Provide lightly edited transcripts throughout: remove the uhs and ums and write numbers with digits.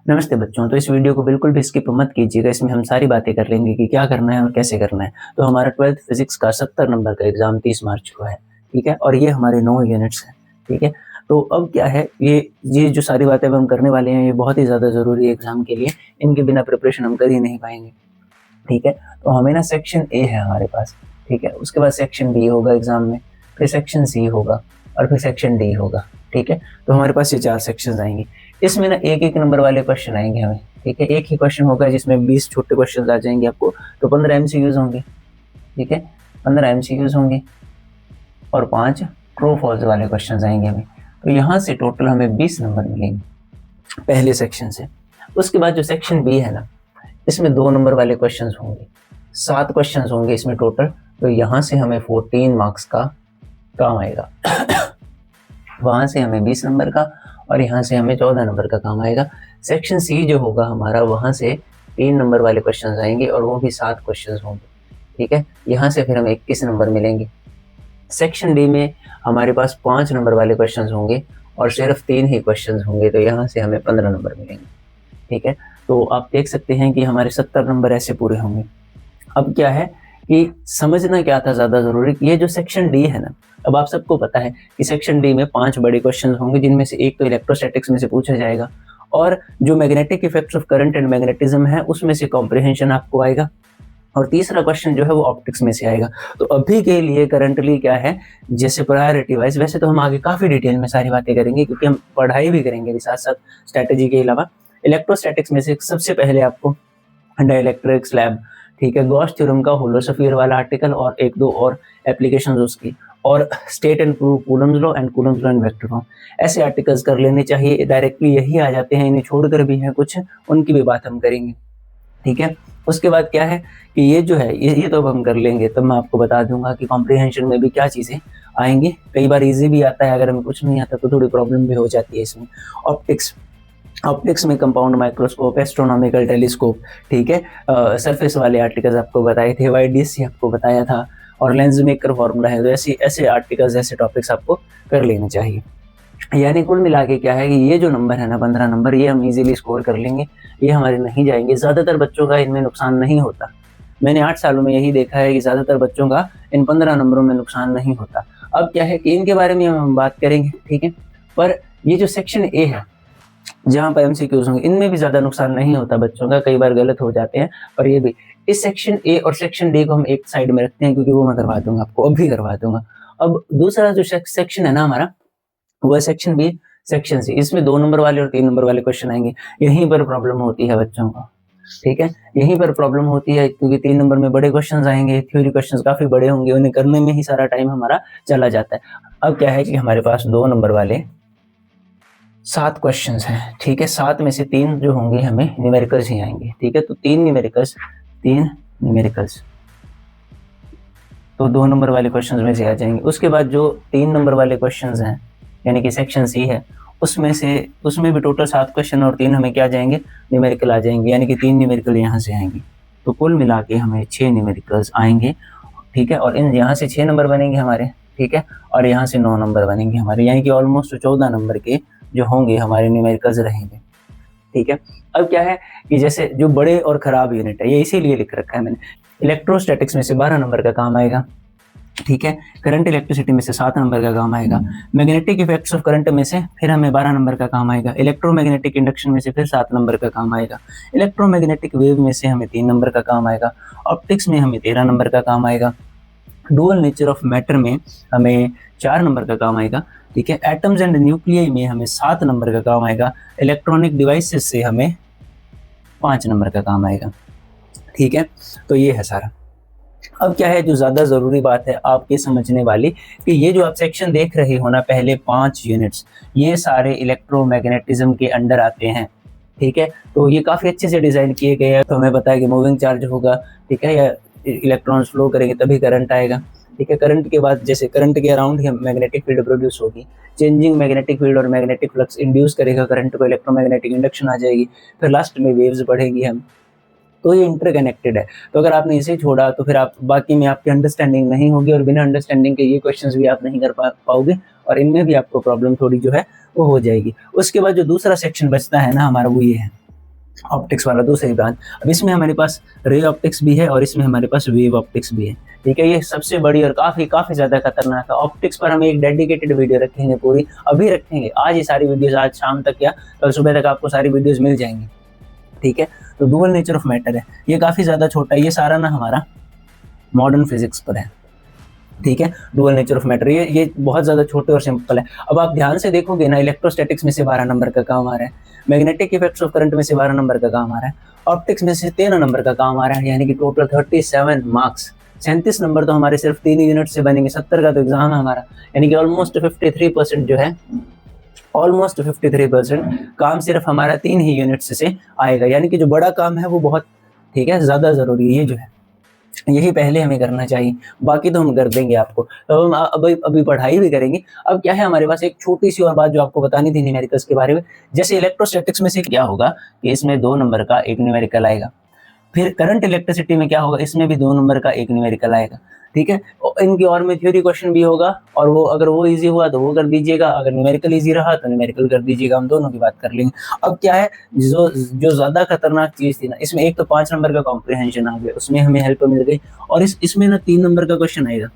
नमस्ते बच्चों। तो इस वीडियो को बिल्कुल भी स्किप मत कीजिएगा। इसमें हम सारी बातें कर लेंगे कि क्या करना है और कैसे करना है। तो हमारा 12th फिजिक्स का 70 नंबर का एग्जाम 30 मार्च को है, ठीक है, और ये हमारे 9 यूनिट्स हैं, ठीक है। तो अब क्या है, ये जो सारी बातें अब हम करने वाले हैं ये बहुत ही ज़्यादा ज़रूरी है एग्जाम के लिए। इनके बिना प्रिपरेशन हम कर ही नहीं पाएंगे, ठीक है। तो हमें ना सेक्शन ए है हमारे पास, ठीक है, उसके बाद सेक्शन बी होगा एग्जाम में, फिर सेक्शन सी होगा और फिर सेक्शन डी होगा, ठीक है। तो हमारे पास ये 4 सेक्शन आएंगे। इसमें ना एक एक नंबर वाले क्वेश्चन आएंगे हमें, ठीक है। एक ही क्वेश्चन होगा जिसमें 20 छोटे क्वेश्चन आ जाएंगे आपको, तो 15 एमसीक्यूज होंगे, ठीक है। 15 एमसीक्यूज होंगे और 5 ट्रू फॉल्स वाले क्वेश्चन आएंगे हमें। तो यहाँ से टोटल हमें 20 नंबर मिलेंगे पहले सेक्शन से। उसके बाद जो सेक्शन बी है ना, इसमें 2 नंबर वाले क्वेश्चंस होंगे, 7 क्वेश्चंस होंगे इसमें टोटल। तो यहाँ से हमें 14 मार्क्स का काम आएगा वहां से हमें 20 नंबर का और यहाँ से हमें 14 नंबर का काम आएगा। सेक्शन सी जो होगा हमारा, वहां से 3 नंबर वाले क्वेश्चंस आएंगे और वो भी 7 क्वेश्चंस होंगे, ठीक है। यहाँ से फिर हमें 21 नंबर मिलेंगे। सेक्शन डी में हमारे पास 5 नंबर वाले क्वेश्चंस होंगे और सिर्फ 3 ही क्वेश्चंस होंगे, तो यहाँ से हमें 15 नंबर मिलेंगे, ठीक है। तो आप देख सकते हैं कि हमारे 70 नंबर ऐसे पूरे होंगे। अब क्या है कि समझना क्या था ज़्यादा ज़रूरी, ये जो सेक्शन डी है ना, अब आप सबको पता है कि सेक्शन डी में 5 बड़े क्वेश्चन होंगे, जिनमें से एक तो इलेक्ट्रोस्टैटिक्स में से पूछा जाएगा और जो magnetic effects of current and magnetism है उसमें से कॉम्प्रिहेंशन आपको आएगा, और तीसरा क्वेश्चन जो है वो ऑप्टिक्स में से आएगा। तो अभी के लिए करंटली क्या है, जैसे प्रायोरिटी वाइज, वैसे तो हम आगे काफ़ी डिटेल में सारी बातें करेंगे क्योंकि हम पढ़ाई भी करेंगे साथ साथ स्ट्रैटेजी के अलावा। इलेक्ट्रोस्टैटिक्स में से सबसे पहले आपको डाइलेक्ट्रिक स्लैब, ठीक है, गॉस थ्योरम का होलोस्फीयर वाला आर्टिकल और 1-2 और एप्लीकेशंस उसकी, और state and prove Coulomb's law and Coulomb's law and vector form, ऐसे आर्टिकल्स कर लेने चाहिए। डायरेक्टली यही आ जाते हैं, इन्हें छोड़कर भी हैं कुछ, उनकी भी बात हम करेंगे, ठीक है। उसके बाद क्या है कि ये जो है ये तो हम कर लेंगे, तब मैं आपको बता दूंगा कि कॉम्प्रिहेंशन में भी क्या चीज़ें आएंगी। कई बार इजी भी आता है, अगर हमें कुछ नहीं आता तो थोड़ी प्रॉब्लम भी हो जाती है इसमें। ऑप्टिक्स में कंपाउंड माइक्रोस्कोप, एस्ट्रोनॉमिकल टेलीस्कोप, ठीक है, सरफेस वाले आर्टिकल्स आपको बताए थे, YDC आपको बताया था, और लेंस मेकर फॉर्मूला है। तो ऐसे आर्टिकल्स, ऐसे टॉपिक्स आपको कर लेने चाहिए। यानी कुल मिला के क्या है कि ये जो नंबर है ना, 15 नंबर, ये हम इजीली स्कोर कर लेंगे, ये हमारे नहीं जाएंगे। ज़्यादातर बच्चों का इनमें नुकसान नहीं होता। मैंने 8 सालों में यही देखा है कि ज़्यादातर बच्चों का इन 15 नंबरों में नुकसान नहीं होता। अब क्या है कि इनके बारे में हम बात करेंगे, ठीक है। पर ये जो सेक्शन ए है, जहाँ पर MCQs होंगे, इनमें भी ज़्यादा नुकसान नहीं होता बच्चों का, कई बार गलत हो जाते हैं। और ये भी, इस सेक्शन ए और सेक्शन डी को हम एक साइड में रखते हैं क्योंकि वो मैं करवा दूंगा आपको, अभी करवा दूंगा। अब दूसरा जो सेक्शन है ना हमारा, वो है सेक्शन बी, सेक्शन सी। इसमें 2 नंबर वाले और 3 नंबर वाले क्वेश्चन आएंगे। यहीं पर प्रॉब्लम होती है बच्चों को, ठीक है, यहीं पर प्रॉब्लम होती है क्योंकि 3 नंबर में बड़े क्वेश्चंस आएंगे, थ्योरी क्वेश्चंस काफी बड़े होंगे, उन्हें करने में ही सारा टाइम हमारा चला जाता है। अब क्या है कि हमारे पास 2 नंबर वाले 7 क्वेश्चंस हैं, ठीक है। 7 में से 3 जो होंगे हमें न्यूमेरिकल्स ही आएंगे, ठीक है। तो 3 न्यूमेरिकल्स तो 2 नंबर वाले क्वेश्चंस में से आ जाएंगे। उसके बाद जो 3 नंबर वाले क्वेश्चंस हैं, यानी कि सेक्शन सी है, उसमें भी टोटल 7 क्वेश्चन और 3 हमें क्या जाएंगे, न्यूमेरिकल आ जाएंगे, यानी कि 3 न्यूमेरिकल यहाँ से आएंगे। तो कुल मिला के हमें 6 न्यूमेरिकल्स आएंगे, ठीक है। और इन यहाँ से 6 नंबर बनेंगे हमारे, ठीक है, और यहाँ से 9 नंबर बनेंगे हमारे, यानी कि ऑलमोस्ट 14 नंबर के जो होंगे हमारे न्यूमेरिकल्स रहेंगे, ठीक है। अब क्या है कि जैसे जो बड़े और खराब यूनिट है, ये इसीलिए लिख रखा है मैंने। इलेक्ट्रोस्टैटिक्स में से 12 नंबर का काम आएगा, ठीक है। करंट इलेक्ट्रिसिटी में से 7 नंबर का काम आएगा। मैग्नेटिक इफेक्ट्स ऑफ करंट में से फिर हमें 12 नंबर का काम आएगा। इलेक्ट्रोमैग्नेटिक इंडक्शन में से फिर 7 नंबर का काम आएगा। इलेक्ट्रोमैग्नेटिक वेव में से हमें 3 नंबर का काम आएगा। ऑप्टिक्स में हमें 13 नंबर का काम आएगा। डुअल नेचर ऑफ मैटर में हमें 4 नंबर का काम आएगा, ठीक है। एटम्स एंड न्यूक्लियाई में हमें 7 नंबर का काम आएगा। इलेक्ट्रॉनिक डिवाइसेस से हमें 5 नंबर का काम आएगा, ठीक है। तो ये है सारा। अब क्या है जो ज़्यादा ज़रूरी बात है आपके समझने वाली, कि ये जो आप सेक्शन देख रहे हो ना, पहले 5 यूनिट्स, ये सारे इलेक्ट्रोमैग्नेटिज्म के अंडर आते हैं, ठीक है। तो ये काफ़ी अच्छे से डिज़ाइन किए गए हैं। तो हमें पता है कि मूविंग चार्ज होगा, ठीक है, या इलेक्ट्रॉन्स फ्लो करेंगे तभी करंट आएगा, ठीक है। करंट के बाद, जैसे करंट के अराउंड ही मैग्नेटिक फील्ड प्रोड्यूस होगी, चेंजिंग मैग्नेटिक फील्ड और मैग्नेटिक फ्लक्स इंड्यूस करेगा करंट को, इलेक्ट्रोमैग्नेटिक इंडक्शन आ जाएगी, फिर लास्ट में वेव्स बढ़ेगी हम। तो ये इंटरकनेक्टेड है। तो अगर आपने इसे छोड़ा तो फिर आप बाकी में आपकी अंडरस्टैंडिंग नहीं होगी, और बिना अंडरस्टैंडिंग के ये क्वेश्चंस भी आप नहीं कर पाओगे, और इनमें भी आपको प्रॉब्लम थोड़ी जो है वो हो जाएगी। उसके बाद जो दूसरा सेक्शन बचता है ना हमारा, वो ये है, ऑप्टिक्स वाला दूसरी ब्रांच। अब इसमें हमारे पास रे ऑप्टिक्स भी है और इसमें हमारे पास वेव ऑप्टिक्स भी है, ठीक है। ये सबसे बड़ी और काफ़ी ज़्यादा खतरनाक है। ऑप्टिक्स पर हम एक डेडिकेटेड वीडियो रखेंगे, पूरी अभी रखेंगे, आज ही सारी वीडियोज़, आज शाम तक या कल सुबह तक आपको सारी वीडियोज़ मिल जाएंगी, ठीक है। तो डुअल नेचर ऑफ मैटर है, ये काफ़ी ज़्यादा छोटा है, ये सारा ना हमारा मॉडर्न फिजिक्स पर है, ठीक है। डुअल नेचर ऑफ मैटर ये बहुत ज़्यादा छोटे और सिंपल है। अब आप ध्यान से देखोगे ना, इलेक्ट्रोस्टैटिक्स में से 12 नंबर का काम आ रहा है, मैग्नेटिक इफेक्ट्स ऑफ करंट में से 12 नंबर का काम आ रहा है, ऑप्टिक्स में से 13 नंबर का काम आ रहा है, यानी कि टोटल 37 मार्क्स। 37 नंबर तो हमारे सिर्फ 3 यूनिट से बनेंगे, 70 का तो एग्जाम है हमारा, यानी कि ऑलमोस्ट 53% जो है, ऑलमोस्ट 53% काम सिर्फ हमारा 3 ही यूनिट्स से आएगा, यानी कि जो बड़ा काम है वो बहुत, ठीक है, ज़्यादा ज़रूरी है। ये जो है यही पहले हमें करना चाहिए, बाकी तो हम कर देंगे आपको। तो हम अभी पढ़ाई भी करेंगे। अब क्या है हमारे पास एक छोटी सी और बात जो आपको बतानी थी न्यूमेरिकल्स के बारे में। जैसे इलेक्ट्रोस्टैटिक्स में से क्या होगा कि इसमें 2 नंबर का एक न्यूमेरिकल आएगा, फिर करंट इलेक्ट्रिसिटी में क्या होगा, इसमें भी 2 नंबर का एक न्यूमेरिकल आएगा, ठीक है। इनकी और में थ्योरी क्वेश्चन भी होगा, और वो अगर वो इजी हुआ तो वो कर दीजिएगा, अगर न्यूमेरिकल इजी रहा तो न्यूमेरिकल कर दीजिएगा, हम दोनों की बात कर लेंगे। अब क्या है, जो ज़्यादा खतरनाक चीज़ थी ना, इसमें एक तो 5 नंबर का कॉम्प्रिहेंशन आ गया, उसमें हमें हेल्प मिल गई, और इसमें ना 3 नंबर का क्वेश्चन आएगा,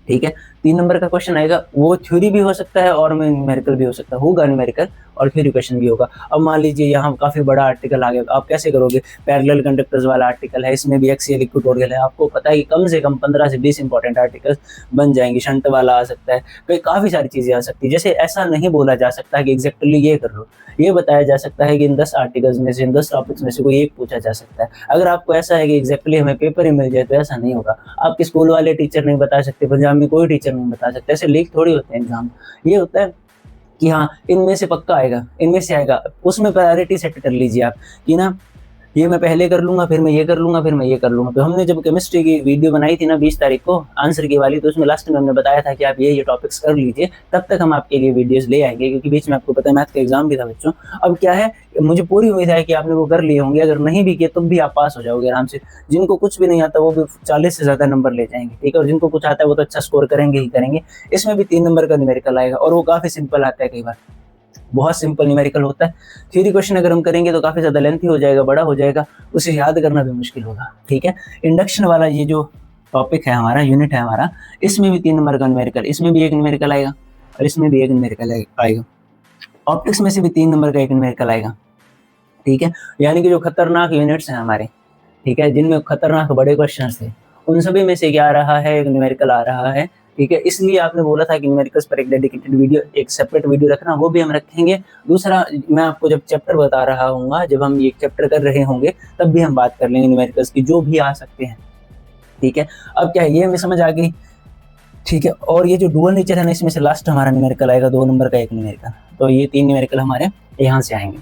ठीक है। 3 नंबर का क्वेश्चन आएगा, वो थ्योरी भी हो सकता है और में न्यूमेरिकल भी हो सकता है, होगा न्यूमेरिकल और थ्योरी क्वेश्चन भी होगा। अब मान लीजिए यहाँ काफ़ी बड़ा आर्टिकल आ गया, आप कैसे करोगे, पैरेलल कंडक्टर्स वाला आर्टिकल है, इसमें भी एक्सियल इक्वेटोरियल है, आपको पता है कि कम से कम 15 से 20 इंपॉर्टेंट आर्टिकल्स बन जाएंगे, शंट वाला आ सकता है, कई काफ़ी सारी चीज़ें आ सकती है। जैसे ऐसा नहीं बोला जा सकता कि एग्जैक्टली ये कर लो, ये बताया जा सकता है कि इन 10 आर्टिकल्स में से, इन 10 टॉपिक्स में से कोई एक पूछा जा सकता है। अगर आपको ऐसा है कि एग्जैक्टली हमें पेपर ही मिल जाए, तो ऐसा नहीं होगा। आपके स्कूल वाले टीचर नहीं बता सकते, पंजाब में कोई टीचर नहीं बता सकते, ऐसे लीक थोड़ी होते हैं एग्जाम। ये होता है कि हाँ इनमें से पक्का आएगा, इनमें से आएगा, उसमें प्रायोरिटी सेट कर लीजिए आप कि ना ये मैं पहले कर लूंगा, फिर मैं ये कर लूंगा, फिर मैं ये कर लूंगा। तो हमने जब केमिस्ट्री की वीडियो बनाई थी ना 20 तारीख को आंसर की वाली, तो उसमें लास्ट में हमने बताया था कि आप ये टॉपिक्स कर लीजिए, तब तक हम आपके लिए वीडियोस ले आएंगे, क्योंकि बीच में आपको पता है मैथ का एग्जाम भी था बच्चों। अब क्या है, मुझे पूरी उम्मीद है कि आपने वो कर लिए होंगे, अगर नहीं भी किए तब भी आप पास हो जाओगे आराम से। जिनको कुछ भी नहीं आता वो भी 40 से ज़्यादा नंबर ले जाएंगे, ठीक है, और जिनको कुछ आता है वो तो अच्छा स्कोर करेंगे ही करेंगे। इसमें भी 3 नंबर का न्यूमेरिकल आएगा, और वो काफ़ी सिंपल आता है, कई बार बहुत सिंपल न्यूमेरिकल होता है। थ्योरी क्वेश्चन अगर हम करेंगे तो काफ़ी ज़्यादा लेंथी हो जाएगा, बड़ा हो जाएगा, उसे याद करना भी मुश्किल होगा, ठीक है। इंडक्शन वाला ये जो टॉपिक है हमारा, यूनिट है हमारा, इसमें भी 3 नंबर का न्यूमेरिकल, इसमें भी एक न्यूमेरिकल आएगा और इसमें भी एक न्यूमेरिकल आएगा। ऑप्टिक्स में से भी 3 नंबर का एक न्यूमेरिकल आएगा, ठीक है। यानी कि जो खतरनाक यूनिट्स हैं हमारे, ठीक है, जिनमें खतरनाक बड़े क्वेश्चन थे, उन सभी में से क्या आ रहा है, एक न्यूमेरिकल आ रहा है, ठीक है। इसलिए आपने बोला था कि न्यूमेरिकल्स पर एक डेडिकेटेड वीडियो, एक सेपरेट वीडियो रखना, वो भी हम रखेंगे। दूसरा, मैं आपको जब चैप्टर बता रहा हूँ, जब हम ये चैप्टर कर रहे होंगे, तब भी हम बात कर लेंगे न्यूमेरिकल्स की, जो भी आ सकते हैं, ठीक है। अब क्या है, ये हमें समझ आ गई, ठीक है। और ये जो डुअल नेचर है ना, इसमें से लास्ट हमारा न्यूमेरिकल आएगा, 2 नंबर का एक न्यूमेरिकल, तो ये 3 न्यूमेरिकल हमारे यहाँ से आएंगे,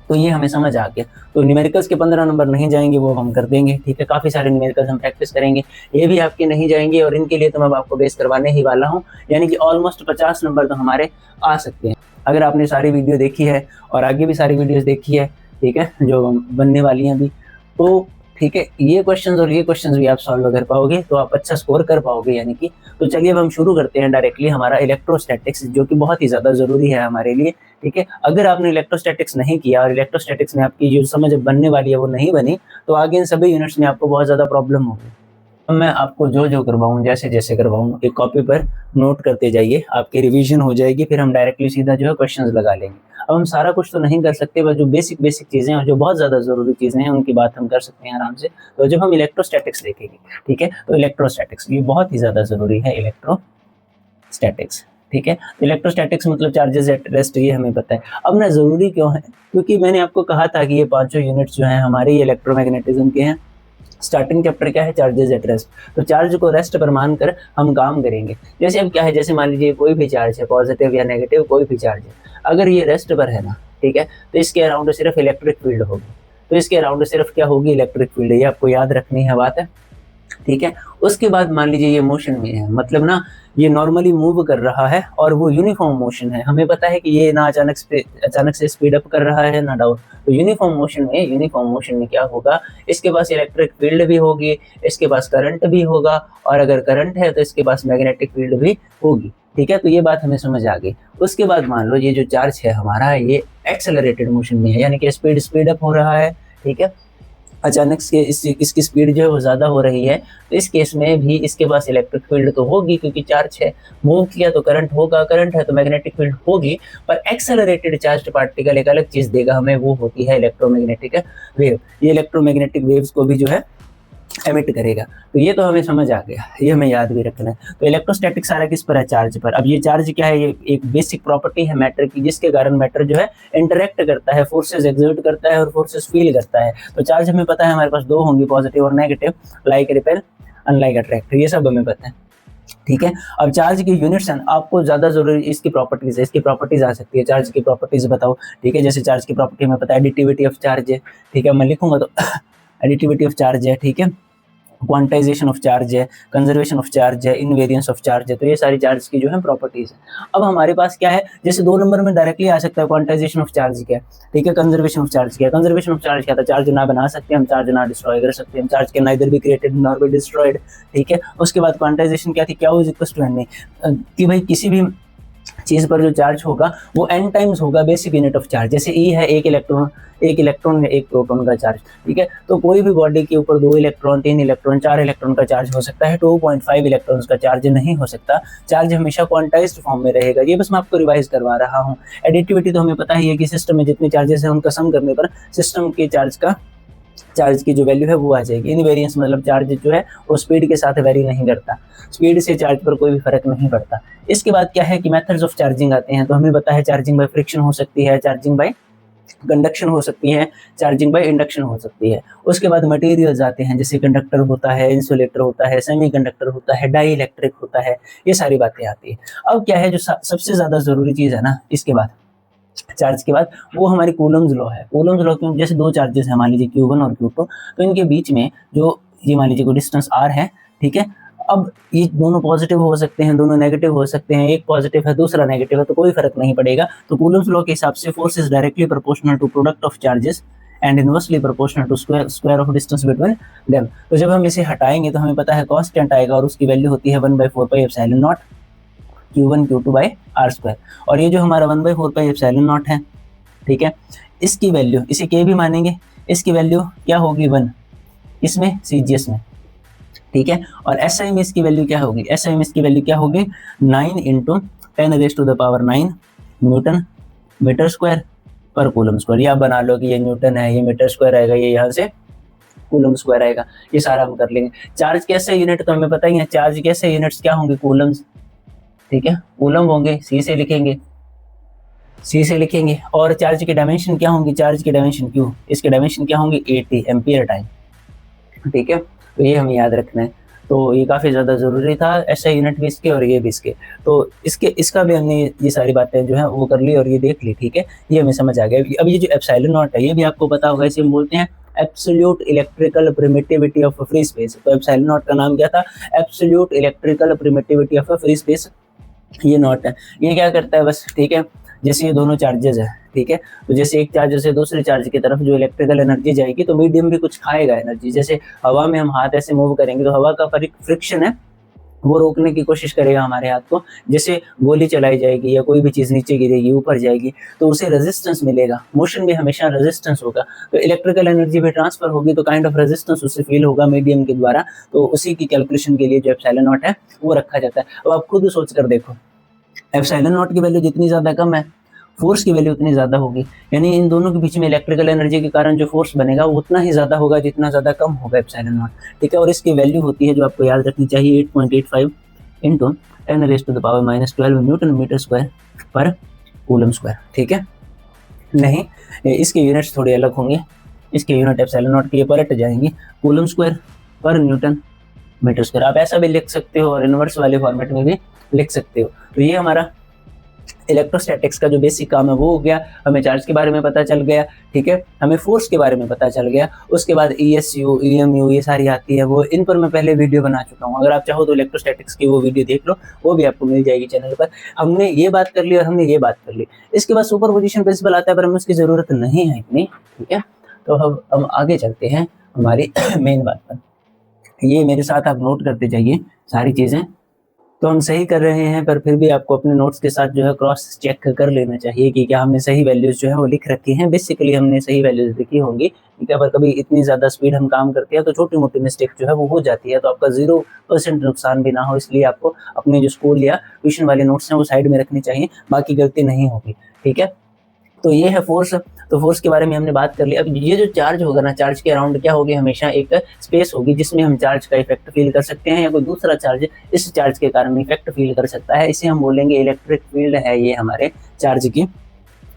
तो ये हमें समझ आ गया। तो न्यूमेरिकल्स के 15 नंबर नहीं जाएंगे, वो हम कर देंगे, ठीक है। काफ़ी सारे न्यूमेरिकल्स हम प्रैक्टिस करेंगे, ये भी आपके नहीं जाएंगे, और इनके लिए तो मैं आपको बेस करवाने ही वाला हूँ, यानी कि ऑलमोस्ट 50 नंबर तो हमारे आ सकते हैं, अगर आपने सारी वीडियो देखी है और आगे भी सारी वीडियोज़ देखी है, ठीक है, जो बनने वाली हैं अभी, तो ठीक है, ये क्वेश्चंस और ये क्वेश्चंस भी आप सॉल्व कर पाओगे, तो आप अच्छा स्कोर कर पाओगे, यानी कि। तो चलिए अब हम शुरू करते हैं डायरेक्टली हमारा इलेक्ट्रोस्टैटिक्स, जो कि बहुत ही ज़्यादा ज़रूरी है हमारे लिए, ठीक है। अगर आपने इलेक्ट्रोस्टैटिक्स नहीं किया और इलेक्ट्रोस्टैटिक्स में आपकी जो समझ बनने वाली है वो नहीं बनी, तो आगे इन सभी यूनिट्स में आपको बहुत ज़्यादा प्रॉब्लम होगी। तो मैं आपको जो करवाऊँ, जैसे जैसे करवाऊँ, एक कॉपी पर नोट करते जाइए, आपकी रिवीजन हो जाएगी, फिर हम डायरेक्टली सीधा जो है क्वेश्चंस लगा लेंगे। अब हम सारा कुछ तो नहीं कर सकते, बस जो बेसिक चीज़ें और जो बहुत ज़्यादा ज़रूरी चीज़ें हैं उनकी बात हम कर सकते हैं आराम से। तो जब हम इलेक्ट्रोस्टैटिक्स देखेंगे, ठीक है, तो इलेक्ट्रोस्टैटिक्स ये बहुत ही ज़्यादा ज़रूरी है, इलेक्ट्रोस्टैटिक्स, ठीक है। इलेक्ट्रोस्टैटिक्स मतलब चार्जेस एट रेस्ट, ये हमें पता है। अब ना ज़रूरी क्यों है, क्योंकि मैंने आपको कहा था कि ये 5 यूनिट्स जो हैं हमारे इलेक्ट्रोमैग्नेटिज्म के हैं। स्टार्टिंग चैप्टर क्या है, चार्जेस एट रेस्ट, तो चार्ज को रेस्ट पर मानकर हम काम करेंगे। जैसे अब क्या है, जैसे मान लीजिए कोई भी चार्ज है, पॉजिटिव या नेगेटिव कोई भी चार्ज है, अगर ये रेस्ट पर है ना, ठीक है, तो इसके अराउंड सिर्फ इलेक्ट्रिक फील्ड होगी, तो इसके अराउंड सिर्फ क्या होगी, इलेक्ट्रिक फील्ड, ये आपको याद रखनी है बात है, ठीक है। उसके बाद मान लीजिए ये मोशन में है, मतलब ना ये नॉर्मली मूव कर रहा है और वो यूनिफॉर्म मोशन है। हमें पता है कि ये ना अचानक से स्पीड अप कर रहा है ना डाउन। तो यूनिफॉर्म मोशन में क्या होगा, इसके पास इलेक्ट्रिक फील्ड भी होगी, इसके पास करंट भी होगा, और अगर करंट है तो इसके पास मैग्नेटिक फील्ड भी होगी। ठीक है, तो ये बात हमें समझ आ गई। उसके बाद मान लो ये जो चार्ज है हमारा, ये एक्सेलरेटेड मोशन में है, यानी कि स्पीड अप हो रहा है। ठीक है, अचानक से इसकी स्पीड जो है वो ज़्यादा हो रही है, तो इस केस में भी इसके पास इलेक्ट्रिक फील्ड तो होगी, क्योंकि चार्ज है, मूव किया तो करंट होगा, करंट है तो मैग्नेटिक फील्ड होगी। पर एक्सेलरेटेड चार्ज्ड पार्टिकल एक अलग चीज़ देगा हमें, वो होती है इलेक्ट्रोमैग्नेटिक वेव। ये इलेक्ट्रोमैग्नेटिक वेव्स को भी जो है एमिट करेगा। तो ये तो हमें समझ आ गया, ये हमें याद भी रखना है। तो इलेक्ट्रोस्टैटिक सारा किस पर है, चार्ज पर। अब ये चार्ज क्या है, ये एक बेसिक प्रॉपर्टी है मैटर की, जिसके कारण मैटर जो है इंटरेक्ट करता है, फोर्सेस एक्सर्ट करता है और फोर्सेस फील करता है। तो चार्ज हमें पता है हमारे पास दो होंगे, पॉजिटिव और negative, like repel unlike attract, ये सब हमें पता है। ठीक है, अब चार्ज की यूनिट्स हैं, आपको ज्यादा जरूरी इसकी प्रॉपर्टीज है, इसकी प्रॉपर्टीज आ सकती है। चार्ज की प्रॉपर्टीज बताओ। ठीक है, जैसे चार्ज की प्रॉपर्टी हमें पता है एडिटिविटी ऑफ चार्ज है। ठीक है, मैं लिखूंगा तो एडिटिविटी ऑफ चार्ज है। ठीक है, क्वांटाइजेशन ऑफ चार्ज है, कंजर्वेशन ऑफ चार्ज है, इनवेरियंस ऑफ चार्ज है। तो ये सारी चार्ज की जो है प्रॉपर्टीज है। अब हमारे पास क्या है, जैसे 2 नंबर में डायरेक्टली आ सकता है क्वांटाइजेशन ऑफ चार्ज क्या है। ठीक है, कंजर्वेशन ऑफ चार्ज क्या है। कंजर्वेशन ऑफ चार्ज क्या था, चार्ज ना बना सकते हम, चार्ज ना डिस्ट्रॉय कर सकते हम, चार्ज के neither be created nor be destroyed. ठीक है, उसके बाद क्वांटाइजेशन क्या थी, क्या इज इक्वल टू एन, कि भाई किसी भी चीज पर जो चार्ज होगा वो n टाइम्स होगा बेसिक यूनिट ऑफ चार्ज। जैसे E है एक इलेक्ट्रॉन है एक प्रोटॉन का चार्ज। ठीक है, तो कोई भी बॉडी के ऊपर 2 इलेक्ट्रॉन 3 इलेक्ट्रॉन 4 इलेक्ट्रॉन का चार्ज हो सकता है, 2.5 इलेक्ट्रॉन्स का चार्ज नहीं हो सकता। चार्ज हमेशा क्वांटाइज्ड फॉर्म में रहेगा। ये बस मैं आपको रिवाइज करवा रहा हूँ। एडिटिविटी तो हमें पता ही है कि सिस्टम में जितने चार्जेस हैं उनका सम करने पर सिस्टम के चार्ज की जो वैल्यू है वो आ जाएगी। इनवेरियंस मतलब चार्ज जो है वो स्पीड के साथ वेरी नहीं करता, स्पीड से चार्ज पर कोई भी फर्क नहीं पड़ता। इसके बाद क्या है कि मेथड्स ऑफ चार्जिंग आते हैं। तो हमें पता है चार्जिंग बाय फ्रिक्शन हो सकती है, चार्जिंग बाय कंडक्शन हो सकती है, चार्जिंग बाय इंडक्शन हो सकती है। उसके बाद मटेरियल्स आते हैं, जैसे कंडक्टर होता है, इंसुलेटर होता है, सेमीकंडक्टर होता है, डाई इलेक्ट्रिक होता है, ये सारी बातें आती है। अब क्या है जो सबसे ज्यादा जरूरी चीज है ना इसके बाद, चार्ज के बाद, वो हमारी कूलम्स लॉ है। कूलम्स लॉ क्यों, जैसे 2 चार्जेस हैं मान लीजिए Q1 और Q2, तो इनके बीच में जो ये मान लीजिए कोई डिस्टेंस R है। ठीक है, अब ये दोनों पॉजिटिव हो सकते हैं, दोनों नेगेटिव हो सकते हैं, एक पॉजिटिव है दूसरा नेगेटिव है, तो कोई फर्क नहीं पड़ेगा। तो कूलम्स लॉ के हिसाब से force is directly proportional to product of charges and inversely proportional to square of distance between them. तो जब हम इसे हटाएंगे तो हमें पता है कांस्टेंट आएगा और उसकी वैल्यू होती है 1/4 epsilon naught Q1 Q2 by R square. और ये जो हमारा 1/4 एप्सिलॉन नॉट है, ठीक है, इसकी वैल्यू, इसे K भी मानेंगे, इसकी वैल्यू क्या होगी 1 इसमें CGS में। ठीक है, और SI में इसकी वैल्यू क्या होगी, SI में इसकी वैल्यू क्या होगी 9 × 10⁻⁹ Newton metre square per coulomb square. या बना लो कि ये न्यूटन है, ये मीटर स्क्वायर आएगा, ये यहाँ से कूलम स्क्वायर आएगा। ये सारा हम कर लेंगे। चार्ज के SI यूनिट तो हमें पता ही है, चार्ज के SI यूनिट्स क्या होंगे, कूलम्स। ठीक है, कूलम होंगे, C से लिखेंगे। और चार्ज की डायमेंशन क्या होंगी, चार्ज की डायमेंशन Q, इसके डायमेंशन क्या होंगी 80 एम्पियर टाइम। ठीक है, तो ये हमें याद रखना है। तो ये काफ़ी ज़्यादा ज़रूरी था, SI यूनिट भी इसके और ये भी इसके। तो इसका भी हमने ये सारी बातें जो है वो कर ली और ये देख ली। ठीक है, ये हमें समझ आ गया। अब ये जो एप्सिलॉन नॉट है ये भी आपको पता होगा, इसे हम बोलते हैं absolute electrical permittivity of free space. तो एप्सिलॉन नॉट का नाम क्या था, absolute electrical permittivity of free space. ये नॉट है, ये क्या करता है बस। ठीक है, जैसे ये दोनों चार्जेस है, ठीक है, तो जैसे एक चार्ज से दूसरे चार्ज की तरफ जो इलेक्ट्रिकल एनर्जी जाएगी, तो मीडियम भी कुछ खाएगा एनर्जी। जैसे हवा में हम हाथ ऐसे मूव करेंगे तो हवा का फ्रिक्शन है वो रोकने की कोशिश करेगा हमारे हाथ को। जैसे गोली चलाई जाएगी या कोई भी चीज नीचे गिरेगी ऊपर जाएगी तो उसे रेजिस्टेंस मिलेगा। मोशन में हमेशा रेजिस्टेंस होगा, तो इलेक्ट्रिकल एनर्जी भी ट्रांसफर होगी, तो काइंड ऑफ रेजिस्टेंस उससे फील होगा मीडियम के द्वारा। तो उसी की कैलकुलेशन के लिए जो एप्सिलॉन नॉट है वो रखा जाता है। अब आप खुद सोच कर देखो, एप्सिलॉन नॉट की वैल्यू जितनी ज्यादा कम है, फोर्स की वैल्यू उतनी ज्यादा होगी। यानी इन दोनों के बीच में इलेक्ट्रिकल एनर्जी के कारण जो फोर्स बनेगा वो उतना ही ज्यादा होगा जितना ज्यादा कम होगा एप्सिलॉन नॉट। ठीक है, और इसकी वैल्यू होती है जो आपको याद रखनी चाहिए 8.85 × 10⁻⁻12 Newton metre square per coulomb square. ठीक है, नहीं इसके यूनिट्स थोड़ी अलग होंगे, इसके यूनिट एप्सिलॉन नॉट के लिए पलट जाएंगी, coulomb square per Newton metre square. आप ऐसा भी लिख सकते हो और इनवर्स वाले फॉर्मेट में भी लिख सकते हो। तो ये हमारा इलेक्ट्रोस्टैटिक्स का जो बेसिक काम है वो हो गया, हमें चार्ज के बारे में पता चल गया, ठीक है, हमें फोर्स के बारे में पता चल गया। उसके बाद ESU, EMU ये सारी आती है, वो इन पर मैं पहले वीडियो बना चुका हूँ, अगर आप चाहो तो इलेक्ट्रोस्टैटिक्स की वो वीडियो देख लो, वो भी आपको मिल जाएगी चैनल पर। हमने ये बात कर ली और हमने ये बात कर ली। इसके बाद सुपरपोजिशन प्रिंसिपल आता है, पर हमें उसकी ज़रूरत नहीं है इतनी, ठीक है। तो हम आगे चलते हैं हमारी मेन बात पर। ये मेरे साथ आप नोट करते जाइए सारी चीज़ें। तो हम सही कर रहे हैं, पर फिर भी आपको अपने नोट्स के साथ जो है क्रॉस चेक कर लेना चाहिए कि क्या हमने सही वैल्यूज़ जो है वो लिख रखी हैं। बेसिकली हमने सही वैल्यूज़ लिखी होंगी, ठीक है, पर कभी इतनी ज़्यादा स्पीड हम काम करते हैं तो छोटी मोटी मिस्टेक जो है वो हो जाती है, तो आपका 0% नुकसान भी ना हो, इसलिए आपको अपने जो स्कूल या ट्यूशन वाले नोट्स हैं वो साइड में रखने चाहिए, बाकी गलती नहीं होगी, ठीक है। तो ये है फोर्स। तो फोर्स के बारे में हमने बात कर ली। अब ये जो चार्ज होगा ना, चार्ज के अराउंड क्या होगी, हमेशा एक स्पेस होगी जिसमें हम चार्ज का इफेक्ट फील कर सकते हैं, या कोई दूसरा चार्ज इस चार्ज के कारण इफेक्ट फील कर सकता है। इसे हम बोलेंगे इलेक्ट्रिक फील्ड है ये हमारे चार्ज की।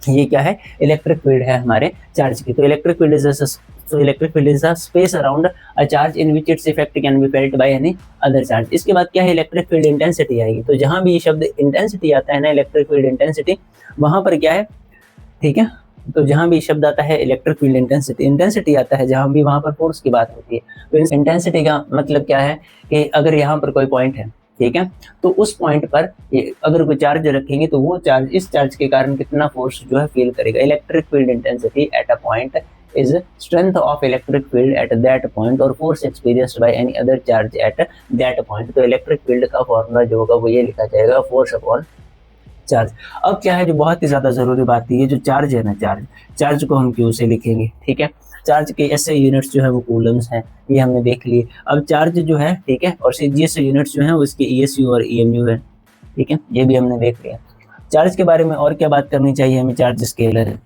ये क्या है, इलेक्ट्रिक फील्ड है हमारे चार्ज की। तो electric field is a space around a charge in which its effect can be felt by any other charge. इसके बाद क्या है, इलेक्ट्रिक फील्ड इंटेंसिटी आएगी। तो जहां भी ये शब्द इंटेंसिटी आता है ना, इलेक्ट्रिक फील्ड इंटेंसिटी, वहां पर क्या है, ठीक है। तो जहां भी शब्द आता है इलेक्ट्रिक फील्ड इंटेंसिटी आता है जहां भी, वहां पर फोर्स की बात होती है। तो इस इंटेंसिटी का मतलब क्या है कि अगर यहाँ पर कोई पॉइंट है, ठीक है, तो उस पॉइंट पर अगर कोई चार्ज रखेंगे तो वो चार्ज, इस चार्ज के कारण कितना फोर्स जो है फील करेगा। Electric field intensity eight a point is strength of electric field at that point और force experienced by any other charge at that point। तो इलेक्ट्रिक फील्ड का फॉर्मूला जो होगा वो ये लिखा जाएगा, फोर्स अपॉन चार्ज। अब क्या है जो बहुत ही ज्यादा जरूरी बात है, ये जो चार्ज है ना, चार्ज को हम क्यू से लिखेंगे, ठीक है। चार्ज के ऐसे यूनिट्स जो है वो कूलम्स हैं, ये हमने देख लिए। अब चार्ज जो है, ठीक है, और ये यूनिट्स जो है वो इसके ESU और EMU है, ठीक है, ये भी हमने देख लिया। चार्ज के बारे में और क्या बात करनी चाहिए हमें, चार्ज स्केलर है।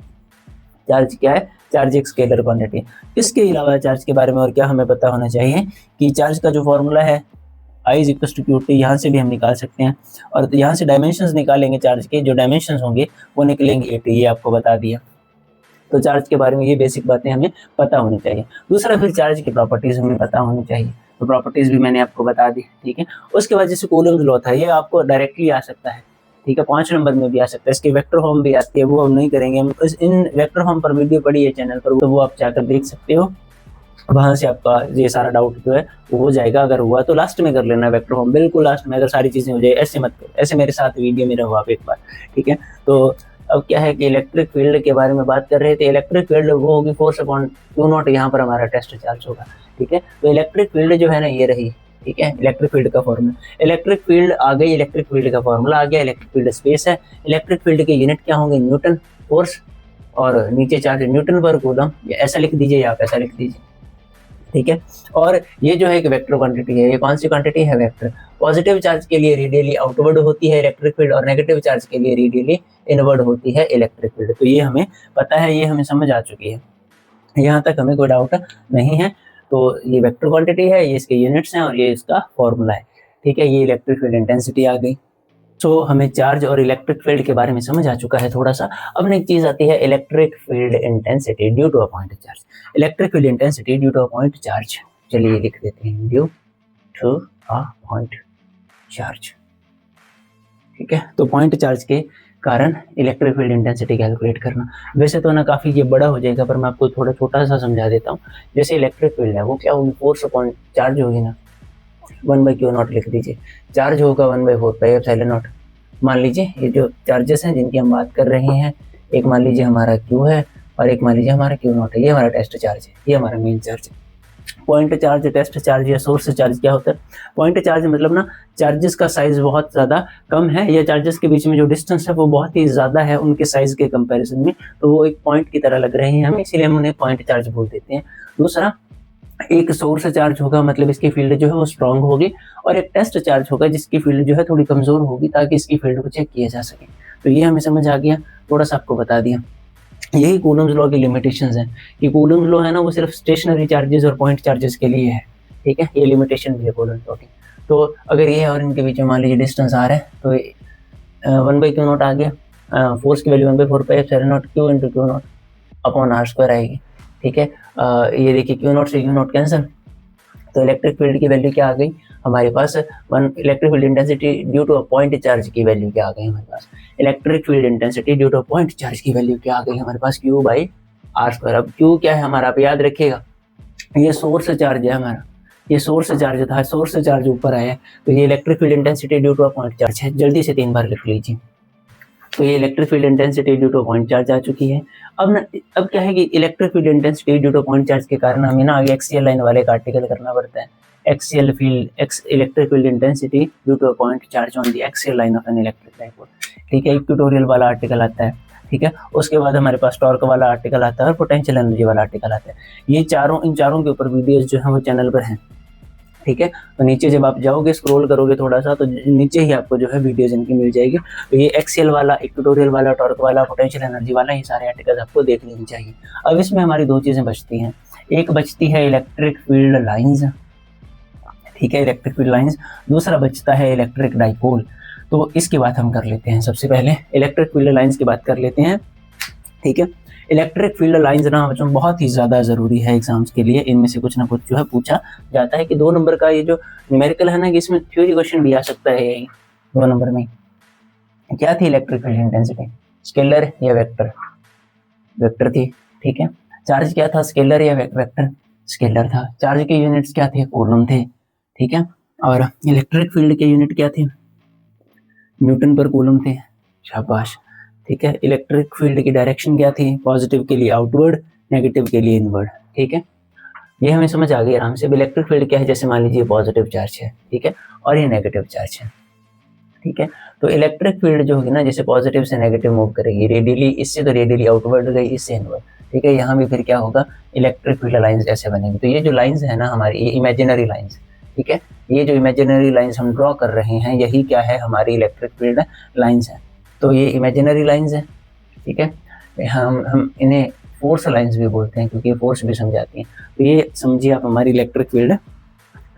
चार्ज क्या है, चार्ज एक स्केलर क्वांटिटी है। इसके अलावा चार्ज के बारे में और क्या हमें पता होना चाहिए कि चार्ज का जो फॉर्मूला है I=QT, यहाँ से भी हम निकाल सकते हैं, और यहाँ से डायमेंशंस निकालेंगे, चार्ज के जो डायमेंशंस होंगे वो निकलेंगे 80, ये आपको बता दिया। तो चार्ज के बारे में ये बेसिक बातें हमें पता होनी चाहिए। दूसरा, फिर चार्ज की प्रॉपर्टीज हमें पता होनी चाहिए, तो प्रॉपर्टीज भी मैंने आपको बता दी, ठीक है। उसके बाद जैसे कूलम्स लॉ था, ये आपको डायरेक्टली आ सकता है, ठीक है, 5 नंबर में भी आ सकता है। इसकी वेक्टर फॉर्म भी आती है, वो हम नहीं करेंगे, हम इन वेक्टर फॉर्म पर वीडियो पड़ी है चैनल पर, तो वो आप जाकर देख सकते हो, वहां से आपका ये सारा डाउट जो है वो हो जाएगा। अगर हुआ तो लास्ट में कर लेना वेक्टर फॉर्म, बिल्कुल लास्ट में, अगर सारी चीजें हो जाए। ऐसे मत करो, ऐसे मेरे साथ वीडियो में रहो आप एक बार, ठीक है। तो अब क्या है कि इलेक्ट्रिक फील्ड के बारे में बात कर रहे थे। इलेक्ट्रिक फील्ड वो होगी फोर्स अपॉन Q0, यहाँ पर हमारा टेस्ट चार्ज होगा, ठीक है। तो इलेक्ट्रिक फील्ड जो है ना, ये रही, ठीक है, इलेक्ट्रिक फील्ड का फॉर्मूला। इलेक्ट्रिक फील्ड आ गई, इलेक्ट्रिक फील्ड का फॉर्मूला आ गया। इलेक्ट्रिक फील्ड स्पेस है, इलेक्ट्रिक फील्ड के यूनिट क्या होंगे, न्यूटन फोर्स, और नीचे चार्ज न्यूटन पर कूलम, ऐसा लिख दीजिए या आप ऐसा लिख दीजिए, ठीक है। और ये जो है एक वेक्टर क्वांटिटी है, ये कौन सी क्वांटिटी है, वेक्टर। पॉजिटिव चार्ज के लिए रेडियली आउटवर्ड होती है इलेक्ट्रिक फील्ड, और नेगेटिव चार्ज के लिए रेडियली इनवर्ड होती है इलेक्ट्रिक फील्ड। तो ये हमें पता है, ये हमें समझ आ चुकी है, यहाँ तक हमें कोई डाउट नहीं है। तो ये वेक्टर क्वांटिटी है, ये इसके यूनिट्स हैं, और ये इसका फॉर्मूला है, ठीक है। ये इलेक्ट्रिक फील्ड इंटेंसिटी आ गई। तो हमें चार्ज और इलेक्ट्रिक फील्ड के बारे में समझ आ चुका है थोड़ा सा। अब एक चीज आती है electric field intensity due to a point charge. Electric field intensity due to a point charge, चलिए लिख देते हैं, due to a point charge, ठीक है। तो पॉइंट चार्ज के कारण इलेक्ट्रिक फील्ड इंटेंसिटी कैलकुलेट करना, वैसे तो ना काफी ये बड़ा हो जाएगा, पर मैं आपको थोड़ा छोटा सा समझा देता हूँ। जैसे इलेक्ट्रिक फील्ड है वो क्या होगी, फोर्स अपॉन चार्ज होगी ना, 1/Q0 लिख दीजिए। चार्ज होगा 1/4πε0। मान लीजिए ये जो चार्जेस हैं जिनकी हम बात कर रहे हैं, एक मान लीजिए हमारा Q है और एक मान लीजिए हमारा Q0 है, ये हमारा टेस्ट चार्ज है, ये हमारा मेन चार्ज है। पॉइंट चार्ज, टेस्ट चार्ज या सोर्स चार्ज क्या होता है, पॉइंट चार्ज मतलब ना चार्जेस का साइज बहुत ज़्यादा कम है, या चार्जेस के बीच में जो डिस्टेंस है वो बहुत ही ज़्यादा है उनके साइज के कंपैरिजन में, तो वो एक पॉइंट की तरह लग रहे हैं हमें, इसीलिए हम उन्हें पॉइंट चार्ज बोल देते हैं। दूसरा, एक सोर्स चार्ज होगा, मतलब इसकी फील्ड जो है वो स्ट्रांग होगी, और एक टेस्ट चार्ज होगा जिसकी फील्ड जो है थोड़ी कमजोर होगी, ताकि इसकी फील्ड को चेक किया जा सके। तो ये हमें समझ आ गया, थोड़ा सा आपको बता दिया। यही कूलम्स लॉ की लिमिटेशंस हैं कि कूलम्स लॉ है ना वो सिर्फ स्टेशनरी चार्जेस और पॉइंट चार्जेस के लिए है, ठीक है, ये लिमिटेशन भी है कूलम्स लॉ की। तो अगर ये और इनके बीच में मान लीजिए डिस्टेंस आ रहा है, तो 1/Q0 आ गया, फोर्स की value 1/4πε0 Q × Q0 upon R² आएगी, ठीक है। ये देखिए Q0 से Q0 कैंसिल, तो इलेक्ट्रिक फील्ड की वैल्यू क्या आ गई हमारे पास, one electric field intensity due to a point charge की वैल्यू क्या आ गई हमारे पास, electric field intensity due to a point charge की वैल्यू क्या आ गई हमारे पास, क्यू बाई आर स्क्वायर। अब क्यू क्या है हमारा, आप याद रखिएगा ये सोर्स चार्ज है हमारा, ये सोर्स चार्ज था, सोर्स चार्ज ऊपर आया तो ये electric field intensity due to a point charge है, जल्दी से 3 बार लिख लीजिए। तो ये electric field intensity due to point charge आ चुकी है। अब क्या है कि electric field intensity due to point charge के कारण हमें ना आगे एक्सियल लाइन वाले का आर्टिकल करना पड़ता है। Axial field electric field intensity due to point charge on the axial line of an electric dipole, ठीक है, इक्वेटोरियल वाला आर्टिकल आता है, ठीक है। उसके बाद हमारे पास टॉर्क वाला आर्टिकल आता है और पोटेंशियल एनर्जी वाला आर्टिकल आता है। ये चारों, इन चारों के ऊपर वीडियोस जो है वो चैनल पर हैं, ठीक है। तो नीचे जब आप जाओगे स्क्रॉल करोगे थोड़ा सा तो नीचे ही आपको जो है वीडियोज इनकी मिल जाएगी। तो ये एक्सियल वाला, इक्वेटोरियल वाला, टॉर्क वाला, पोटेंशियल एनर्जी वाला, ये सारे आर्टिकल्स आपको देख लेनी चाहिए। अब इसमें हमारी 2 चीजें बचती हैं, एक बचती है इलेक्ट्रिक फील्ड लाइंस, ठीक है, इलेक्ट्रिक फील्ड लाइंस, दूसरा बचता है इलेक्ट्रिक डाइपोल। तो इसकी बात हम कर लेते हैं, सबसे पहले इलेक्ट्रिक फील्ड लाइंस की बात कर लेते हैं, ठीक है। इलेक्ट्रिक फील्ड लाइंस ना बच्चों बहुत ही ज़्यादा ज़रूरी है एग्जाम्स के लिए, इनमें से कुछ ना कुछ जो है पूछा जाता है कि 2 नंबर का ये जो न्यूमेरिकल है ना, कि इसमें थ्योरी क्वेश्चन भी आ सकता है। यही 2 नंबर में क्या थी इलेक्ट्रिक फील्ड इंटेंसिटी, स्केलर या वेक्टर, वेक्टर थी, ठीक है। चार्ज क्या था, स्केलर या वेक्टर, स्केलर था। चार्ज के यूनिट्स क्या थे, कूलम थे, ठीक है। और इलेक्ट्रिक फील्ड के यूनिट क्या थे, न्यूटन पर कूलम थे, शाबाश, ठीक है। इलेक्ट्रिक फील्ड की डायरेक्शन क्या थी, पॉजिटिव के लिए आउटवर्ड, नेगेटिव के लिए इनवर्ड, ठीक है। ये हमें समझ आ गई आराम से। इलेक्ट्रिक फील्ड क्या है, जैसे मान लीजिए पॉजिटिव चार्ज है, ठीक है, और ये नेगेटिव चार्ज है, ठीक है। तो इलेक्ट्रिक फील्ड जो होगी ना, जैसे पॉजिटिव से नेगेटिव मूव करेगी रेडियली, इससे तो रेडियली आउटवर्ड गई, इससे इनवर्ड, ठीक है। यहाँ भी फिर क्या होगा, इलेक्ट्रिक फील्ड लाइंस ऐसे बनेंगी। तो ये जो लाइंस है ना हमारी, ये इमेजिनरी लाइंस, ठीक है, ये जो इमेजिनरी लाइंस हम ड्रॉ कर रहे हैं यही क्या है, हमारी इलेक्ट्रिक फील्ड लाइंस है। तो ये इमेजिनरी लाइंस है, ठीक है। हम इन्हें फोर्स लाइंस भी बोलते हैं क्योंकि फोर्स भी समझाती हैं। तो ये समझिए आप हमारी इलेक्ट्रिक फील्ड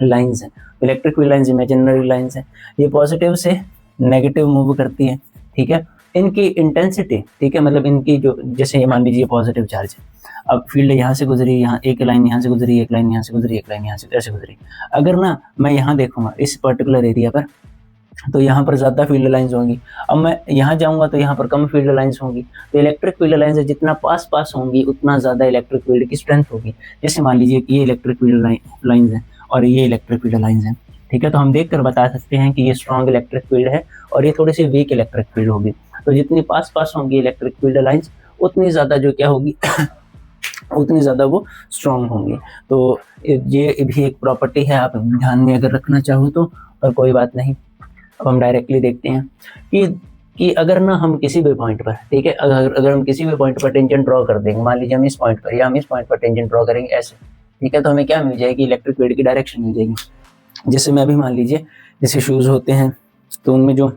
लाइंस है। Electric field lines imaginary lines है, ये पॉजिटिव से नेगेटिव मूव करती है, ठीक है। इनकी इंटेंसिटी, ठीक है, मतलब इनकी जो, जैसे ये मान लीजिए पॉजिटिव चार्ज है, अब फील्ड यहाँ से गुजरी, यहाँ एक लाइन यहाँ से गुजरी, एक लाइन यहाँ से गुजरी, एक लाइन यहाँ से ऐसे गुजरी। अगर ना मैं यहाँ देखूंगा इस पर्टिकुलर एरिया पर, तो यहाँ पर ज़्यादा फील्ड लाइंस होंगी। अब मैं यहाँ जाऊँगा तो यहाँ पर कम फील्ड लाइंस होंगी। तो इलेक्ट्रिक फील्ड लाइंस जितना पास पास होंगी उतना ज़्यादा इलेक्ट्रिक फील्ड की स्ट्रेंथ होगी। जैसे मान लीजिए कि ये इलेक्ट्रिक फील्ड लाइंस हैं और ये इलेक्ट्रिक फील्ड लाइंस हैं, ठीक है। तो हम देख कर बता सकते हैं कि ये स्ट्रॉन्ग इलेक्ट्रिक फील्ड है और ये थोड़ी सी वीक इलेक्ट्रिक फील्ड होगी। तो जितनी पास पास होंगी इलेक्ट्रिक फील्ड लाइंस उतनी ज़्यादा जो क्या होगी उतनी ज़्यादा वो स्ट्रॉन्ग होंगी। तो ये भी एक प्रॉपर्टी है, आप ध्यान में अगर रखना चाहो तो, और कोई बात नहीं। अब हम डायरेक्टली देखते हैं कि अगर ना हम किसी भी पॉइंट पर, ठीक है, अगर हम किसी भी पॉइंट पर टेंजेंट ड्रॉ कर देंगे, मान लीजिए हम इस पॉइंट पर या हम इस पॉइंट पर टेंजेंट ड्रॉ करेंगे ऐसे, ठीक है, तो हमें क्या मिल जाएगी, इलेक्ट्रिक फील्ड की डायरेक्शन मिल जाएगी। जैसे मैं अभी मान लीजिए जैसे शूज़ होते हैं तो उनमें जो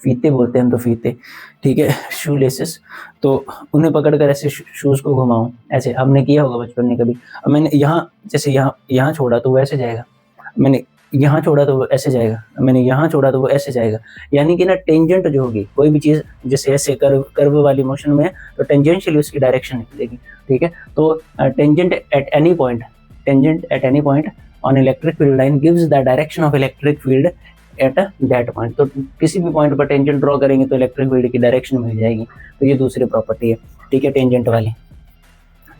फीते बोलते हैं हम, तो फीते, ठीक है, शू लेसेस, तो उन्हें पकड़कर ऐसे शूज़ को घुमाऊं ऐसे, हमने किया होगा बचपन में कभी। अब मैंने यहाँ जैसे यहाँ छोड़ा तो वो ऐसे जाएगा, मैंने यहाँ छोड़ा तो वो ऐसे जाएगा, मैंने यहाँ छोड़ा तो वो ऐसे जाएगा। यानी कि ना टेंजेंट जो होगी कोई भी चीज़, जैसे ऐसे कर्व वाली मोशन में है तो टेंजेंशियली उसकी डायरेक्शन निकलेगी, ठीक है। तो tangent at any point on electric field line gives the direction of electric field at that point. तो किसी भी पॉइंट पर टेंजेंट ड्रॉ करेंगे तो इलेक्ट्रिक फील्ड की डायरेक्शन मिल जाएगी। तो ये दूसरी प्रॉपर्टी है, ठीक है, टेंजेंट वाली।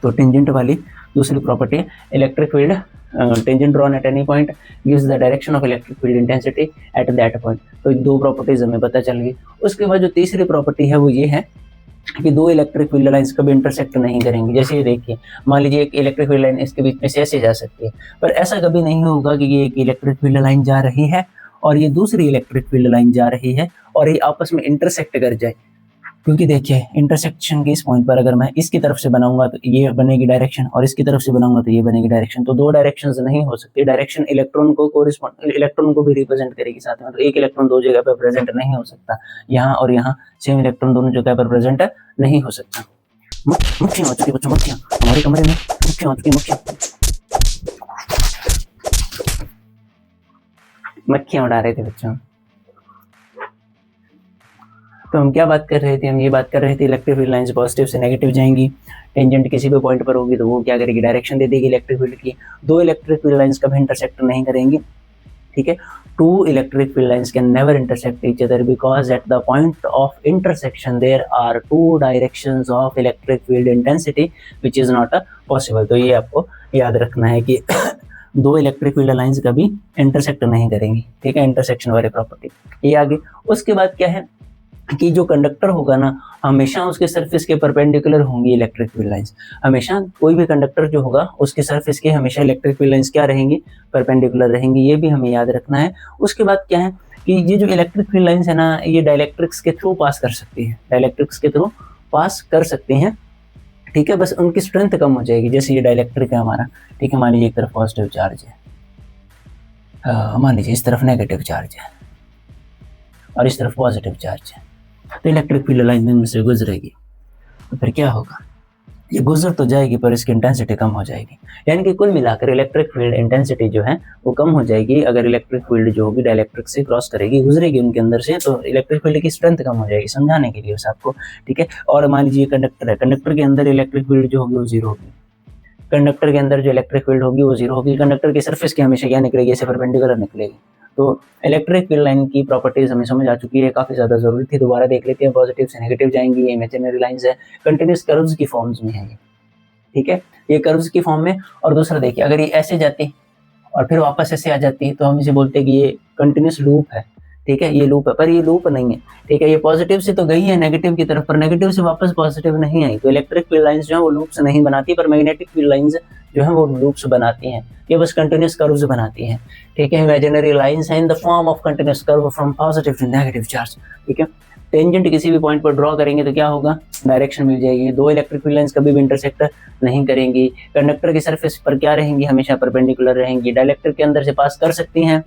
तो टेंजेंट वाली दूसरी प्रॉपर्टी है, electric field tangent drawn at any point gives the direction of electric field intensity at that point. तो 2 प्रॉपर्टीज हमें पता चल गई। उसके बाद जो तीसरी प्रॉपर्टी है वो ये है कि 2 इलेक्ट्रिक फील्ड लाइंस कभी इंटरसेक्ट नहीं करेंगी। जैसे ये देखिए, मान लीजिए एक इलेक्ट्रिक फील्ड लाइन इसके बीच में से ऐसे जा सकती है, पर ऐसा कभी नहीं होगा कि ये एक इलेक्ट्रिक फील्ड लाइन जा रही है और ये दूसरी इलेक्ट्रिक फील्ड लाइन जा रही है और ये आपस में इंटरसेक्ट कर जाए। क्योंकि देखिए इंटरसेक्शन के इस पॉइंट पर अगर मैं इसकी तरफ से बनाऊंगा तो ये बनेगी डायरेक्शन और इसकी तरफ से बनाऊंगा तो ये बनेगी डायरेक्शन। तो 2 डायरेक्शंस नहीं हो सकती। डायरेक्शन इलेक्ट्रॉन को भी रिप्रेजेंट करेगी साथ में। तो एक इलेक्ट्रॉन 2 जगह पर प्रेजेंट नहीं हो सकता, यहाँ और यहाँ सेम इलेक्ट्रॉन दोनों जगह पर प्रेजेंट नहीं हो सकता। मक्खियां हो चुकी बच्चों, मक्खियां हमारे कमरे में, मक्खियां हो चुकी, मक्खियां उड़ा रहे थे बच्चों। तो हम क्या बात कर रहे थे, हम ये बात कर रहे थे इलेक्ट्रिक फील्ड लाइंस पॉजिटिव से नेगेटिव जाएंगी, टेंजेंट किसी भी पॉइंट पर होगी तो वो क्या करेगी, डायरेक्शन दे देगी इलेक्ट्रिक फील्ड की। दो इलेक्ट्रिक फील्ड लाइंस कभी इंटरसेक्ट नहीं करेंगी, ठीक है। Two electric field lines can never intersect each other because at the point of intersection there are two directions of electric field intensity which is not possible। तो ये आपको याद रखना है कि दो इलेक्ट्रिक फील्ड लाइंस कभी इंटरसेक्ट नहीं करेंगी, ठीक है, इंटरसेक्शन वाली प्रॉपर्टी ये आगे। उसके बाद क्या है कि जो कंडक्टर होगा ना, हमेशा उसके सरफेस के परपेंडिकुलर होंगी इलेक्ट्रिक फील्ड लाइंस। हमेशा कोई भी कंडक्टर जो होगा उसके सरफेस के हमेशा इलेक्ट्रिक फील्ड लाइंस क्या रहेंगी, परपेंडिकुलर रहेंगी, ये भी हमें याद रखना है। उसके बाद क्या है कि ये जो इलेक्ट्रिक फील्ड लाइंस है ना, ये डाइलेक्ट्रिक्स के थ्रू पास कर सकती है, डाइलेक्ट्रिक्स के थ्रू पास कर सकती हैं, ठीक है। बस उनकी स्ट्रेंथ कम हो जाएगी। जैसे ये डाइलेक्ट्रिक है हमारा, ठीक है, मान लीजिए एक तरफ पॉजिटिव चार्ज है, मान लीजिए इस तरफ नेगेटिव चार्ज है और इस तरफ पॉजिटिव चार्ज है, तो इलेक्ट्रिक फील्ड लाइन इनमें से गुजरेगी, तो फिर क्या होगा, ये गुजर तो जाएगी पर इसकी इंटेंसिटी कम हो जाएगी। यानी कि कुल मिलाकर इलेक्ट्रिक फील्ड इंटेंसिटी जो है वो कम हो जाएगी अगर इलेक्ट्रिक फील्ड जो होगी डाइलेक्ट्रिक से क्रॉस करेगी, गुजरेगी उनके अंदर से, तो इलेक्ट्रिक फील्ड की स्ट्रेंथ कम हो जाएगी, समझाने के लिए बस आपको, ठीक है। और मान लीजिए कंडक्टर है, कंडक्टर के अंदर इलेक्ट्रिक फील्ड जो होगी वो जीरो होगी, कंडक्टर के अंदर जो इलेक्ट्रिक फील्ड होगी वो जीरो होगी, कंडक्टर के सरफेस की हमेशा क्या निकलेगी, ऐसे परपेंडिकुलर निकलेगी। तो इलेक्ट्रिक फील्ड लाइन की प्रॉपर्टीज हमें समझ आ चुकी है, काफी ज्यादा जरूरी थी, दोबारा देख लेते हैं। पॉजिटिव से नेगेटिव जाएंगी, ये इमेजिनरी लाइंस है, कंटिन्यूअस कर्व्स की फॉर्म्स में है ये, ठीक है, ये कर्व्स की फॉर्म में। और दूसरा देखिए, अगर ये ऐसे जाती और फिर वापस ऐसे आ जाती है तो हम इसे बोलते हैं कि ये कंटिन्यूअस लूप है, ठीक है, ये लूप है, पर ये लूप नहीं है, ठीक है। ये पॉजिटिव से तो गई है नेगेटिव की तरफ, पर नेगेटिव से वापस पॉजिटिव नहीं आई, तो इलेक्ट्रिक फील्ड लाइंस जो है वो लूप्स नहीं बनाती, पर मैग्नेटिक फील्ड लाइंस जो है वो लूप्स बनाती हैं, ये बस कंटिन्यूअस कर्व्स बनाती हैं, ठीक है। इमेजिनरी लाइंस है in the form of continuous curve from positive to negative charge, ठीक है। टेंजेंट किसी भी पॉइंट पर ड्रॉ करेंगे तो क्या होगा, डायरेक्शन मिल जाएगी। दो इलेक्ट्रिक फील्ड लाइंस कभी भी इंटरसेक्ट नहीं करेंगी, कंडक्टर की सरफेस पर क्या रहेंगी, हमेशा परपेंडिकुलर रहेंगी, डाइलेक्ट्रिक के अंदर से पास कर सकती हैं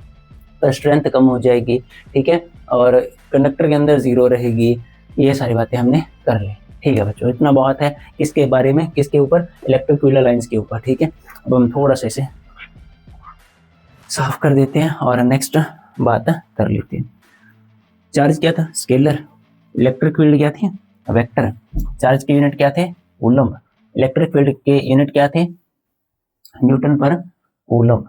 पर स्ट्रेंथ कम हो जाएगी, ठीक है, और कंडक्टर के अंदर जीरो रहेगी। ये सारी बातें हमने कर ली, ठीक है बच्चों, इतना बहुत है किसके बारे में, किसके ऊपर, इलेक्ट्रिक फील्ड लाइंस के ऊपर, ठीक है। अब हम थोड़ा सा इसे साफ कर देते हैं और नेक्स्ट बात कर लेते हैं। चार्ज क्या था, स्केलर, इलेक्ट्रिक फील्ड क्या थी, वेक्टर, चार्ज के यूनिट क्या थे, कूलम, इलेक्ट्रिक फील्ड के यूनिट क्या थे, न्यूटन पर कूलम,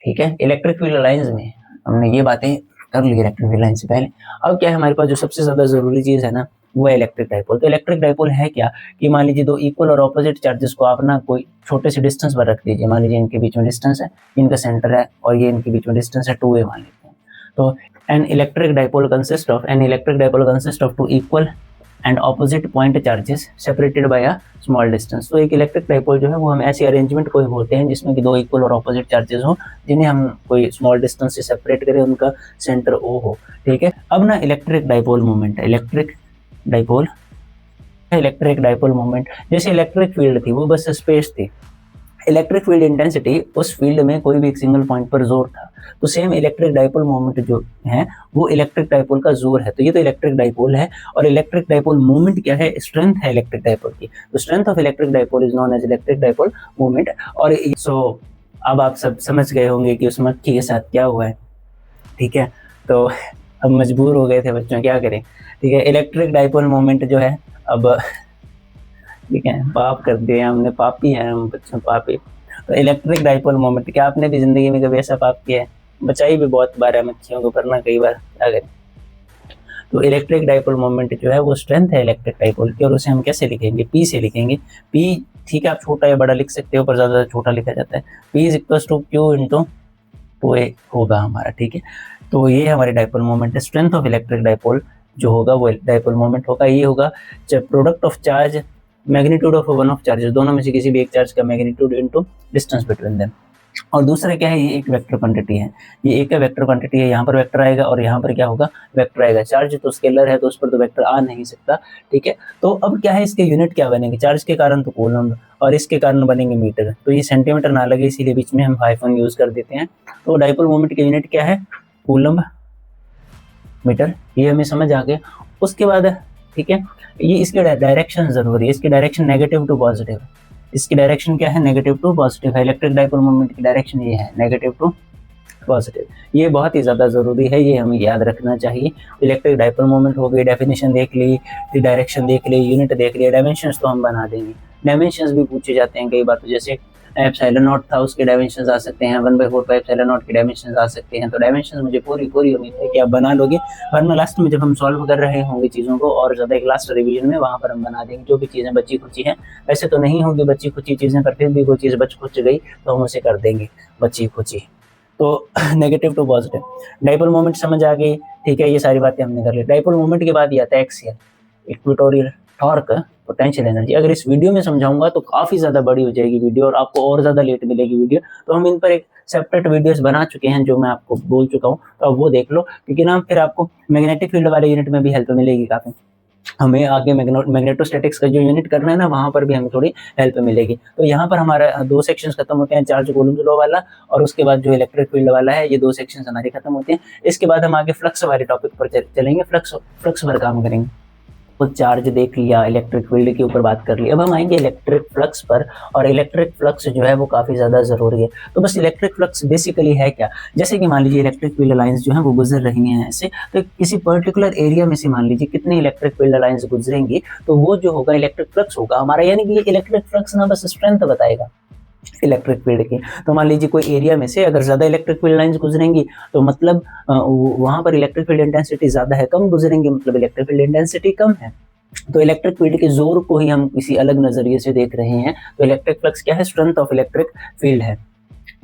ठीक है। इलेक्ट्रिक फील्ड लाइंस में हमने ये बातें कर ली इलेक्ट्रिक फील्ड लाइन से पहले। अब क्या है हमारे पास जो सबसे ज्यादा जरूरी चीज है ना, वो है इलेक्ट्रिक डाइपोल। तो इलेक्ट्रिक डाइपोल है क्या कि मान लीजिए दो इक्वल और ऑपोजिट चार्जेस को आप ना कोई छोटे से डिस्टेंस पर रख दीजिए, मान लीजिए इनके बीच में डिस्टेंस है, इनका सेंटर है और ये इनके बीच में डिस्टेंस है 2a मान लेते हैं। तो an electric dipole consists of two equal and opposite point charges separated by a small distance। तो एक इलेक्ट्रिक डाइपोल जो है वो हम ऐसे अरेंजमेंट को बोलते हैं जिसमें कि दो इक्वल और ऑपोजिट चार्जेस हो, जिन्हें हम कोई स्मॉल डिस्टेंस से सेपरेट करें, उनका सेंटर ओ हो, ठीक है। अब ना electric dipole moment, electric dipole moment, जैसे इलेक्ट्रिक फील्ड थी वो बस स्पेस थी, इलेक्ट्रिक फील्ड इंटेंसिटी उस फील्ड में कोई भी एक सिंगल पॉइंट पर जोर था, तो सेम इलेक्ट्रिक डाइपोल मोमेंट जो है वो इलेक्ट्रिक डाइपोल का जोर है। तो ये तो इलेक्ट्रिक डाइपोल है, और इलेक्ट्रिक डाइपोल मोमेंट क्या है, स्ट्रेंथ है इलेक्ट्रिक डाइपोल की। तो strength of electric dipole is known as electric dipole moment. और सो अब आप सब समझ गए होंगे कि उस मक्खी के साथ क्या हुआ है, ठीक है। तो अब मजबूर हो गए थे बच्चों, क्या करें, ठीक है। इलेक्ट्रिक डाइपोल मोमेंट जो है, अब ठीक है, पाप कर दिए हमने, पापी हैं हम बच्चों, पापी। तो इलेक्ट्रिक डाइपोल मोमेंट, क्या आपने भी जिंदगी में कभी ऐसा पाप किया है, बचाई भी बहुत बार है मच्छियों को, करना कई बार, क्या करें। तो इलेक्ट्रिक डाइपोल मोमेंट जो है वो स्ट्रेंथ है इलेक्ट्रिक डाइपोल की, और उसे हम कैसे लिखेंगे, पी से लिखेंगे। पी, ठीक है, आप छोटा या बड़ा लिख सकते हो, पर ज्यादा छोटा लिखा जाता है। P is equal to Q into 2a होगा हमारा, ठीक है। तो ये हमारी डाइपोल मोमेंट है। स्ट्रेंथ ऑफ इलेक्ट्रिक डाइपोल जो होगा वो डाइपोल मोमेंट होगा, ये होगा जब product of charge magnitude of one of charges, दोनों में से किसी भी एक चार्ज का magnitude into distance between them. और दूसरा क्या है, ये एक वेक्टर क्वांटिटी है, ये एक वेक्टर क्वांटिटी है, यहाँ पर वेक्टर आएगा और यहाँ पर क्या होगा, वेक्टर आएगा। चार्ज तो स्केलर है तो उस पर तो वेक्टर आ नहीं सकता, ठीक है। तो अब क्या है, इसके यूनिट क्या बनेंगे, चार्ज के कारण तो कूलम और इसके कारण बनेंगे मीटर। तो ये सेंटीमीटर ना लगे इसीलिए बीच में हम हाइफन यूज कर देते हैं। तो डाइपोल मोमेंट के यूनिट क्या है, कूलम मीटर, ये हमें समझ आ गया। उसके बाद ठीक है, ये इसके डायरेक्शन जरूरी है, इसकी डायरेक्शन नेगेटिव टू पॉजिटिव, इसकी डायरेक्शन क्या है, नेगेटिव टू पॉजिटिव है। इलेक्ट्रिक डाइपोल मोमेंट की डायरेक्शन ये है, नेगेटिव टू पॉजिटिव। ये बहुत ही ज़्यादा ज़रूरी है, ये हमें याद रखना चाहिए। इलेक्ट्रिक डाइपोल मोमेंट हो गई, डेफिनेशन देख ली, डायरेक्शन देख ली, यूनिट देख लिया, डायमेंशंस तो हम बना देंगे। डायमेंशंस भी पूछे जाते हैं कई बार, तो जैसे एप्सिलॉन नॉट था उसके डायमेंशंस आ सकते हैं, 1/4 पाई एप्सिलॉन नॉट के डायमेंशंस आ सकते हैं। तो डायमेंशंस मुझे पूरी उम्मीद है कि आप बना लोगे, वरना लास्ट में जब हम सॉल्व कर रहे होंगे चीज़ों को और ज़्यादा एक लास्ट रिवीजन में वहाँ पर हम बना देंगे। जो भी चीज़ें बची खुची हैं, वैसे तो नहीं होंगी बची खुची चीज़ें, पर फिर भी कोई चीज़ बच खुच गई तो हम उसे कर देंगे बची खुची। तो negative to positive, dipole moment समझ आ गई, ठीक है, ये सारी बातें हमने कर ली। डाइपोल मोमेंट के बाद ये आता है axial, equatorial torque, potential energy. अगर इस वीडियो में समझाऊंगा तो काफ़ी ज़्यादा बड़ी हो जाएगी वीडियो और आपको और ज़्यादा लेट मिलेगी वीडियो, तो हम इन पर एक सेपरेट वीडियोस बना चुके हैं जो मैं आपको बोल चुका हूँ, तो अब वो देख लो, क्योंकि ना फिर आपको मैग्नेटिक फील्ड वाले यूनिट में भी हेल्प मिलेगी काफ़ी। हमें आगे मैग्नेटोस्टैटिक्स का जो यूनिट करना है ना, वहाँ पर भी हमें थोड़ी हेल्प मिलेगी। तो यहाँ पर हमारा 2 सेक्शंस खत्म होते हैं, चार्ज कूलम्ब लॉ वाला और उसके बाद जो इलेक्ट्रिक फील्ड वाला है, ये 2 सेक्शंस हमारे खत्म होते हैं। इसके बाद हम आगे फ्लक्स वाले टॉपिक पर चलेंगे, फ्लक्स पर काम करेंगे। तो चार्ज देख लिया, इलेक्ट्रिक फील्ड के ऊपर बात कर ली, अब हम आएंगे इलेक्ट्रिक फ्लक्स पर। और इलेक्ट्रिक फ्लक्स जो है वो काफ़ी ज़्यादा ज़रूरी है। तो बस इलेक्ट्रिक फ्लक्स बेसिकली है क्या, जैसे कि मान लीजिए इलेक्ट्रिक फील्ड लाइंस जो है वो गुजर रही हैं ऐसे, तो किसी पर्टिकुलर एरिया में से मान लीजिए कितनी इलेक्ट्रिक फील्ड लाइंस गुजरेंगी, तो वो जो होगा इलेक्ट्रिक फ्लक्स होगा हमारा। यानी कि ये इलेक्ट्रिक फ्लक्स ना बस स्ट्रेंथ बताएगा इलेक्ट्रिक फील्ड की। तो मान लीजिए कोई एरिया में से अगर ज़्यादा इलेक्ट्रिक फील्ड लाइंस गुजरेंगी तो मतलब वहाँ पर इलेक्ट्रिक फील्ड इंटेंसिटी ज़्यादा है, कम गुजरेंगी मतलब इलेक्ट्रिक फील्ड इंटेंसिटी कम है। तो इलेक्ट्रिक फील्ड के जोर को ही हम किसी अलग नजरिए से देख रहे हैं। तो इलेक्ट्रिक फ्लक्स क्या है, स्ट्रेंथ ऑफ इलेक्ट्रिक फील्ड है,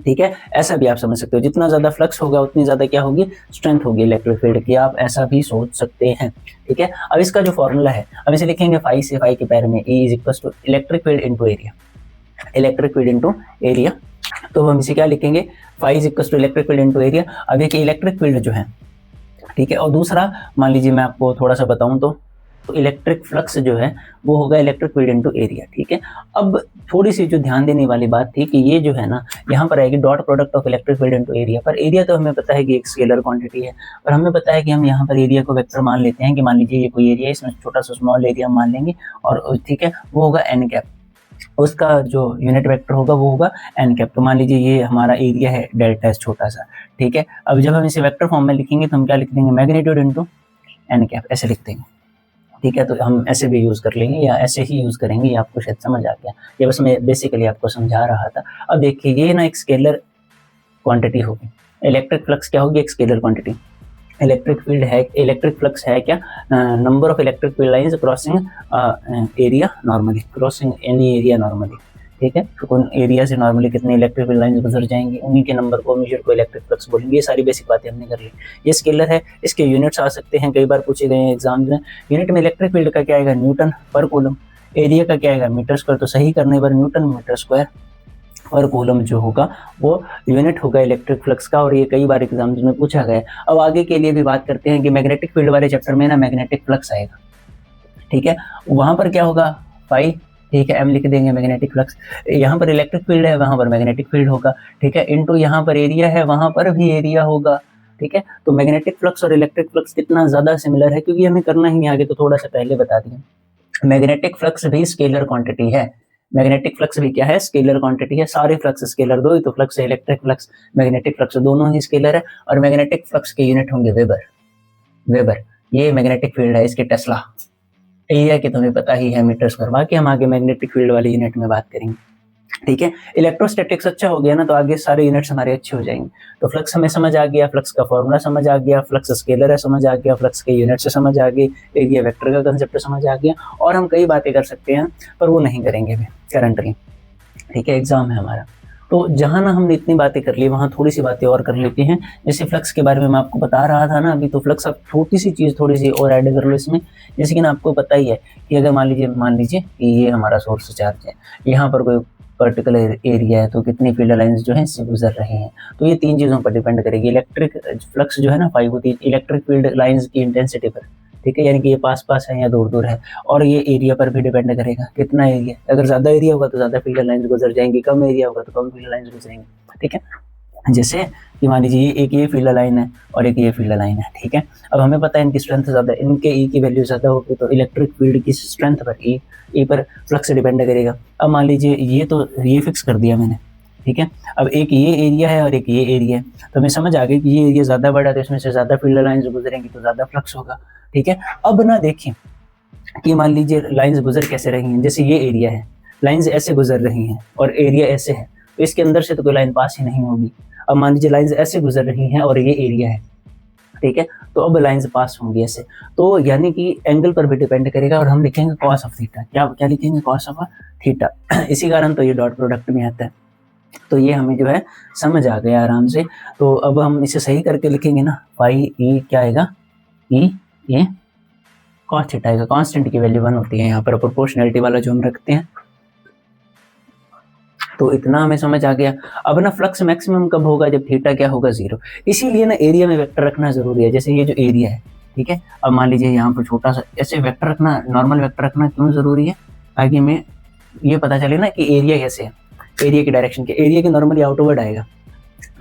ठीक है। ऐसा भी आप समझ सकते हो, जितना ज्यादा फ्लक्स होगा उतनी ज्यादा क्या होगी, स्ट्रेंथ होगी इलेक्ट्रिक फील्ड की, आप ऐसा भी सोच सकते हैं, ठीक है। अब इसका जो फॉर्मूला है, अब इसे लिखेंगे फाई से, फाई के पैर में E is equal to electric field into area, electric field into area. तो हम इसे क्या लिखेंगे, phi is equal to electric field into area. अब देखिए इलेक्ट्रिक फील्ड जो है, ठीक है, और दूसरा मान लीजिए मैं आपको थोड़ा सा बताऊं तो इलेक्ट्रिक फ्लक्स जो है वो होगा इलेक्ट्रिक फील्ड इनटू एरिया, ठीक है। अब थोड़ी सी जो ध्यान देने वाली बात थी कि ये जो है ना, यहाँ पर आएगी dot product of electric field into area. पर एरिया तो हमें पता है कि एक स्केलर क्वांटिटी है, और हमें पता है कि हम यहाँ पर एरिया को वेक्टर मान लेते हैं कि मान लीजिए ये कोई एरिया है, इसमें छोटा सा स्मॉल एरिया मान लेंगे, और ठीक है वो होगा एन कैप, उसका जो यूनिट वेक्टर होगा वो होगा एन कैप। तो मान लीजिए ये हमारा एरिया है डेल्टा एस छोटा सा, ठीक है। अब जब हम इसे वेक्टर फॉर्म में लिखेंगे तो हम क्या लिख देंगे, मैग्नीट्यूड इनटू एन कैप, ऐसे लिख देंगे, ठीक है। तो हम ऐसे भी यूज़ कर लेंगे या ऐसे ही यूज़ करेंगे, ये आपको शायद समझ आ गया, ये बस मैं बेसिकली आपको समझा रहा था। अब देखिए ये ना एक स्केलर क्वांटिटी होगी, इलेक्ट्रिक फ्लक्स क्या होगी, एक स्केलर क्वांटिटी। इलेक्ट्रिक फील्ड है, इलेक्ट्रिक फ्लक्स है क्या, number of electric field lines crossing area normally, crossing any area normally, ठीक है। तो कौन एरिया से नॉर्मली कितने इलेक्ट्रिक फील्ड लाइंस गुजर जाएंगी, उन्हीं के नंबर को मेजर को इलेक्ट्रिक फ्लक्स बोलेंगे। ये सारी बेसिक बातें हमने कर ली। ये स्केलर है, इसके यूनिट्स आ सकते हैं, कई बार पूछे गए हैं एग्जाम में। यूनिट में इलेक्ट्रिक फील्ड का क्या आएगा, न्यूटन पर कूलम, एरिया का क्या आएगा, मीटर स्क्वायर, तो सही करने पर न्यूटन मीटर स्क्वायर और कूलम जो होगा वो यूनिट होगा इलेक्ट्रिक फ्लक्स का, और ये कई बार एग्जाम्स में पूछा गया है। अब आगे के लिए भी बात करते हैं कि मैग्नेटिक फील्ड वाले चैप्टर में ना मैग्नेटिक फ्लक्स आएगा, ठीक है। वहां पर क्या होगा, फाई, ठीक है, एम लिख देंगे मैग्नेटिक फ्लक्स। यहाँ पर इलेक्ट्रिक फील्ड है, वहां पर मैग्नेटिक फील्ड होगा, ठीक है, इनटू यहाँ पर एरिया है, वहां पर भी एरिया होगा, ठीक है। तो मैग्नेटिक फ्लक्स और इलेक्ट्रिक फ्लक्स कितना ज्यादा सिमिलर है, क्योंकि हमें करना ही आगे, तो थोड़ा सा पहले बता दिया। मैग्नेटिक फ्लक्स भी स्केलर क्वांटिटी है, मैग्नेटिक फ्लक्स भी क्या है, स्केलर क्वांटिटी है। सारे फ्लक्स स्केलर, दो ही तो फ्लक्स है, इलेक्ट्रिक फ्लक्स मैग्नेटिक फ्लक्स दोनों ही स्केलर है। और मैग्नेटिक फ्लक्स के यूनिट होंगे वेबर, वेबर ये मैग्नेटिक फील्ड है, इसके टेस्ला, एरिया की तुम्हें पता ही है मीटर स्क्वायर। बाकी हम आगे मैग्नेटिक फील्ड वाले यूनिट में बात करेंगे, ठीक है। इलेक्ट्रोस्टैटिक्स अच्छा हो गया ना, तो आगे सारे यूनिट्स हमारे अच्छे हो जाएंगे। तो फ्लक्स हमें समझ आ गया, फ्लक्स का फॉर्मूला समझ आ गया, फ्लक्स स्केलर है समझ आ गया, फ्लक्स के यूनिट से समझ आ गई, एरिया वेक्टर का कंसेप्ट समझ आ गया। और हम कई बातें कर सकते हैं पर वो नहीं करेंगे अभी करंटली, ठीक है, एग्जाम है हमारा। तो जहाँ ना हमने इतनी बातें कर ली, वहाँ थोड़ी सी बातें और कर लेते हैं। जैसे फ्लक्स के बारे में मैं आपको बता रहा था ना अभी, तो फ्लक्स अब छोटी सी चीज़ थोड़ी सी और ऐड कर लो इसमें। जैसे कि ना आपको पता ही है कि अगर मान लीजिए कि ये हमारा सोर्स चार्ज है, यहाँ पर कोई पर्टिकुलर एरिया है, तो कितनी फील्ड लाइंस जो है इससे गुजर रहे हैं। तो ये 3 चीज़ों पर डिपेंड करेगी। इलेक्ट्रिक फ्लक्स जो है ना, 5 होती है इलेक्ट्रिक फील्ड लाइंस की इंटेंसिटी पर, ठीक है, यानी कि ये पास पास है या दूर दूर है। और ये एरिया पर भी डिपेंड करेगा, कितना एरिया, अगर ज़्यादा एरिया होगा तो ज़्यादा फील्ड लाइंस गुजर जाएंगी, कम एरिया होगा तो कम फील्ड लाइंस गुजरेंगी, ठीक है। जैसे कि मान लीजिए एक ये फील्ड लाइन है और एक ये फील्ड लाइन है, ठीक है। अब हमें पता है इनकी स्ट्रेंथ ज़्यादा, इनके ई की वैल्यू ज़्यादा होगी, तो इलेक्ट्रिक फील्ड की स्ट्रेंथ पर ई पर फ्लक्स डिपेंड करेगा। अब मान लीजिए ये तो ये फिक्स कर दिया मैंने, ठीक है। अब एक ये एरिया है और एक ये एरिया है, तो हमें समझ आ गई कि ये एरिया ज़्यादा बड़ा तो इसमें से ज़्यादा फील्ड लाइंस गुजरेंगी तो ज़्यादा फ्लक्स होगा, ठीक है। अब ना देखिए कि मान लीजिए लाइंस गुजर कैसे रही हैं, जैसे ये एरिया है, लाइंस ऐसे गुजर रही हैं और एरिया ऐसे है, तो इसके अंदर से तो कोई लाइन पास ही नहीं होगी। अब मान लीजिए लाइंस ऐसे गुजर रही हैं और ये एरिया है, ठीक है, तो अब लाइंस पास होंगी ऐसे, तो यानी कि एंगल पर भी डिपेंड करेगा और हम लिखेंगे कॉस ऑफ थीटा। क्या क्या लिखेंगे? Cos of theta. इसी कारण तो ये डॉट प्रोडक्ट में आता है। तो ये हमें जो है समझ आ गया आराम से। तो अब हम इसे सही करके लिखेंगे ना, फाई ई क्या आएगा? ई ये कॉस थीटा आएगा। कांस्टेंट की वैल्यू 1 होती है यहाँ पर, प्रोपोर्शनैलिटी वाला जो हम रखते हैं। तो इतना हमें समझ आ गया। अब ना फ्लक्स मैक्सिमम कब होगा? जब थीटा क्या होगा? 0। इसीलिए ना एरिया में वेक्टर रखना जरूरी है। जैसे ये जो एरिया है, ठीक है, अब मान लीजिए यहाँ पर छोटा सा ऐसे वेक्टर रखना, नॉर्मल वेक्टर रखना क्यों जरूरी है? ताकि हमें ये पता चले ना कि एरिया कैसे है, एरिया की डायरेक्शन के, एरिया के नॉर्मली आउटवर्ड आएगा।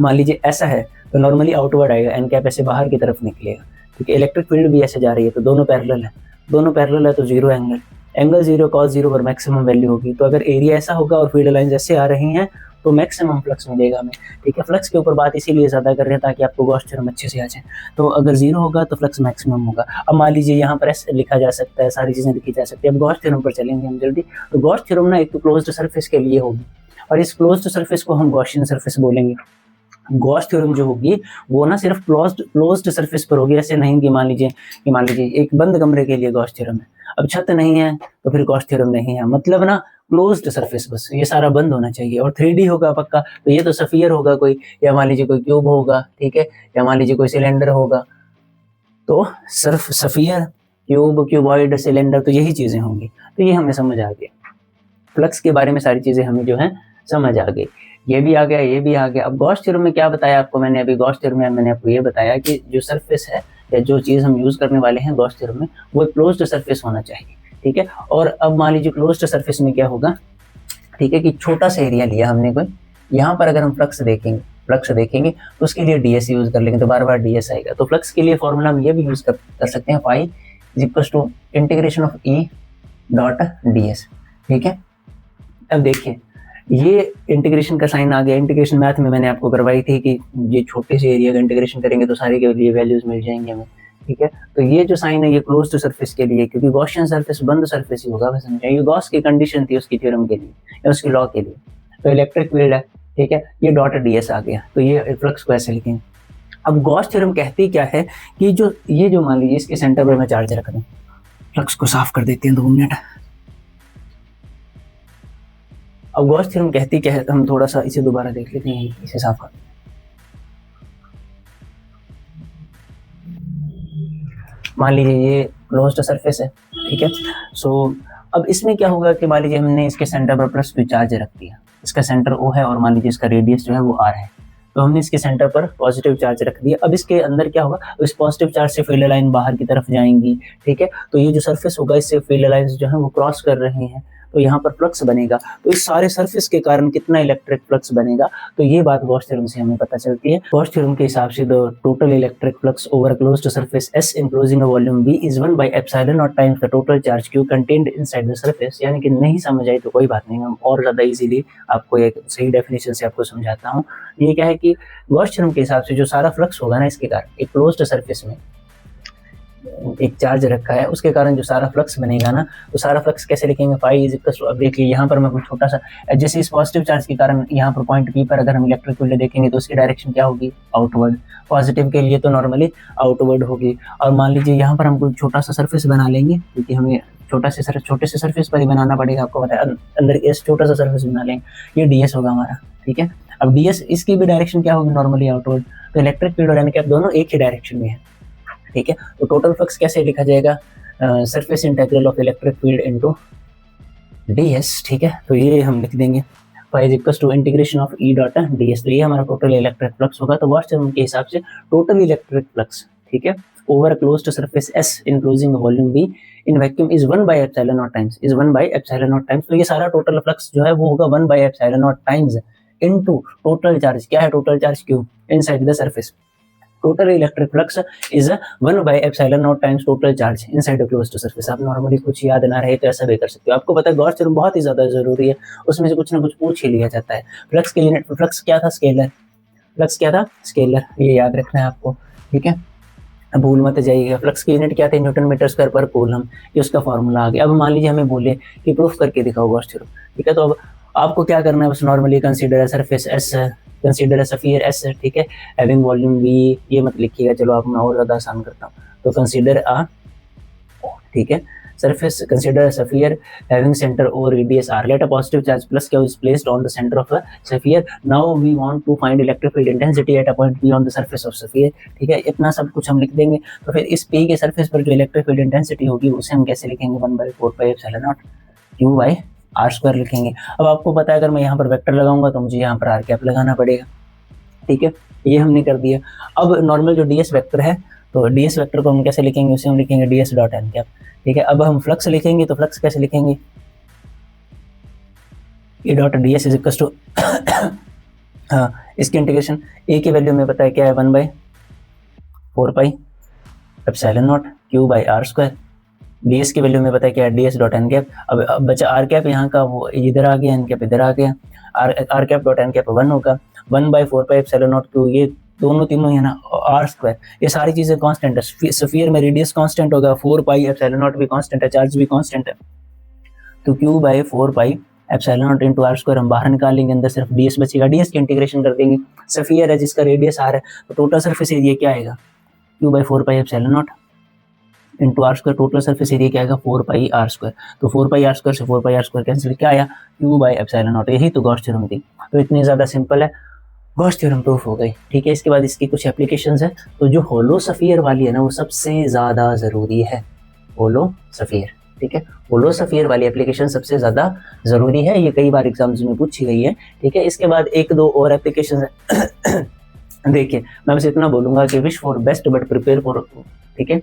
मान लीजिए ऐसा है तो नॉर्मली आउटवर्ड आएगा, एन कैप ऐसे बाहर की तरफ निकलेगा, क्योंकि इलेक्ट्रिक फील्ड भी ऐसे जा रही है, तो दोनों पैरेलल है, दोनों पैरेलल है तो 0 एंगल, एंगल 0 कॉस 0 पर मैक्सिमम वैल्यू होगी। तो अगर एरिया ऐसा होगा और फील्ड लाइंस ऐसे आ रही हैं तो मैक्सिमम फ्लक्स मिलेगा हमें, ठीक है। फ्लक्स के ऊपर बात इसीलिए ज़्यादा कर रहे हैं ताकि आपको गॉस थ्योरम अच्छे से आ जाए। तो अगर 0 होगा तो फ्लक्स मैक्सिमम होगा। अब मान लीजिए यहाँ पर ऐसे लिखा जा सकता है, सारी चीज़ें लिखी जा सकती है। अब गॉस थ्योरम पर चलेंगे हम जल्दी। तो गॉस थ्योरम ना एक तो क्लोज्ड सरफेस के लिए होगी और इस क्लोज्ड सरफेस को हम गॉसियन सरफेस बोलेंगे। गॉस थ्योरम जो होगी वो ना सिर्फ क्लोज्ड सरफेस पर होगी, ऐसे नहीं कि मान लीजिए एक बंद कमरे के लिए गॉस थ्योरम है, अब छत नहीं है तो फिर गॉस थ्योरम नहीं है। मतलब ना क्लोज्ड सरफेस, बस ये सारा बंद होना चाहिए। और 3D होगा पक्का, तो ये तो सफियर होगा कोई, या मान लीजिए कोई क्यूब होगा, ठीक है, या मान लीजिए कोई सिलेंडर होगा। तो सिर्फ सफियर, क्यूब, क्यूबॉइड, सिलेंडर, तो यही चीजें होंगी। तो ये हमें समझ आ गया, फ्लक्स के बारे में सारी चीजें हमें जो है समझ आ गई। ये भी आ गया, ये भी आ गया। अब गॉस थ्योरम में क्या बताया आपको मैंने? अभी गॉस थ्योरम में मैंने आपको ये बताया कि जो सरफेस है या जो चीज हम यूज करने वाले हैं गॉस थ्योरम में, वो क्लोज्ड सरफेस होना चाहिए, ठीक है। और अब मान लीजिए क्लोज्ड सरफेस में क्या होगा, ठीक है, कि छोटा सा एरिया लिया हमने कोई, यहाँ पर अगर हम फ्लक्स देखेंगे तो उसके लिए डीएस यूज कर लेंगे, तो बार बार डीएस आएगा। तो फ्लक्स के लिए फॉर्मूला हम ये भी यूज कर सकते हैं, phi is equal to integration of E dot DS, ठीक है। अब देखिए ये इंटीग्रेशन का साइन आ गया। इंटीग्रेशन मैथ में मैंने आपको करवाई थी कि ये छोटे से एरिया का इंटीग्रेशन करेंगे तो सारे के लिए वैल्यूज मिल जाएंगे हमें, ठीक है। तो ये जो साइन है ये क्लोज्ड सरफेस के लिए, क्योंकि गॉसियन सरफेस बंद सरफेस ही होगा, बस ये गॉस की कंडीशन थी उसकी थ्योरम के लिए या उसकी लॉ के लिए। तो इलेक्ट्रिक फील्ड है, ठीक है, ये डॉट डीएस आ गया, तो ये फ्लक्स को ऐसे लिखेंगे। अब गॉस थ्योरम कहती क्या है कि जो मान लीजिए इसके सेंटर पर मैं चार्ज रख दूं, फ्लक्स को साफ कर देते हैं 2 मिनट। अब गॉस थ्योरम कहती क्या है, हम थोड़ा सा इसे दोबारा देख लेते हैं, इसे साफ कर। मान लीजिए ये क्लोज्ड सरफेस है, ठीक है। सो अब इसमें क्या होगा कि मान लीजिए हमने इसके सेंटर पर प्लस Q चार्ज रख दिया, इसका सेंटर O है और मान लीजिए इसका रेडियस जो है वो R है, तो हमने इसके सेंटर पर पॉजिटिव चार्ज रख दिया। अब इसके अंदर क्या होगा, इस पॉजिटिव चार्ज से फील्ड लाइन बाहर की तरफ जाएंगी, ठीक है। तो ये जो सरफेस होगा इससे फील्ड लाइंस जो है वो क्रॉस कर रही हैं, तो यहाँ पर फ्लक्स बनेगा। तो इस सारे सरफेस के कारण कितना इलेक्ट्रिक फ्लक्स बनेगा, तो ये बात गॉस थ्योरम से हमें पता चलती है। गॉस थ्योरम के हिसाब से the total electric flux over closed surface S enclosing a volume V is 1 by epsilon naught times the total charge Q contained inside the surface। यानी कि नहीं समझ आई तो कोई बात नहीं, हम और ज्यादा इजीली आपको एक सही डेफिनेशन से आपको समझाता हूँ। ये क्या है कि गॉस थ्योरम के हिसाब से जो सारा फ्लक्स होगा ना इसके कारण, एक क्लोज्ड सरफेस में एक चार्ज रखा है उसके कारण जो सारा फ्लक्स बनेगा ना, तो सारा फ्लक्स कैसे लिखेंगे, फाई इज इक्वल टू, अब देखिए यहाँ पर मैं कुछ छोटा सा, जैसे इस पॉजिटिव चार्ज के कारण यहाँ पर पॉइंट P पर अगर हम इलेक्ट्रिक फील्ड देखेंगे तो उसकी डायरेक्शन क्या होगी, आउटवर्ड। पॉजिटिव के लिए तो नॉर्मली आउटवर्ड होगी। और मान लीजिए यहाँ पर हम कोई छोटा सा सरफेस बना लेंगे, क्योंकि हमें छोटे से सरफेस पर ही बनाना पड़ेगा, आपको पता है, अंदर इस छोटा सा सरफेस बना लेंगे, ये डीएस होगा हमारा, ठीक है। अब डीएस इसकी भी डायरेक्शन क्या होगी, नॉर्मली आउटवर्ड। तो इलेक्ट्रिक फील्ड और एन कैप दोनों एक ही डायरेक्शन में है, ठीक है। तो टोटल फ्लक्स कैसे लिखा जाएगा, surface integral of electric field into DS, ठीक है। तो ये हम लिख देंगे phi is equal to integration of E dot DS. तो ये हमारा टोटल इलेक्ट्रिक फ्लक्स होगा। तो गॉस थ्योरम के हिसाब से टोटल इलेक्ट्रिक फ्लक्स, ठीक है, over closed surface S enclosing volume V in vacuum is 1 by epsilon naught times, is 1 by epsilon naught times. तो ये सारा टोटल फ्लक्स जो है वो होगा 1 by epsilon naught times into total charge, क्या है total charge Q inside the surface. Total electric flux is 1/ε0 times total charge inside the closed surface. आप नॉर्मली कुछ याद ना रहे तो ऐसा भी कर सकते हो। आपको पता है गॉस थ्योरम बहुत ही ज्यादा जरूरी है, उसमें से कुछ ना कुछ पूछ ही लिया जाता है। फ्लक्स के यूनिट, फ्लक्स क्या था? स्केलर। फ्लक्स क्या था? स्केलर, ये याद रखना है आपको, ठीक है, भूल मत जाइएगा। फ्लक्स की यूनिट क्या थे? Newton metre square per coulomb, ये उसका फॉर्मूला आ गया। अब मान लीजिए हमें बोले कि प्रूफ करके दिखाओ गॉस थ्योरम, ठीक है, तो अब आपको क्या करना है, बस normally consider a surface S, consider a sphere S, ठीक है, हैविंग वॉल्यूम वी, ये मत लिखिएगा, चलो आप मैं और ज़्यादा आसान करता हूँ। तो कंसीडर अ, ठीक है, surface, consider a sphere having center o radius r. Let a positive charge plus q is placed on the center of a sphere. Now we want to find electric field intensity at a point p on the surface of sphere. ठीक है, इतना सब कुछ हम लिख देंगे। तो फिर इस p के सरफेस पर जो इलेक्ट्रिक फील्ड इंटेंसिटी होगी उसे हम कैसे लिखेंगे? 1/4πε0 q by r स्क्वायर लिखेंगे। अब आपको पता है अगर मैं यहाँ पर वेक्टर लगाऊंगा तो मुझे यहाँ पर आर कैप लगाना पड़ेगा, ठीक है, ये हमने कर दिया। अब नॉर्मल जो ds वेक्टर है, तो ds वेक्टर को हम कैसे लिखेंगे? उसे हम लिखेंगे ds डॉट n कैप, ठीक है। अब हम फ्लक्स लिखेंगे तो फ्लक्स कैसे लिखेंगे? E dot D S is equal to हाँ, इसकी इंटीग्रेशन ए की वैल्यू में पता है क्या है? 1/4πε0 q by R square. D S की वैल्यू में पता है क्या है? D S dot N cap. अब बचा आर कैप, यहाँ का वो इधर आ गया, एन कैप इधर आ गया, R cap dot N cap 1 होगा। 1/4πε0 q, ये दोनों तीनों है ना, आर स्क्वायर, ये सारी चीजें कांस्टेंट है। स्फीयर में रेडियस कांस्टेंट होगा, 4πε0 भी कांस्टेंट है, चार्ज भी कांस्टेंट है, तो q by 4πε0 into R square हम बाहर निकालेंगे, अंदर सिर्फ ds बचेगा, ds की इंटीग्रेशन कर देंगे। स्फीयर है जिसका रेडियस r है, तो टोटल सरफेस एरिया क्या आएगा? q by 4πε0 into R square, total surface area क्या आएगा? 4πr square. तो 4πr स्क्वायर से 4πr स्क्वायर कैंसिल, क्या आया? q by ε0। यही तो गॉस थ्योरम थी। तो इतनी ज्यादा सिंपल है, गॉस थ्योरम प्रूफ हो गई, ठीक है। इसके बाद इसकी कुछ एप्लीकेशंस है, तो जो होलो स्फीयर वाली है ना वो सबसे ज्यादा जरूरी है, होलो स्फीयर, ठीक है, होलो स्फीयर वाली एप्लीकेशन सबसे ज्यादा जरूरी है, ये कई बार एग्जाम्स में पूछी गई है, ठीक है। इसके बाद एक दो और एप्लीकेशन है देखिए मैं बस इतना बोलूंगा कि wish for best but prepare for, ठीक है,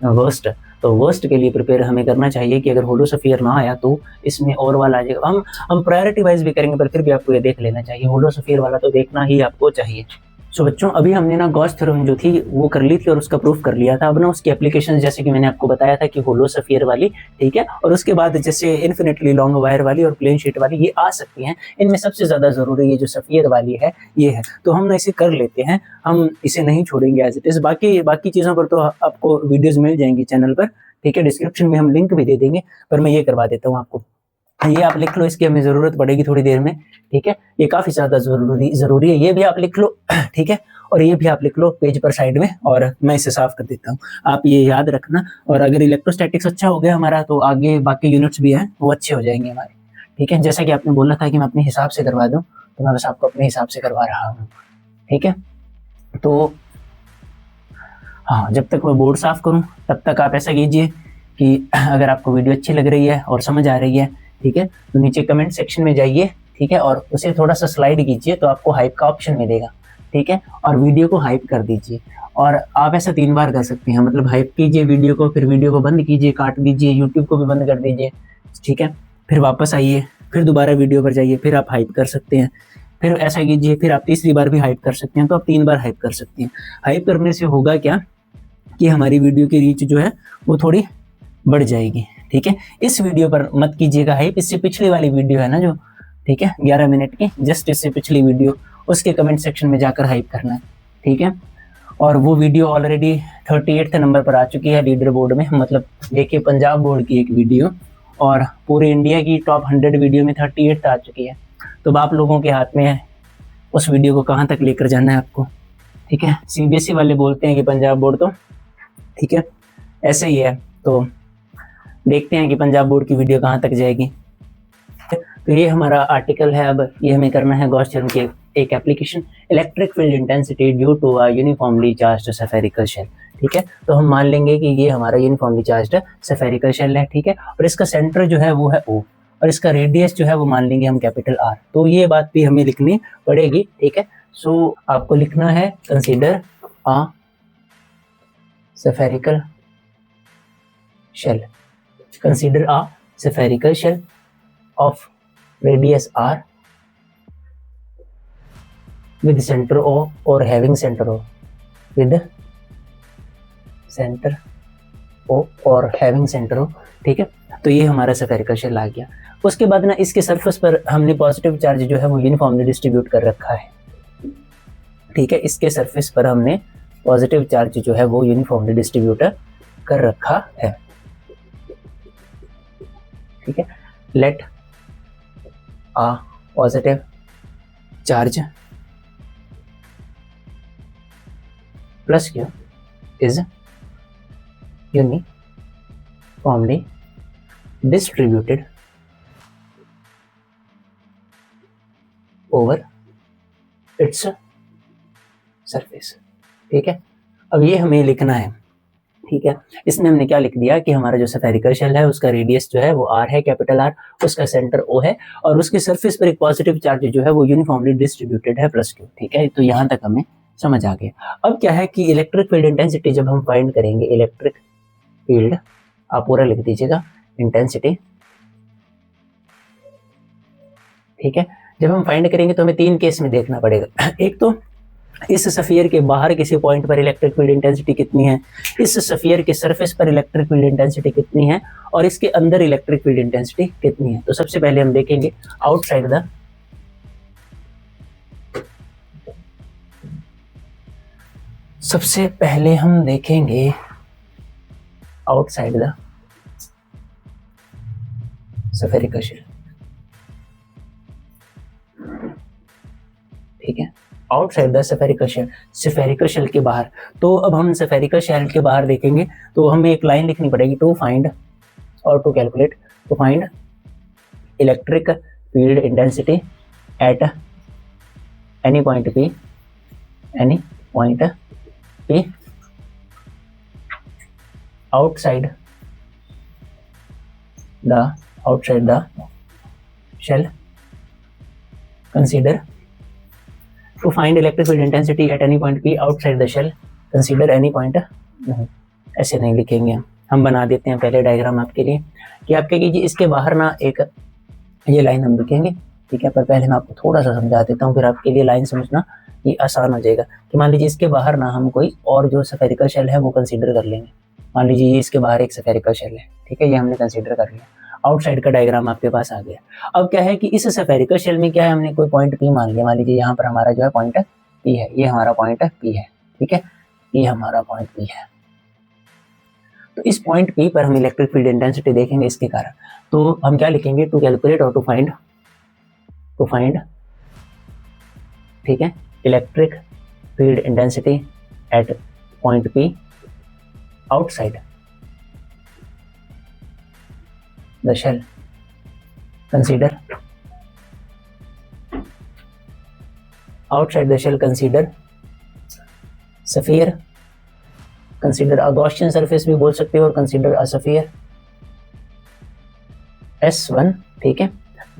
वर्स्ट। तो वर्स्ट के लिए प्रिपेयर हमें करना चाहिए कि अगर होलो स्फीयर ना आया तो इसमें और वाला आ जाएगा। हम प्रायोरिटी वाइज भी करेंगे, पर फिर भी आपको ये देख लेना चाहिए, होलो स्फीयर वाला तो देखना ही आपको चाहिए। सो बच्चों, अभी हमने ना गॉस थ्योरम जो थी वो कर ली थी और उसका प्रूफ कर लिया था। अब ना उसकी एप्लीकेशन जैसे कि मैंने आपको बताया था कि होलो स्फीयर वाली, ठीक है, और उसके बाद जैसे इन्फिनिटली लॉन्ग वायर वाली और प्लेन शीट वाली, ये आ सकती हैं। इनमें सबसे ज्यादा जरूरी ये जो स्फीयर वाली है ये है, तो हम ना इसे कर लेते हैं, हम इसे नहीं छोड़ेंगे एज इट इज। बाकी चीजों पर तो आपको वीडियोज मिल जाएंगी चैनल पर, ठीक है, डिस्क्रिप्शन में हम लिंक भी दे देंगे, पर मैं ये करवा देता हूँ आपको, ये आप लिख लो, इसकी हमें जरूरत पड़ेगी थोड़ी देर में, ठीक है, ये काफी ज्यादा जरूरी है, ये भी आप लिख लो, ठीक है, और ये भी आप लिख लो पेज पर साइड में, और मैं इसे साफ कर देता हूँ, आप ये याद रखना। और अगर इलेक्ट्रोस्टैटिक्स अच्छा हो गया हमारा तो आगे बाकी यूनिट्स भी हैं वो अच्छे हो जाएंगे हमारे, ठीक है। जैसा कि आपने बोला था कि मैं अपने हिसाब से करवा दूं, तो मैं बस आपको अपने हिसाब से करवा रहा हूँ, ठीक है। तो हाँ, जब तक मैं बोर्ड साफ करूँ तब तक आप ऐसा कीजिए कि अगर आपको वीडियो अच्छी लग रही है और समझ आ रही है, ठीक है, तो नीचे कमेंट सेक्शन में जाइए, ठीक है, और उसे थोड़ा सा स्लाइड कीजिए तो आपको हाइप का ऑप्शन मिलेगा, ठीक है, और वीडियो को हाइप कर दीजिए। और आप ऐसा 3 बार कर सकते हैं, मतलब हाइप कीजिए वीडियो को, फिर वीडियो को बंद कीजिए, काट दीजिए, यूट्यूब को भी बंद कर दीजिए, ठीक है, फिर वापस आइए, फिर दोबारा वीडियो पर जाइए, फिर आप हाइप कर सकते हैं, फिर ऐसा कीजिए, फिर आप तीसरी बार भी हाइप कर सकते हैं, तो आप 3 बार हाइप कर सकते हैं। हाइप करने से होगा क्या कि हमारी वीडियो की रीच जो है वो थोड़ी बढ़ जाएगी, ठीक है। इस वीडियो पर मत कीजिएगा हाइप, इससे पिछली वाली वीडियो है ना जो, ठीक है, 11 मिनट की, जस्ट इससे पिछली वीडियो, उसके कमेंट सेक्शन में जाकर हाइप करना है, ठीक है। और वो वीडियो ऑलरेडी 38 नंबर पर आ चुकी है लीडर बोर्ड में, मतलब देखिए पंजाब बोर्ड की एक वीडियो और पूरे इंडिया की टॉप 100 वीडियो में 38 आ चुकी है। तो आप लोगों के हाथ में है उस वीडियो को कहाँ तक लेकर जाना है आपको, ठीक है। सीबीएसई वाले बोलते हैं कि पंजाब बोर्ड, तो ठीक है ऐसे ही है, तो देखते हैं कि पंजाब बोर्ड की वीडियो कहाँ तक जाएगी। तो ये हमारा आर्टिकल है, अब ये हमें करना है गॉस थ्योरम की एक application, electric field intensity due to a uniformly charged spherical shell, ठीक है। तो हम मान लेंगे कि ये हमारा यूनिफॉर्मली चार्ज्ड स्फेरिकल शेल है, ठीक है, और इसका सेंटर जो है वो है O, और इसका रेडियस जो है वो मान लेंगे हम कैपिटल R। तो ये बात भी हमें लिखनी पड़ेगी, ठीक है। सो आपको लिखना है consider a spherical shell, consider a spherical shell of radius r with center O or having center O, with centre O और हैविंग सेंटर ओ, ठीक है। तो ये हमारा स्फेरिकल शेल आ गया। उसके बाद ना इसके सरफेस पर हमने पॉजिटिव चार्ज जो है वो यूनिफॉर्मली डिस्ट्रीब्यूट कर रखा है, ठीक है। इसके सरफेस पर हमने पॉजिटिव चार्ज जो है वो यूनिफॉर्मली डिस्ट्रीब्यूट कर रखा है, ठीक है। Let a positive charge plus Q is uniformly distributed over its surface, ठीक है। अब ये हमें लिखना है, ठीक है। इसमें हमने क्या लिख दिया कि हमारा जो स्फेरिकल शेल है उसका रेडियस जो है वो r है, कैपिटल R, उसका सेंटर O है और उसके सरफेस पर एक पॉजिटिव चार्ज जो है वो यूनिफॉर्मली डिस्ट्रीब्यूटेड है प्लस Q, ठीक है। तो यहाँ तक हमें समझ आ गया। अब क्या है कि इलेक्ट्रिक फील्ड इंटेंसिटी जब हम फाइंड करेंगे, इलेक्ट्रिक फील्ड आप पूरा लिख दीजिएगा, इंटेंसिटी, ठीक है। जब हम फाइंड करेंगे तो हमें 3 केस में देखना पड़ेगा। एक तो इस स्फीयर के बाहर किसी पॉइंट पर इलेक्ट्रिक फील्ड इंटेंसिटी कितनी है, इस स्फीयर के सरफेस पर इलेक्ट्रिक फील्ड इंटेंसिटी कितनी है और इसके अंदर इलेक्ट्रिक फील्ड इंटेंसिटी कितनी है। तो सबसे पहले हम देखेंगे आउटसाइड द सबसे पहले हम देखेंगे आउटसाइड द स्फेरिकल शेल, ठीक है। Outside the spherical shell, spherical shell के बाहर। तो अब हम स्फेरिकल शेल के बाहर देखेंगे तो हमें एक लाइन लिखनी पड़ेगी, टू फाइंड और to calculate, to find electric field intensity at any point P, any point P outside the shell, consider to find electric field intensity at any point P outside the shell, consider any point, नहीं ऐसे नहीं लिखेंगे हम बना देते हैं पहले diagram आपके लिए कि आप क्या कीजिए, इसके बाहर ना एक ये लाइन हम लिखेंगे, ठीक है। पर पहले मैं आपको थोड़ा सा समझा देता हूँ, फिर आपके लिए लाइन समझना ये आसान हो जाएगा। कि मान लीजिए इसके बाहर ना हम कोई और जो स्फेरिकल शेल है वो कंसीडर कर लेंगे। मान लीजिए ये इसके बाहर एक स्फेरिकल शेल है, ठीक है, ये हमने कंसीडर कर लिया। आउटसाइड का डायग्राम आपके पास आ गया। अब क्या है कि इस स्फेरिकल शेल में क्या है, हमने कोई पॉइंट P मान लिया। मान लीजिए यहाँ पर हमारा जो है पॉइंट P है, ये हमारा पॉइंट P है, ठीक है, ये हमारा पॉइंट P है। तो इस पॉइंट P पर हम इलेक्ट्रिक फील्ड इंटेंसिटी देखेंगे इसके कारण। तो हम क्या लिखेंगे, टू कैलकुलेट और टू फाइंड, ठीक है, electric field intensity at point P outside the shell, consider outside the shell, consider sphere, consider a Gaussian surface भी बोल सकते हो और consider a sphere S1, ठीक है।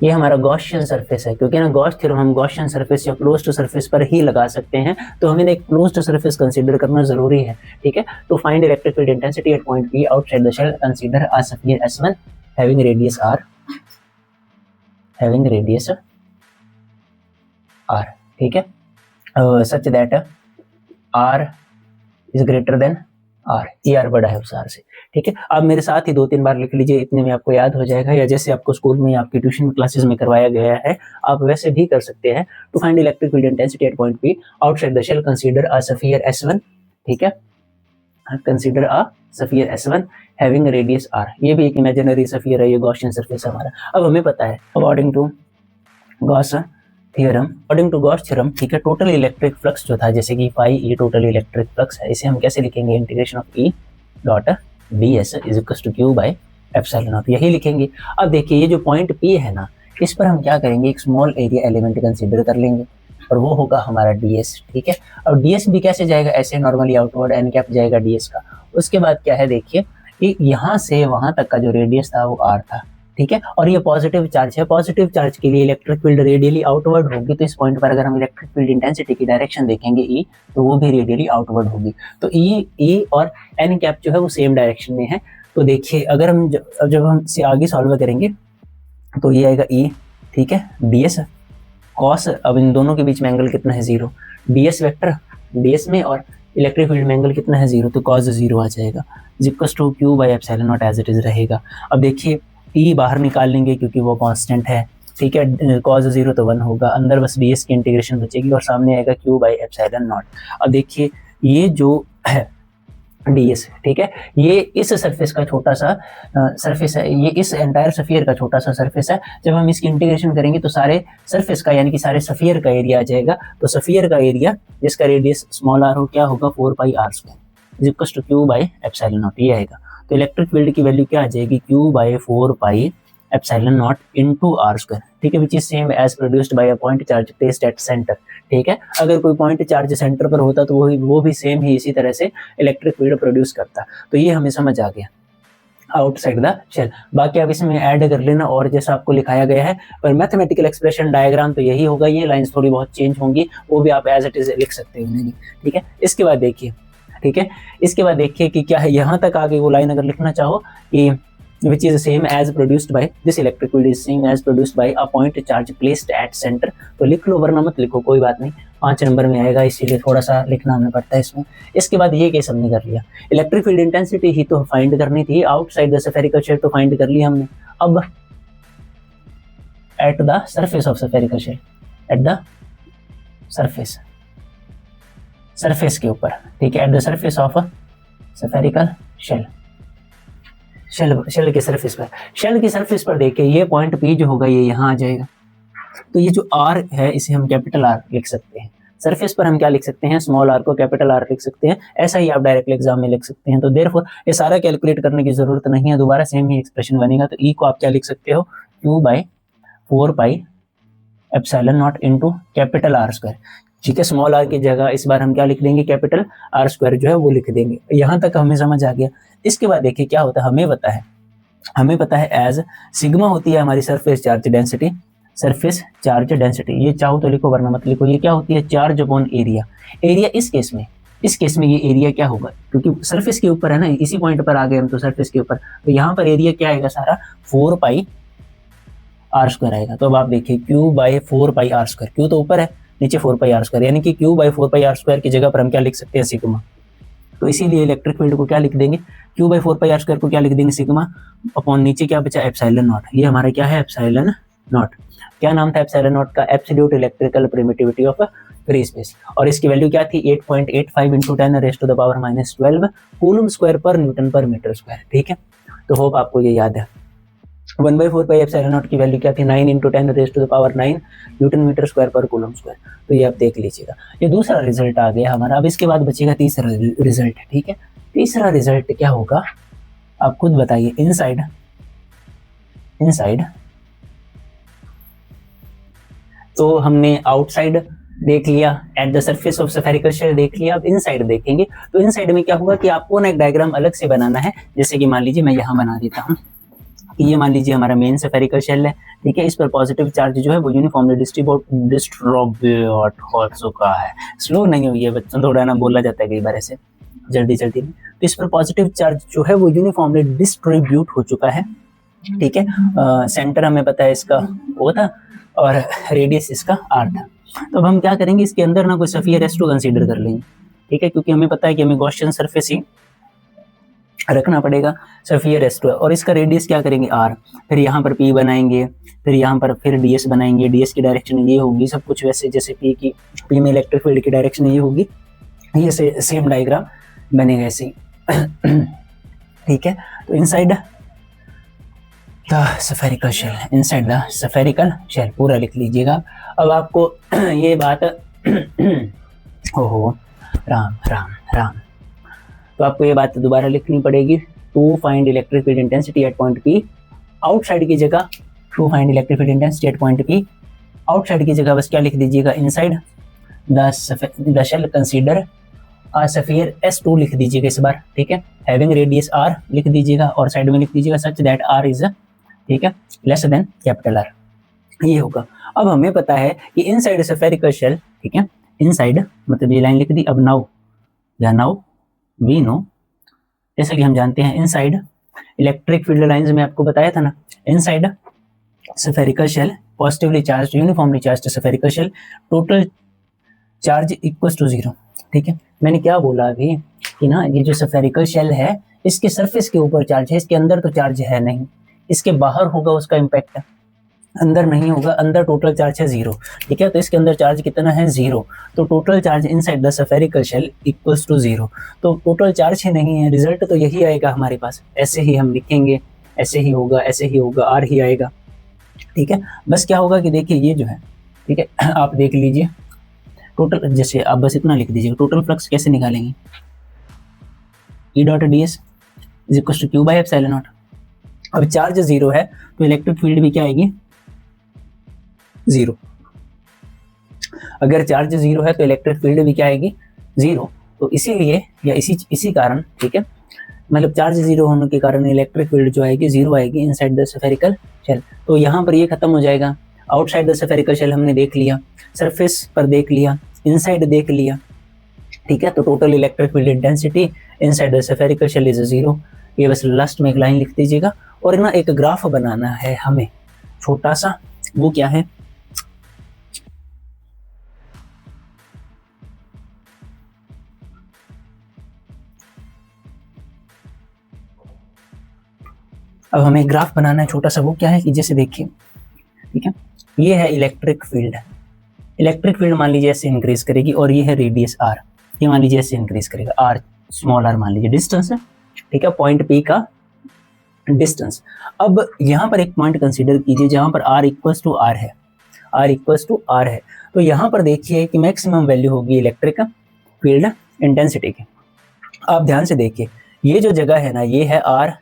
ये हमारा गॉसियन सरफेस है, क्योंकि ना गॉस थ्योरम हम गॉसियन सरफेस या क्लोज्ड सरफेस पर ही लगा सकते हैं, तो हमें एक क्लोज्ड सरफेस कंसीडर करना जरूरी है, ठीक है। तो find electric field intensity at point P outside the shell, consider a sphere S1 having radius R, ठीक है, such that R is greater than R, ये R बड़ा है उस R से, ठीक है। आप मेरे साथ ही 2-3 बार लिख लीजिए, इतने में आपको याद हो जाएगा, या जैसे आपको स्कूल में आपकी ट्यूशन क्लासेस में करवाया गया है आप वैसे भी कर सकते हैं। To find electric field intensity at point P outside the shell, consider a sphere S1, ठीक है, consider a sphere S1 having radius R। ये भी एक इमेजिनरी स्फीयर है, ये गॉसियन सरफेस हमारा। अब हमें पता है अकॉर्डिंग टू गॉस थ्योरम, ठीक है, टोटल इलेक्ट्रिक फ्लक्स जो था, जैसे कि phi E total electric flux है, इसे हम कैसे लिखेंगे, integration of E dot ds is equal to Q by epsilon naught, यही लिखेंगे। अब देखिए ये जो पॉइंट P है ना, इस पर हम क्या करेंगे, एक स्मॉल एरिया एलिमेंट कंसीडर कर लेंगे और वो होगा हमारा ds, ठीक है। और ds भी कैसे जाएगा, ऐसे नॉर्मली आउटवर्ड n कैप जाएगा ds का। उसके बाद क्या है, देखिए कि यहाँ से वहां तक का जो रेडियस था वो r था, ठीक है, और ये पॉजिटिव चार्ज है। पॉजिटिव चार्ज के लिए इलेक्ट्रिक फील्ड रेडियली आउटवर्ड होगी, तो इस पॉइंट पर अगर हम इलेक्ट्रिक फील्ड इंटेंसिटी की डायरेक्शन देखेंगे E, तो वो भी रेडियली आउटवर्ड होगी। तो E और n कैप जो है वो सेम डायरेक्शन में है। तो देखिए अगर हम जब हम इसे आगे सॉल्व करेंगे तो ये आएगा E, ठीक है, ds कॉस, अब इन दोनों के बीच में एंगल कितना है, 0, ds वेक्टर ds में और इलेक्ट्रिक फील्ड में एंगल कितना है 0, तो cos 0 आ जाएगा, equals to Q by epsilon naught as it is रहेगा। अब देखिए T बाहर निकाल लेंगे क्योंकि वो कांस्टेंट है, ठीक है, cos 0 तो 1 होगा, अंदर बस ds की इंटीग्रेशन बचेगी और सामने आएगा Q बाई एप्सिलॉन नॉट। अब देखिए ये जो है ds, ठीक है, ये इस सरफेस का छोटा सा सरफेस है, ये इस एंटायर सफियर का छोटा सा सरफेस है। जब हम इसकी इंटीग्रेशन करेंगे तो सारे सरफेस का यानी कि सारे सफियर का एरिया आ जाएगा। तो सफियर का एरिया जिसका रेडियस स्मॉल r हो क्या होगा 4 pi r square equals to Q by epsilon naught, ये आएगा। तो इलेक्ट्रिक फील्ड की वैल्यू क्या आ जाएगी Q by 4 pi epsilon naught into r square, ठीक है, which is same as produced by a point charge placed at centre, ठीक है। अगर कोई पॉइंट चार्ज सेंटर पर होता तो वो भी सेम ही इसी तरह से इलेक्ट्रिक फील्ड प्रोड्यूस करता। तो ये हमें समझ आ गया आउटसाइड द शेल। बाकी आप इसमें ऐड कर लेना और जैसा आपको लिखाया गया है, पर मैथमेटिकल एक्सप्रेशन डायग्राम तो यही होगा। ये लाइंस थोड़ी बहुत चेंज होंगी, वो भी आप एज इट इज लिख सकते हो, ठीक है। इसके बाद देखिए, ठीक है, इसके बाद देखिए कि क्या है, यहाँ तक आगे वो लाइन अगर लिखना चाहो कि which is same as produced by this electric field is same as produced by a point charge placed at center, तो लिख लो वरना मत लिखो, कोई बात नहीं, 5 नंबर में आएगा, इसीलिए थोड़ा सा लिखना हमें पड़ता है इसमें। इसके बाद ये केस हमने कर लिया, इलेक्ट्रिक फील्ड इंटेंसिटी ही तो फाइंड करनी थी, आउटसाइड द स्फेरिकल शेल तो फाइंड कर लिया हमने। अब at the surface of spherical shell, at the surface, surface के ऊपर, ठीक है, at the surface of spherical shell, shell के सरफेस पर, शेल की सरफेस पर देखिए ये पॉइंट P जो होगा ये यहाँ आ जाएगा। तो ये जो R है इसे हम कैपिटल R लिख सकते हैं, सरफेस पर हम क्या लिख सकते हैं, स्मॉल r को कैपिटल R लिख सकते हैं। ऐसा ही आप डायरेक्टली एग्जाम में लिख सकते हैं। तो देयरफॉर ये सारा कैलकुलेट करने की जरूरत नहीं है, दोबारा सेम ही एक्सप्रेशन बनेगा। तो E को आप क्या लिख सकते हो, Q by 4 pi epsilon naught into capital R square, ठीक है। स्मॉल r की जगह इस बार हम क्या लिख देंगे, कैपिटल R स्क्वायर जो है वो लिख देंगे। यहाँ तक हमें समझ आ गया। इसके बाद देखिए क्या होता है, हमें पता है एज सिग्मा होती है हमारी surface charge density, surface charge density, ये चाहो तो लिखो वरना मत लिखो। ये क्या होती है, चार्ज अपॉन एरिया। एरिया इस केस में ये एरिया क्या होगा, क्योंकि सरफेस के ऊपर है ना, इसी पॉइंट पर आ गए हम तो सरफेस के ऊपर, तो यहाँ पर एरिया क्या आएगा सारा 4 पाई r स्क्वायर आएगा। तो अब आप देखिए Q by 4 pi r square, Q तो ऊपर है, नीचे 4 पाई r स्क्वायर, यानी कि Q by 4 pi r square की जगह पर हम क्या लिख सकते हैं, सिग्मा। तो इसीलिए इलेक्ट्रिक फील्ड को क्या लिख देंगे, Q by 4 pi r square को क्या लिख देंगे, सिग्मा अपॉन नीचे क्या बचा, एप्सिलॉन नॉट। ये हमारा क्या है, एप्सिलॉन नॉट। क्या नाम था एप्सिलॉन नॉट का, absolute electrical permittivity of free space. और इसकी वैल्यू क्या थी, 8.85 into 10 raise to the power -12 coulomb square per newton per metre square, ठीक है। तो होप आपको ये याद है। 1/4 पाई एप्सिलॉन नॉट की वैल्यू क्या थी, 9 into 10 raise to the power 9 newton metre square per coulomb square. तो ये आप देख लीजिएगा, ये दूसरा रिजल्ट आ गया हमारा। अब इसके बाद बचेगा तीसरा रिजल्ट, ठीक है। तीसरा रिजल्ट क्या होगा आप खुद बताइए, इनसाइड तो हमने आउटसाइड देख लिया, at the surface of spherical shell देख लिया। अब इनसाइड देखेंगे, तो इनसाइड में क्या होगा कि आपको ना एक डायग्राम अलग से बनाना है। जैसे कि मान लीजिए मैं यहाँ बना देता हूँ, ये मान लीजिए हमारा मेन स्फेरिकल शेल है, ठीक है। इस पर पॉजिटिव चार्ज जो है वो यूनिफॉर्मली डिस्ट्रीब्यूट हो चुका है। स्लो नहीं हुई है बच्चों, थोड़ा ना बोला जाता है कई बार ऐसे जल्दी में। तो इस पर पॉजिटिव चार्ज जो है वो यूनिफॉर्मली डिस्ट्रीब्यूट हो चुका है, ठीक है। सेंटर हमें पता है इसका O था और रेडियस इसका R था। तो अब हम क्या करेंगे, इसके अंदर ना कोई स्फीयर S2 कंसीडर कर लेंगे, ठीक है, क्योंकि हमें पता है कि हमें गॉसियन सरफेस ही रखना पड़ेगा, स्फीयर S2 है, और इसका रेडियस क्या करेंगे R। फिर यहाँ पर P बनाएंगे, फिर यहाँ पर फिर DS बनाएंगे, DS की डायरेक्शन ये होगी, सब कुछ वैसे जैसे P में इलेक्ट्रिक फील्ड की डायरेक्शन ये होगी, ये सेम डायग्राम बनेगा ऐसे ही, ठीक है। तो inside the spherical shell, inside the spherical shell पूरा लिख लीजिएगा। अब आपको ये बात ओहो राम राम राम, तो आपको ये बात दोबारा लिखनी पड़ेगी। To find electric field intensity at point P, outside की जगह to find electric field intensity at point P, outside की जगह बस क्या लिख दीजिएगा, inside the shell consider a sphere S2 लिख दीजिएगा इस बार, ठीक है। हैविंग रेडियस R लिख दीजिएगा और साइड में लिख दीजिएगा सच दैट R इज, ठीक है, लेस देन कैपिटल R, ये होगा। अब हमें पता है कि इनसाइड स्फेरिकल शेल, ठीक है, इनसाइड मतलब ये लाइन लिख दी। अब नाउ वी नो, जैसा कि हम जानते हैं इनसाइड इलेक्ट्रिक फील्ड लाइंस में आपको बताया था ना, inside spherical shell positively charge uniformly charge spherical shell, total charge equals to 0, ठीक है। मैंने क्या बोला अभी कि ना ये जो स्फेरिकल शेल है इसके सरफेस के ऊपर चार्ज है, इसके अंदर तो चार्ज है नहीं, इसके बाहर होगा उसका इम्पैक्ट, अंदर नहीं होगा, अंदर टोटल चार्ज है 0, ठीक है। तो इसके अंदर चार्ज कितना है 0, तो total charge inside the spherical shell equals to 0, तो टोटल चार्ज ही नहीं है, रिजल्ट तो यही आएगा हमारे पास, ऐसे ही हम लिखेंगे, ऐसे ही होगा, ऐसे ही होगा, आर ही आएगा, ठीक है। बस क्या होगा कि देखिए ये जो है, ठीक है, आप देख लीजिए टोटल, जैसे आप बस इतना लिख दीजिए, टोटल फ्लक्स कैसे निकालेंगे, E dot D S is equal to Q by epsilon naught. अब चार्ज 0 है तो इलेक्ट्रिक फील्ड भी क्या आएगी 0, अगर चार्ज 0 है तो इलेक्ट्रिक फील्ड भी क्या आएगी 0, तो इसीलिए या इसी कारण, ठीक है, मतलब चार्ज 0 होने के कारण इलेक्ट्रिक फील्ड जो आएगी 0 आएगी इनसाइड द स्फेरिकल शेल। तो यहाँ पर ये खत्म हो जाएगा, आउटसाइड द स्फेरिकल शेल हमने देख लिया, सरफेस पर देख लिया, इनसाइड देख लिया, ठीक है। तो total electric field intensity inside the spherical shell is 0, ये बस लास्ट में एक लाइन लिख दीजिएगा। और ना एक ग्राफ बनाना है हमें छोटा सा, वो क्या है, अब हमें ग्राफ बनाना है छोटा सा, वो क्या है कि जैसे देखिए, ठीक है, ये है इलेक्ट्रिक फील्ड, इलेक्ट्रिक फील्ड मान लीजिए ऐसे इंक्रीज करेगी, और ये है रेडियस आर, ये मान लीजिए ऐसे इंक्रीज करेगा, आर स्मॉल आर मान लीजिए डिस्टेंस है, ठीक है, पॉइंट पी का डिस्टेंस। अब यहाँ पर एक पॉइंट कंसीडर कीजिए जहाँ पर आर इक्वल्स टू आर है, आर इक्वल्स टू आर है, तो यहाँ पर देखिए कि मैक्सिमम वैल्यू होगी इलेक्ट्रिक फील्ड इंटेंसिटी की। आप ध्यान से देखिए, ये जो जगह है ना, ये है R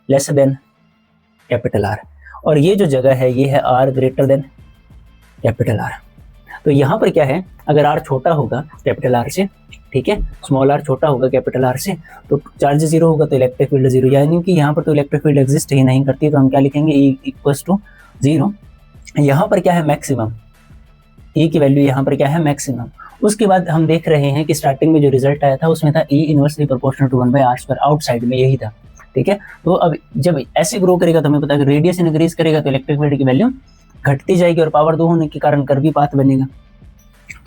less than capital R, और ये जो जगह है ये है R greater than capital R. तो यहाँ पर क्या है, अगर आर छोटा होगा कैपिटल आर से, ठीक है, स्मॉल आर छोटा होगा कैपिटल आर से, तो चार्ज 0 होगा तो इलेक्ट्रिक फील्ड 0, यानी कि यहाँ पर तो इलेक्ट्रिक फील्ड एग्जिस्ट ही नहीं करती, तो हम क्या लिखेंगे E इक्वल्स टू 0। यहाँ पर क्या है मैक्सिमम, E की वैल्यू यहाँ पर क्या है मैक्सिमम। उसके बाद हम देख रहे हैं कि स्टार्टिंग में जो रिजल्ट आया था उसमें था E inversely proportional to 1/r², outside में यही था, ठीक है। तो अब जब ऐसे ग्रो करेगा तो हमें पता है कि रेडियस इंक्रीज करेगा तो इलेक्ट्रिक फील्ड की वैल्यू घटती जाएगी, और पावर 2 होने के कारण कर्वी पाथ बनेगा,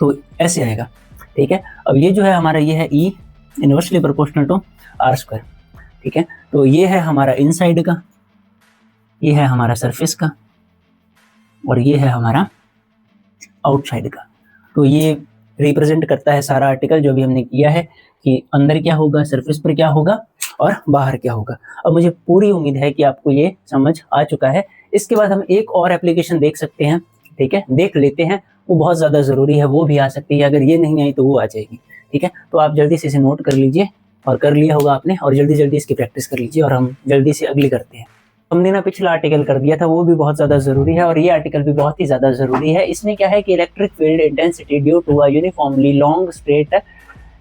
तो ऐसे आएगा, ठीक है। अब ये जो है हमारा, ये है E inversely proportional to r², ठीक है। तो ये है हमारा इनसाइड का, ये है हमारा सरफेस का, और ये है हमारा आउटसाइड का। तो ये रिप्रेजेंट करता है सारा आर्टिकल जो भी हमने किया है कि अंदर क्या होगा, सरफेस पर क्या होगा और बाहर क्या होगा। अब मुझे पूरी उम्मीद है कि आपको ये समझ आ चुका है। इसके बाद हम एक और एप्लीकेशन देख सकते हैं, ठीक है, देख लेते हैं, वो बहुत ज़्यादा ज़रूरी है, वो भी आ सकती है, अगर ये नहीं आई तो वो आ जाएगी, ठीक है। तो आप जल्दी से इसे नोट कर लीजिए, और कर लिया होगा आपने, और जल्दी जल्दी इसकी प्रैक्टिस कर लीजिए, और हम जल्दी से अगली करते हैं। हमने ना पिछला आर्टिकल कर दिया था, वो भी बहुत ज़्यादा ज़रूरी है, और ये आर्टिकल भी बहुत ही ज़्यादा ज़रूरी है। इसमें क्या है कि electric field intensity due to a uniformly long straight,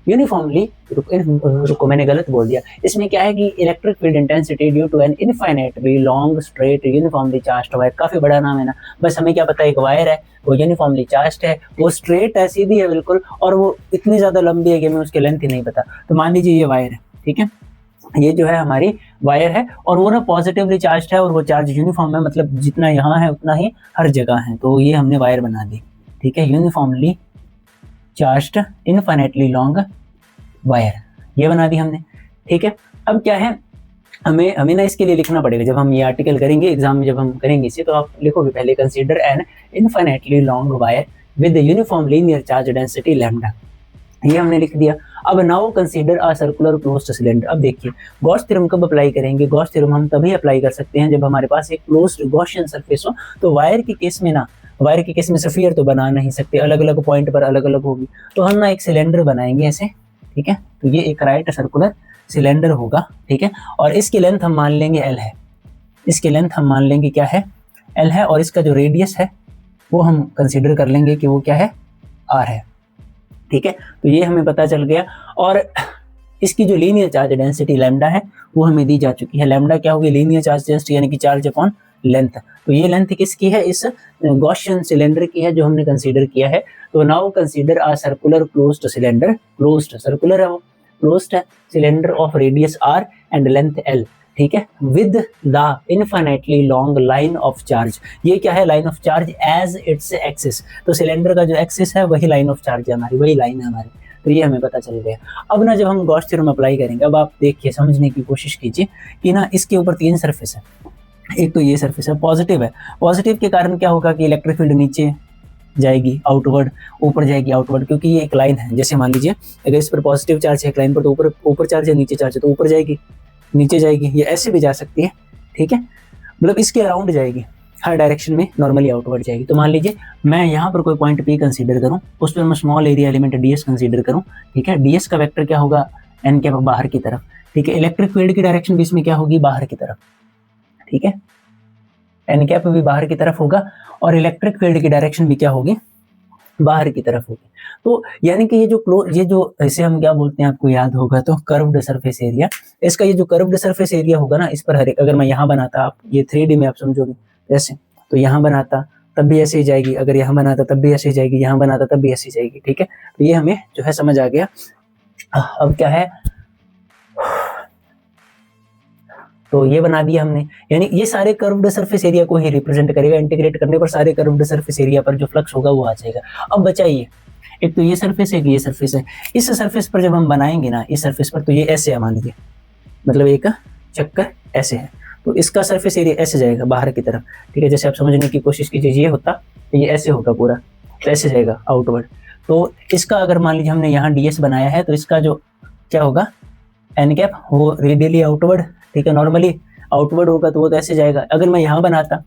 uniformly, रुको मैंने गलत बोल दिया, इसमें क्या है कि electric field intensity due to an infinitely long straight uniformly charged wire, काफी बड़ा नाम है ना, बस हमें क्या पता है, एक वायर है, वो यूनिफॉर्मली चार्ज्ड है, वो स्ट्रेट है, सीधी है बिल्कुल, और वो इतनी ज्यादा लंबी है कि हमें उसके लेंथ ही नहीं पता। तो मान लीजिए ये वायर है, ठीक है, ये जो है हमारी वायर है, और वो ना पॉजिटिवली चार्ज्ड है, और वो चार्ज यूनिफॉर्म है, मतलब जितना यहाँ है उतना ही हर जगह है, तो ये हमने वायर बना दी, ठीक है, uniformly charged infinitely long wire, ये बना दी हमने, ठीक है। अब क्या है, हमें ना इसके लिए लिखना पड़ेगा, जब हम ये आर्टिकल करेंगे एग्जाम में, जब हम करेंगे इसे, तो आप लिखोगे पहले, consider N infinitely long wire with uniform linear charge density lambda, ये हमने लिख दिया। अब now consider a circular closed cylinder. अब देखिए गॉस थ्योरम कब अप्लाई करेंगे, गॉस थ्योरम हम तभी अप्लाई कर सकते हैं जब हमारे पास एक क्लोज्ड गॉसियन सरफेस हो। तो वायर के केस में ना, वायर के केस में स्फीयर तो बना नहीं सकते, अलग अलग पॉइंट पर अलग अलग होगी, तो हम ना एक सिलेंडर बनाएंगे ऐसे, ठीक है। तो ये एक राइट सर्कुलर सिलेंडर होगा, ठीक है, और इसकी लेंथ हम मान लेंगे L है, इसकी लेंथ हम मान लेंगे क्या है, L है, और इसका जो रेडियस है वो हम कंसीडर कर लेंगे कि वो क्या है, R है, ठीक है। तो ये हमें पता चल गया, और इसकी जो लीनियर चार्ज डेंसिटी लैम्डा है वो हमें दी जा चुकी है। लैम्डा क्या होगी, लीनियर चार्ज डेंसिटी, यानी कि चार्ज अपॉन लेंथ। तो ये लेंथ किसकी है, इस गॉसियन सिलेंडर की है जो हमने कंसीडर किया है। तो now consider a circular closed cylinder, closed circular है वो, क्लोज्ड है cylinder of radius r and length l, ठीक है, with the infinitely long line of charge. ये क्या है, line of charge as its axis. तो सिलेंडर का जो एक्सिस है वही लाइन ऑफ चार्ज है हमारी, वही लाइन है हमारी, तो ये हमें पता चल गया। अब ना जब हम गॉस थ्योरम अप्लाई करेंगे, अब आप देखिए समझने की कोशिश कीजिए कि ना इसके ऊपर 3 सरफेस है। एक तो ये सरफेस है, पॉजिटिव है। पॉजिटिव के कारण क्या होगा कि इलेक्ट्रिक फील्ड नीचे जाएगी आउटवर्ड, ऊपर जाएगी आउटवर्ड, क्योंकि ये एक लाइन है। जैसे मान लीजिए अगर इस पर पॉजिटिव चार्ज है एक लाइन पर, तो ऊपर चार्ज है, नीचे चार्ज है तो ऊपर जाएगी, नीचे जाएगी, ये ऐसे भी जा सकती है, ठीक है, मतलब इसके अराउंड जाएगी, हर डायरेक्शन में नॉर्मली आउटवर्ड जाएगी। तो मान लीजिए मैं यहाँ पर कोई पॉइंट पी कंसीडर करूँ, उस पर मैं small area element ds consider करूँ, ठीक है। ds का वेक्टर क्या होगा, n कैप बाहर की तरफ, ठीक है। इलेक्ट्रिक फील्ड की डायरेक्शन भी इसमें क्या होगी, बाहर की तरफ, ठीक है, n कैप भी बाहर की तरफ होगा और इलेक्ट्रिक फील्ड की डायरेक्शन भी क्या होगी, बाहर की तरफ होगी। तो यानी कि ये जो इसे हम क्या बोलते हैं, आपको याद होगा तो कर्व्ड सरफेस एरिया। इसका ये जो कर्व्ड सरफेस एरिया होगा ना, इस पर हर एक, अगर मैं यहाँ बनाता, आप ये 3D में आप समझोगे ऐसे, तो यहाँ बनाता तब भी ऐसे ही जाएगी, अगर यहाँ बनाता तब भी ऐसे ही जाएगी, यहाँ बनाता तब भी ऐसे ही जाएगी, ठीक है। तो ये हमें जो है समझ आ गया। अब क्या है, तो ये बना दिया हमने, यानी ये सारे कर्व्ड सरफेस एरिया को ही रिप्रेजेंट करेगा। इंटीग्रेट करने पर सारे कर्व्ड सरफेस एरिया पर जो फ्लक्स होगा वो आ जाएगा। अब बचाइए, एक तो ये सरफेस है, एक ये सरफेस है। इस सरफेस पर जब हम बनाएंगे ना, इस सरफेस पर, तो ये ऐसे है मान लीजिए, मतलब एक चक्कर ऐसे है, तो इसका सरफेस एरिया ऐसे जाएगा बाहर की तरफ, ठीक है। जैसे आप समझने की कोशिश कीजिए, ये होता तो ये ऐसे होगा पूरा, तो ऐसे जाएगा आउटवर्ड। तो इसका अगर मान लीजिए हमने यहाँ ds बनाया है, तो इसका जो क्या होगा, n कैप, वो रेडियली आउटवर्ड, ठीक है, नॉर्मली आउटवर्ड होगा तो वो तो ऐसे जाएगा। अगर मैं यहाँ बनाता,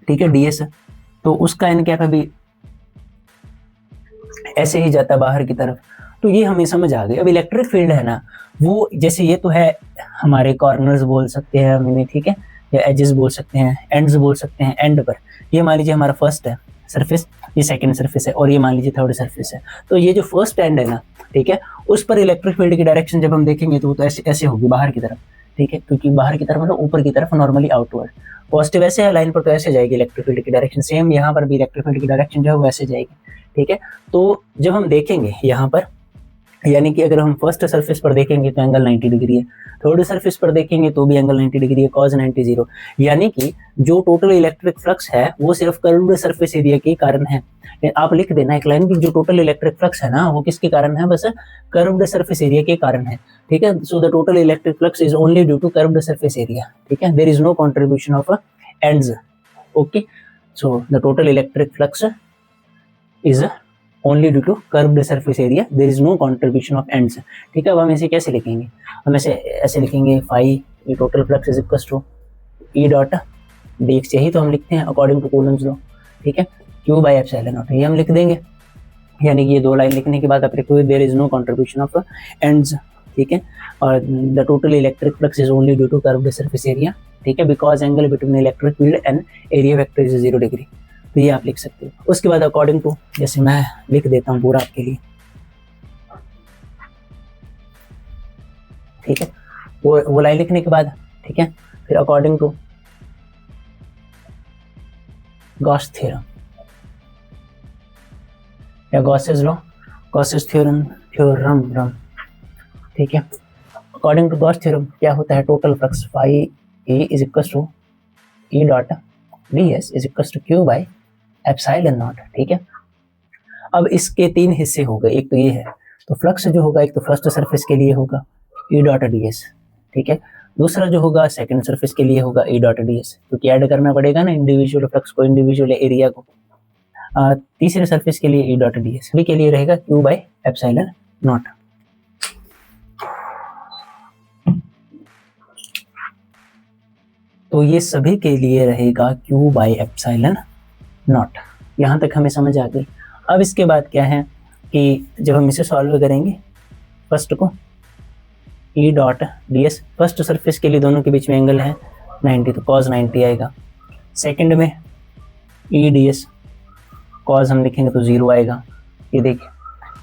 ठीक है, ds, तो उसका n कैप अभी ऐसे ही जाता बाहर की तरफ। तो ये हमें समझ आ गई। अब इलेक्ट्रिक फील्ड है ना, वो जैसे ये तो है हमारे कॉर्नर्स बोल सकते हैं हम, ठीक है, या एजेस बोल सकते हैं, एंड्स बोल सकते हैं, एंड पर ये मान लीजिए हमारा फर्स्ट है सरफेस, ये सेकंड सरफेस है, और ये मान लीजिए थर्ड सरफेस है। तो ये जो फर्स्ट एंड है ना, ठीक है, उस पर इलेक्ट्रिक फील्ड की डायरेक्शन जब हम देखेंगे तो वो तो ऐसे होगी बाहर की तरफ, ठीक है, क्योंकि बाहर की तरफ मतलब ऊपर की तरफ, नॉर्मली आउटवर्ड। पॉजिटिव ऐसे है लाइन पर, तो ऐसे जाएगी इलेक्ट्रिक फील्ड की डायरेक्शन। सेम यहाँ पर भी इलेक्ट्रिक फील्ड की डायरेक्शन जो है वो ऐसे जाएगी, ठीक है। तो जब हम देखेंगे यहाँ पर, यानी कि अगर हम फर्स्ट सरफेस पर देखेंगे तो एंगल 90 डिग्री है, थर्ड सरफेस पर देखेंगे तो भी एंगल 90 डिग्री है, cos 90 0। यानी कि जो टोटल इलेक्ट्रिक फ्लक्स है वो सिर्फ कर्व्ड सरफेस एरिया के कारण है। आप लिख देना एक लाइन की, जो टोटल इलेक्ट्रिक फ्लक्स है ना वो किसके कारण है, बस कर्व्ड सरफेस एरिया के कारण है, ठीक है। So the total electric flux is only due to curved surface area, ठीक है, there is no contribution of ends, okay. So the total electric flux is only due to curved surface area, there is no contribution of ends, ठीक है। अब हम इसे कैसे लिखेंगे, हम ऐसे लिखेंगे, फाई ये total flux is equal to E dot dx, यही तो हम लिखते हैं अकॉर्डिंग टू कूलम्स लॉ, ठीक है, Q बाय एप्सिलॉन नॉट, ये हम लिख देंगे। यानी कि ये दो लाइन लिखने के बाद आप लिखोगे there is no contribution of ends, ठीक है, और the total electric flux is only due to curved surface area, ठीक है, because angle between electric field and area vector is 0 degree. तो ये आप लिख सकते हो। उसके बाद अकॉर्डिंग टू, जैसे मैं लिख देता हूँ पूरा आपके लिए, ठीक है, वो लाइन लिखने के बाद, ठीक है, फिर अकॉर्डिंग टू गॉस थ्योरम या गॉसेस लॉ, गॉसेस थ्योरम, ठीक है। अकॉर्डिंग टू गॉस थ्योरम क्या होता है, total flux phi A is equal to E dot ds is equal to Q by epsilon naught, ठीक है। अब इसके 3 हिस्से हो गए, एक तो ये है, तो फ्लक्स जो होगा एक तो फर्स्ट सरफेस के लिए होगा E डॉट ds, ठीक है, दूसरा जो होगा सेकंड सरफेस के लिए होगा E डॉट ds, क्योंकि ऐड करना पड़ेगा ना इंडिविजुअल फ्लक्स को, इंडिविजुअल एरिया को। तीसरे सरफेस के लिए E डॉट ds, सभी के लिए रहेगा Q बाय एप्सिलॉन नॉट। तो ये सभी के लिए रहेगा Q बाय एप्सिलॉन नॉट। यहाँ तक हमें समझ आ गई। अब इसके बाद क्या है कि जब हम इसे सॉल्व करेंगे, फर्स्ट को E dot ds, first surface के लिए दोनों के बीच में एंगल है 90, तो cos 90 आएगा। सेकंड में E ds, cos हम लिखेंगे तो 0 आएगा, ये देखिए,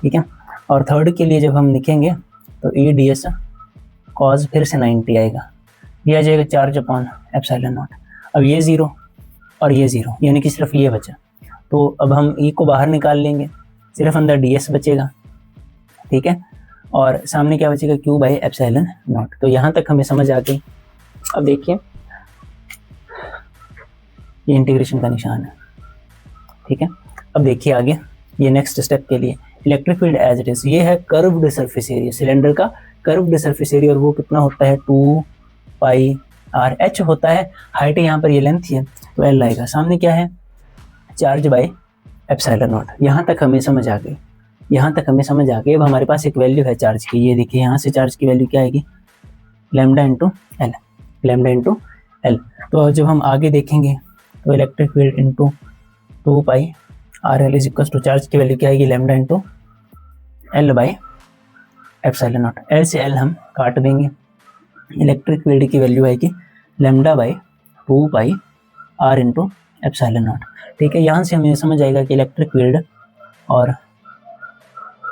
ठीक है। और थर्ड के लिए जब हम लिखेंगे तो E ds cos फिर से 90 आएगा, ये आ जाएगा चार्ज अपॉन एप्सिलॉन नॉट। अब ये 0 और ये 0, यानी कि सिर्फ ये बचा। तो अब हम E को बाहर निकाल लेंगे, सिर्फ अंदर ds बचेगा, ठीक है, और सामने क्या बचेगा, Q बाय एप्सिलॉन नॉट। तो यहाँ तक हमें समझ आ गई। अब देखिए ये इंटीग्रेशन का निशान है, ठीक है। अब देखिए आगे, ये नेक्स्ट स्टेप के लिए electric field as it is, ये है कर्व्ड सरफेस एरिया, सिलेंडर का कर्व्ड सरफेस एरिया, और वो कितना होता है 2 पाई आर एच होता है। हाइट यहाँ पर ये लेंथ है तो एल आएगा। सामने क्या है, चार्ज बाय एप्सिलॉन नॉट। यहाँ तक हमें समझ आ गई, यहाँ तक हमें समझ आ गई। अब हमारे पास एक वैल्यू है चार्ज की, ये देखिए यहाँ से चार्ज की वैल्यू क्या आएगी, lambda into L, lambda into L. तो जब हम आगे देखेंगे तो electric field into 2 pi R L is equal to charge की वैल्यू क्या आएगी, lambda into L by epsilon naught. L से एल हम काट देंगे, इलेक्ट्रिक फील्ड की वैल्यू आएगी lambda by 2 pi R into epsilon naught. ठीक है, यहाँ से हमें समझ आएगा कि इलेक्ट्रिक फील्ड और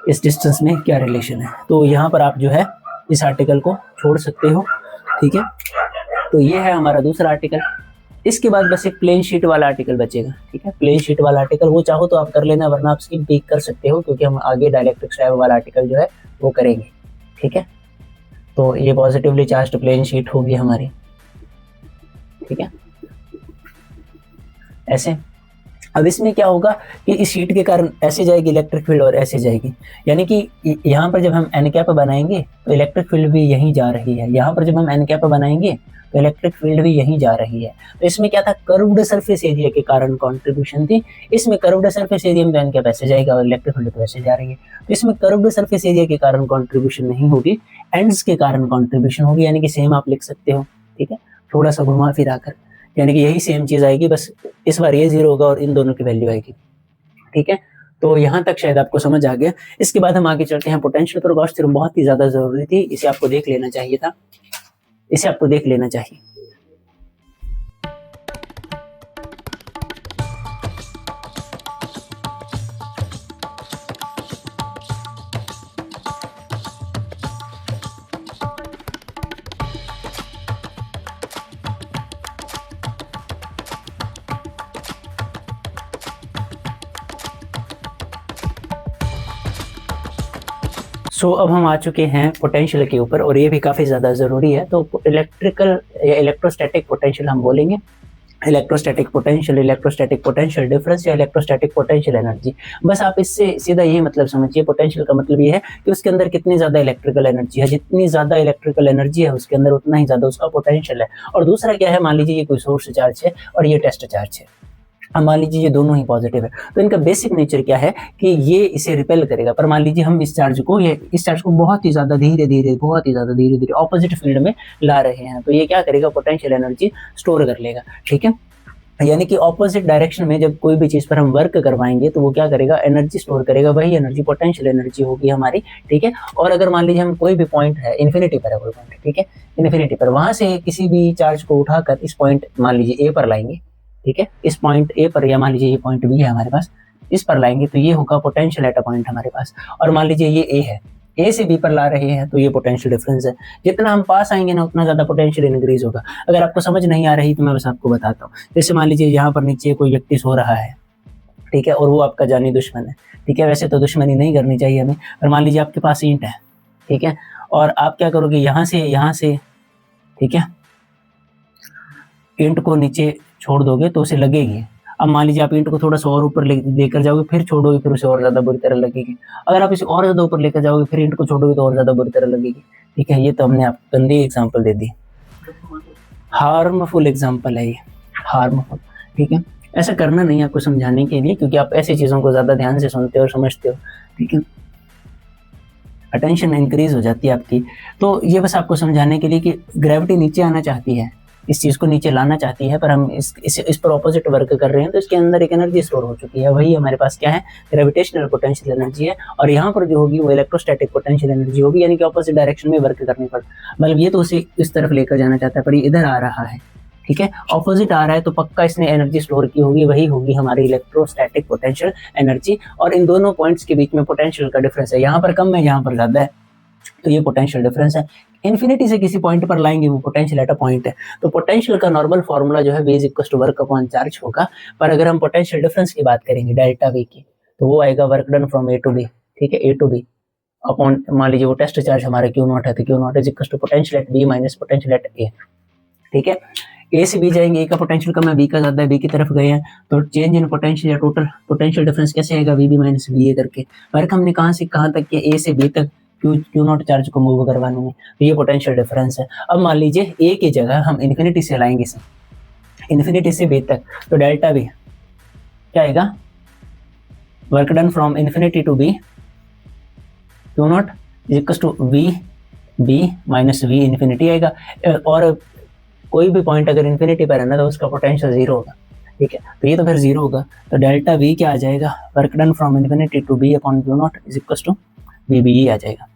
इस डिस्टेंस में क्या रिलेशन है। तो यहाँ पर आप जो है इस आर्टिकल को छोड़ सकते हो। ठीक है, तो ये है हमारा दूसरा आर्टिकल। इसके बाद बस एक प्लेन शीट वाला आर्टिकल बचेगा। ठीक है, प्लेन शीट वाला आर्टिकल वो चाहो तो आप कर लेना, वरना आप स्किप भी कर सकते हो, क्योंकि हम आगे डाइलेक्ट्रिक स्लैब वाला आर्टिकल जो है वो करेंगे। ठीक है, तो ये पॉजिटिवली चार्ज्ड प्लेन शीट होगी हमारी। ठीक है, ऐसे। अब इसमें क्या होगा कि इस शीट के कारण ऐसे जाएगी इलेक्ट्रिक फील्ड और ऐसे जाएगी, यानी कि यहाँ पर जब हम एन कैप बनाएंगे तो इलेक्ट्रिक फील्ड भी यहीं जा रही है, यहाँ पर जब हम एन कैप बनाएंगे तो इलेक्ट्रिक फील्ड भी यहीं जा रही है। तो इसमें क्या था, कर्व्ड सरफेस एरिया के कारण कंट्रीब्यूशन थी। इसमें कर्व्ड सरफेस एरिया में एन कैप ऐसे जाएगा और इलेक्ट्रिक फील्ड तो ऐसे जा रही है। तो इसमें कर्व्ड सरफेस एरिया के कारण कंट्रीब्यूशन नहीं होगी, एंड्स के कारण कंट्रीब्यूशन होगी, यानी कि सेम आप लिख सकते हो। ठीक है, थोड़ा सा घुमा फिरा कर, यानी कि यही सेम चीज आएगी, बस इस बार ये 0 होगा और इन दोनों की वैल्यू आएगी। ठीक है, तो यहाँ तक शायद आपको समझ आ गया। इसके बाद हम आगे चलते हैं पोटेंशियल पर। गॉस थ्योरम बहुत ही ज्यादा जरूरी थी, इसे आपको देख लेना चाहिए था, इसे आपको देख लेना चाहिए। अब हम आ चुके हैं पोटेंशियल के ऊपर, और ये भी काफ़ी ज़्यादा ज़रूरी है। तो इलेक्ट्रिकल या इलेक्ट्रोस्टैटिक पोटेंशियल हम बोलेंगे, इलेक्ट्रोस्टैटिक पोटेंशियल डिफरेंस या इलेक्ट्रोस्टैटिक पोटेंशियल एनर्जी। बस आप इससे सीधा यही मतलब समझिए, पोटेंशियल का मतलब ये है कि उसके अंदर कितनी ज़्यादा इलेक्ट्रिकल एनर्जी है, जितनी ज़्यादा इलेक्ट्रिकल एनर्जी है उसके अंदर उतना ही ज़्यादा उसका पोटेंशियल है। और दूसरा क्या है, मान लीजिए ये कोई सोर्स चार्ज है और ये टेस्ट चार्ज है, अब मान लीजिए ये दोनों ही पॉजिटिव है, तो इनका बेसिक नेचर क्या है कि ये इसे रिपेल करेगा। पर मान लीजिए हम इस चार्ज को बहुत ही ज्यादा धीरे धीरे ऑपोजिट फील्ड में ला रहे हैं, तो ये क्या करेगा, पोटेंशियल एनर्जी स्टोर कर लेगा। ठीक है, यानी कि ऑपोजिट डायरेक्शन में जब कोई भी चीज पर हम वर्क करवाएंगे तो वो क्या करेगा, एनर्जी स्टोर करेगा, वही एनर्जी पोटेंशियल एनर्जी होगी हमारी। ठीक है, और अगर मान लीजिए हम कोई भी पॉइंट है, इन्फिनिटी पर है कोई पॉइंट, ठीक है, इन्फिनिटी पर, वहां से किसी भी चार्ज को उठाकर इस पॉइंट मान लीजिए ए पर लाएंगे, ठीक है, इस पॉइंट ए पर, या मान लीजिए ये पॉइंट बी है हमारे पास, इस पर लाएंगे तो ये होगा पोटेंशियल एट अ पॉइंट हमारे पास। और मान लीजिए ये ए है, ए से बी पर ला रहे हैं तो ये पोटेंशियल डिफरेंस है। जितना हम पास आएंगे ना उतना ज्यादा पोटेंशियल इंक्रीज होगा। अगर आपको समझ नहीं आ रही तो मैं बस आपको बताता हूँ। जैसे मान लीजिए यहाँ पर नीचे कोई व्यक्ति सो रहा है, ठीक है, और वो आपका जानी दुश्मन है। ठीक है, वैसे तो दुश्मनी नहीं करनी चाहिए हमें, पर मान लीजिए आपके पास ईंट है, ठीक है, और आप क्या करोगे, यहाँ से, ठीक है, ईंट को नीचे छोड़ दोगे तो उसे लगेगी। अब मान लीजिए आप ईंट को थोड़ा सा और ऊपर लेकर जाओगे, फिर छोड़ोगे, फिर उसे और ज्यादा बुरी तरह लगेगी। अगर आप इसे और ज्यादा ऊपर लेकर जाओगे, फिर ईंट को छोड़ोगे तो और ज्यादा बुरी तरह लगेगी। ठीक है, ये तो हमने आपको गंदी एग्जांपल दे दी, हार्मफुल एग्जांपल है ये, हार्मफुल। ठीक है, ऐसा करना नहीं आपको समझाने के लिए, क्योंकि आप ऐसी चीजों को ज्यादा ध्यान से सुनते हो और समझते हो। ठीक है, अटेंशन इंक्रीज हो जाती है आपकी। तो ये बस आपको समझाने के लिए कि ग्रेविटी नीचे आना चाहती है, इस चीज को नीचे लाना चाहती है, पर हम इस पर ऑपोजिट वर्क कर रहे हैं, तो इसके अंदर एक एनर्जी स्टोर हो चुकी है। वही हमारे पास क्या है, ग्रेविटेशनल पोटेंशियल एनर्जी है। और यहाँ पर जो होगी वो इलेक्ट्रोस्टैटिक पोटेंशियल एनर्जी होगी, यानी कि ऑपोजिट डायरेक्शन में वर्क करने पर। मतलब ये तो उसे इस तरफ लेकर जाना चाहता है, पर ये इधर आ रहा है। ठीक है, ऑपोजिट आ रहा है तो पक्का इसने एनर्जी स्टोर की होगी, वही होगी हमारी इलेक्ट्रोस्टैटिक पोटेंशियल एनर्जी। और इन दोनों पॉइंट्स के बीच में पोटेंशियल का डिफरेंस है, यहाँ पर कम है, यहाँ पर ज्यादा है, तो ये पोटेंशियल डिफरेंस है। इन्फिनिटी से किसी पॉइंट पर लाएंगे वो पोटेंशियल एट अ पॉइंट है। तो पोटेंशियल का नॉर्मल फॉर्मूला जो है V = वर्क अपॉन चार्ज होगा। पर अगर हम पोटेंशियल डिफरेंस की बात करेंगे, डेल्टा V की, तो वो आएगा work done from A to B। ठीक है, A to B अपॉन, मान लीजिए वो टेस्ट चार्ज हमारा Q0 है, तो Q0 = potential at B minus potential at A। ठीक है, ए से बी जाएंगे, ए का पोटेंशियल कम है, बी का ज्यादा है, बी की तरफ गए हैं, तो चेंज इन पोटेंशियल या टोटल पोटेंशियल डिफरेंस कैसे आएगा, वी बी माइनस बी ए करके। वर्क हमने कहाँ से कहाँ तक किया, ए से बी तक क्यू नॉट चार्ज को मूव करवाने में, तो ये पोटेंशियल डिफरेंस है। अब मान लीजिए ए की जगह हम इन्फिनिटी से लाएंगे इसे, इन्फिनिटी से बी तक, तो डेल्टा बी क्या आएगा, work done from infinity to B Q naught equals to V B minus V infinity आएगा। और कोई भी पॉइंट अगर इन्फिनिटी पर है ना तो उसका पोटेंशियल जीरो होगा, ठीक है, तो ये तो फिर जीरो होगा, तो डेल्टा वी क्या आ जाएगा, work done from infinity to B upon Q naught is equals to V B आ जाएगा,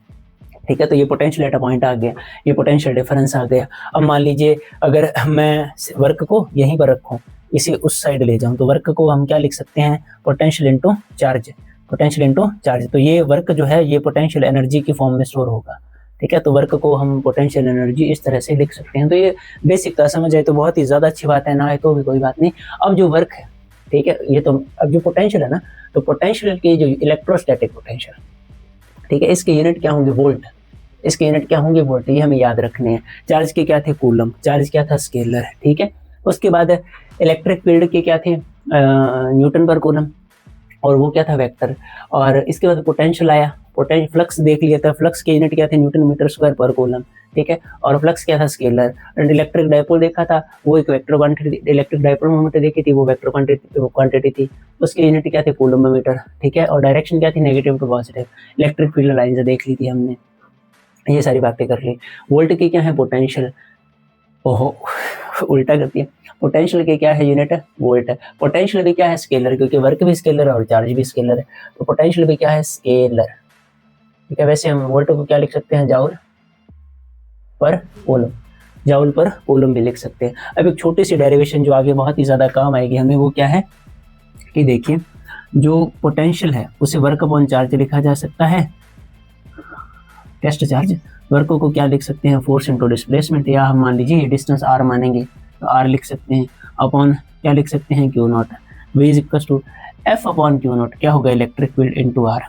ठीक है। तो ये पोटेंशियल एट अ पॉइंट आ गया, ये पोटेंशियल डिफरेंस आ गया। अब मान लीजिए अगर मैं वर्क को यहीं पर रखूं, इसे उस साइड ले जाऊं, तो वर्क को हम क्या लिख सकते हैं, potential into charge, potential into charge. तो ये वर्क जो है ये पोटेंशियल एनर्जी की फॉर्म में स्टोर होगा, ठीक है। तो वर्क को हम पोटेंशियल एनर्जी इस तरह से लिख सकते हैं। तो ये बेसिक था, समझ आए तो बहुत ही ज्यादा अच्छी बात है, ना आए तो भी कोई बात नहीं। अब जो वर्क है, ठीक है, ये तो अब जो पोटेंशियल है ना, तो पोटेंशियल की जो इलेक्ट्रोस्टैटिक पोटेंशियल, ठीक है, इसके यूनिट क्या होंगे, वोल्ट, इसके यूनिट क्या होंगे, वोल्ट, ये हमें याद रखने हैं। चार्ज के क्या थे, कूलम, चार्ज क्या था, स्केलर, ठीक है। उसके बाद इलेक्ट्रिक फील्ड के क्या थे, न्यूटन पर कूलम, और वो क्या था, वेक्टर। और इसके बाद पोटेंशियल आया, पोटेंशियल फ्लक्स देख लिया था, फ्लक्स के यूनिट क्या थे, Newton metre square per coulomb, ठीक है। और फ्लक्स क्या था, स्केलर। इलेक्ट्रिक डायपोल देखा था, वो एक vector quantity, electric dipole moment देखी थी, वो वेक्टर क्वांटिटी थी, उसके यूनिट क्या थे, कूलम मीटर, ठीक है। और डायरेक्शन क्या थी, negative to positive. Electric field line देख ली थी हमने, ये सारी बातें कर ली। वोल्ट की क्या है, पोटेंशियल, ओहो उल्टा करती है, पोटेंशियल की क्या है, यूनिट है, वोल्ट है। पोटेंशियल भी क्या है, स्केलर, क्योंकि वर्क भी स्केलर है और चार्ज भी स्केलर है, तो पोटेंशियल भी क्या है, स्केलर, ठीक है। वैसे हम वोल्ट को क्या लिख सकते हैं, जाउल पर कूलम, जाउल पर कूलम भी लिख सकते हैं। अब एक छोटी सी डेरिवेशन जो आगे बहुत ही ज्यादा काम आएगी हमें, वो क्या है कि देखिए, जो पोटेंशियल है उसे वर्क अपॉन चार्ज लिखा जा सकता है, टेस्ट चार्ज। वर्क को क्या लिख सकते हैं, फोर्स इनटू डिस्प्लेसमेंट, या हम मान लीजिए ये डिस्टेंस आर मानेंगे तो आर लिख सकते हैं, अपॉन क्या लिख सकते हैं, Q naught, V is equal to F upon Q naught, क्या होगा, electric field into R,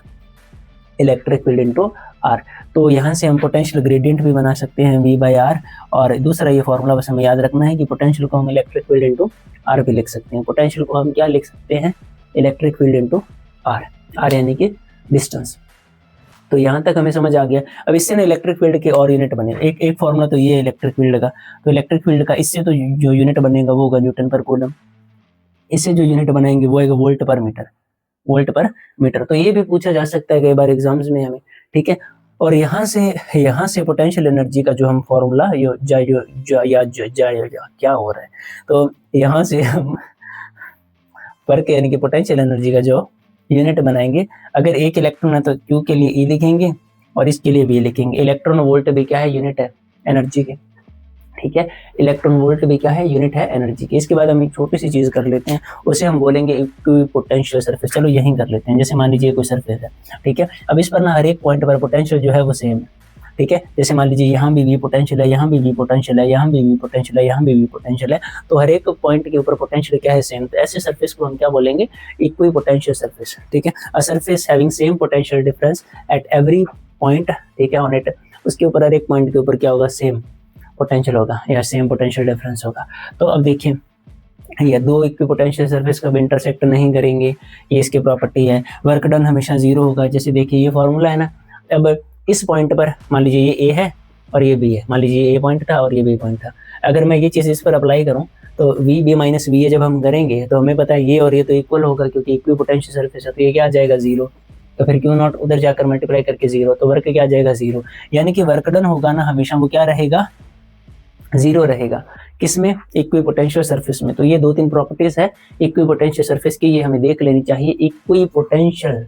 electric field into R. तो यहाँ से हम पोटेंशियल ग्रेडियंट भी बना सकते हैं, वी बाई आर। और दूसरा ये फॉर्मूला बस हमें याद रखना है कि पोटेंशियल को हम इलेक्ट्रिक फील्ड इनटू आर भी लिख सकते हैं, पोटेंशियल को हम क्या लिख सकते हैं, electric field into R, R यानी कि डिस्टेंस। तो यहाँ तक हमें समझ आ गया। अब इससे ना इलेक्ट्रिक फील्ड के और यूनिट बने, एक फॉर्मूला तो ये है इलेक्ट्रिक फील्ड का, तो इलेक्ट्रिक फील्ड का इससे तो जो यूनिट बनेगा वो होगा न्यूटन पर कूलम, इससे जो यूनिट बनाएंगे वो है वोल्ट पर मीटर, वोल्ट पर मीटर। तो ये भी पूछा जा सकता है कई बार एग्जाम्स में हमें, ठीक है। और यहाँ से पोटेंशियल एनर्जी का जो हम फॉर्मूला क्या हो रहा है, तो यहाँ से हम वर्क यानी कि पोटेंशियल एनर्जी का जो यूनिट बनाएंगे, अगर एक इलेक्ट्रॉन है तो क्यू के लिए ई लिखेंगे और इसके लिए बी लिखेंगे। इलेक्ट्रॉन वोल्ट भी क्या है, यूनिट है एनर्जी के, ठीक है। इलेक्ट्रॉन वोल्ट भी क्या है, यूनिट है एनर्जी की। इसके बाद हम एक छोटी सी चीज कर लेते हैं, उसे हम बोलेंगे इक्विपोटेंशियल सरफेस। चलो यहीं कर लेते हैं, जैसे मान लीजिए कोई सरफेस है, ठीक है। अब इस पर ना हर एक पॉइंट पर पोटेंशियल जो है वो सेम है, ठीक है। जैसे मान लीजिए यहाँ भी वी पोटेंशियल है, यहाँ भी वी पोटेंशियल है, यहाँ भी वी पोटेंशियल है, यहाँ भी वी पोटेंशियल है, तो हर एक पॉइंट के ऊपर पोटेंशियल क्या है, सेम। तो ऐसे सरफेस को हम क्या बोलेंगे, इक्विपोटेंशियल सरफेस, ठीक है। A surface having same potential difference at every point, ठीक है, ऑन इट, उसके ऊपर हर एक पॉइंट के ऊपर क्या होगा, सेम पोटेंशियल होगा या सेम पोटेंशियल डिफरेंस होगा। तो अब देखिए, ये दो इक्विपोटेंशियल सरफेस कभी इंटरसेक्ट नहीं करेंगे, ये इसकी प्रॉपर्टी है। वर्क डन हमेशा जीरो होगा, जैसे देखिए ये फॉर्मूला है ना। अब इस पॉइंट पर मान लीजिए ये ए है और ये बी है, मान लीजिए ए पॉइंट था और ये बी पॉइंट था, अगर मैं ये चीज़ इस पर अप्लाई करूँ तो V B minus V A जब हम करेंगे तो हमें पता है ये और ये तो इक्वल होगा, क्योंकि इक्विपोटेंशियल सरफेस है, तो ये क्या आ जाएगा, जीरो। तो फिर क्यू नॉट उधर जाकर मल्टीप्लाई करके जीरो, तो वर्क क्या आ जाएगा, जीरो। यानी कि वर्क डन होगा ना हमेशा वो क्या रहेगा, जीरो रहेगा। किसमें, इक्विपोटेंशियल सरफेस में। तो ये दो तीन प्रॉपर्टीज है इक्विपोटेंशियल सरफेस की, ये हमें देख लेनी चाहिए। इक्विपोटेंशियल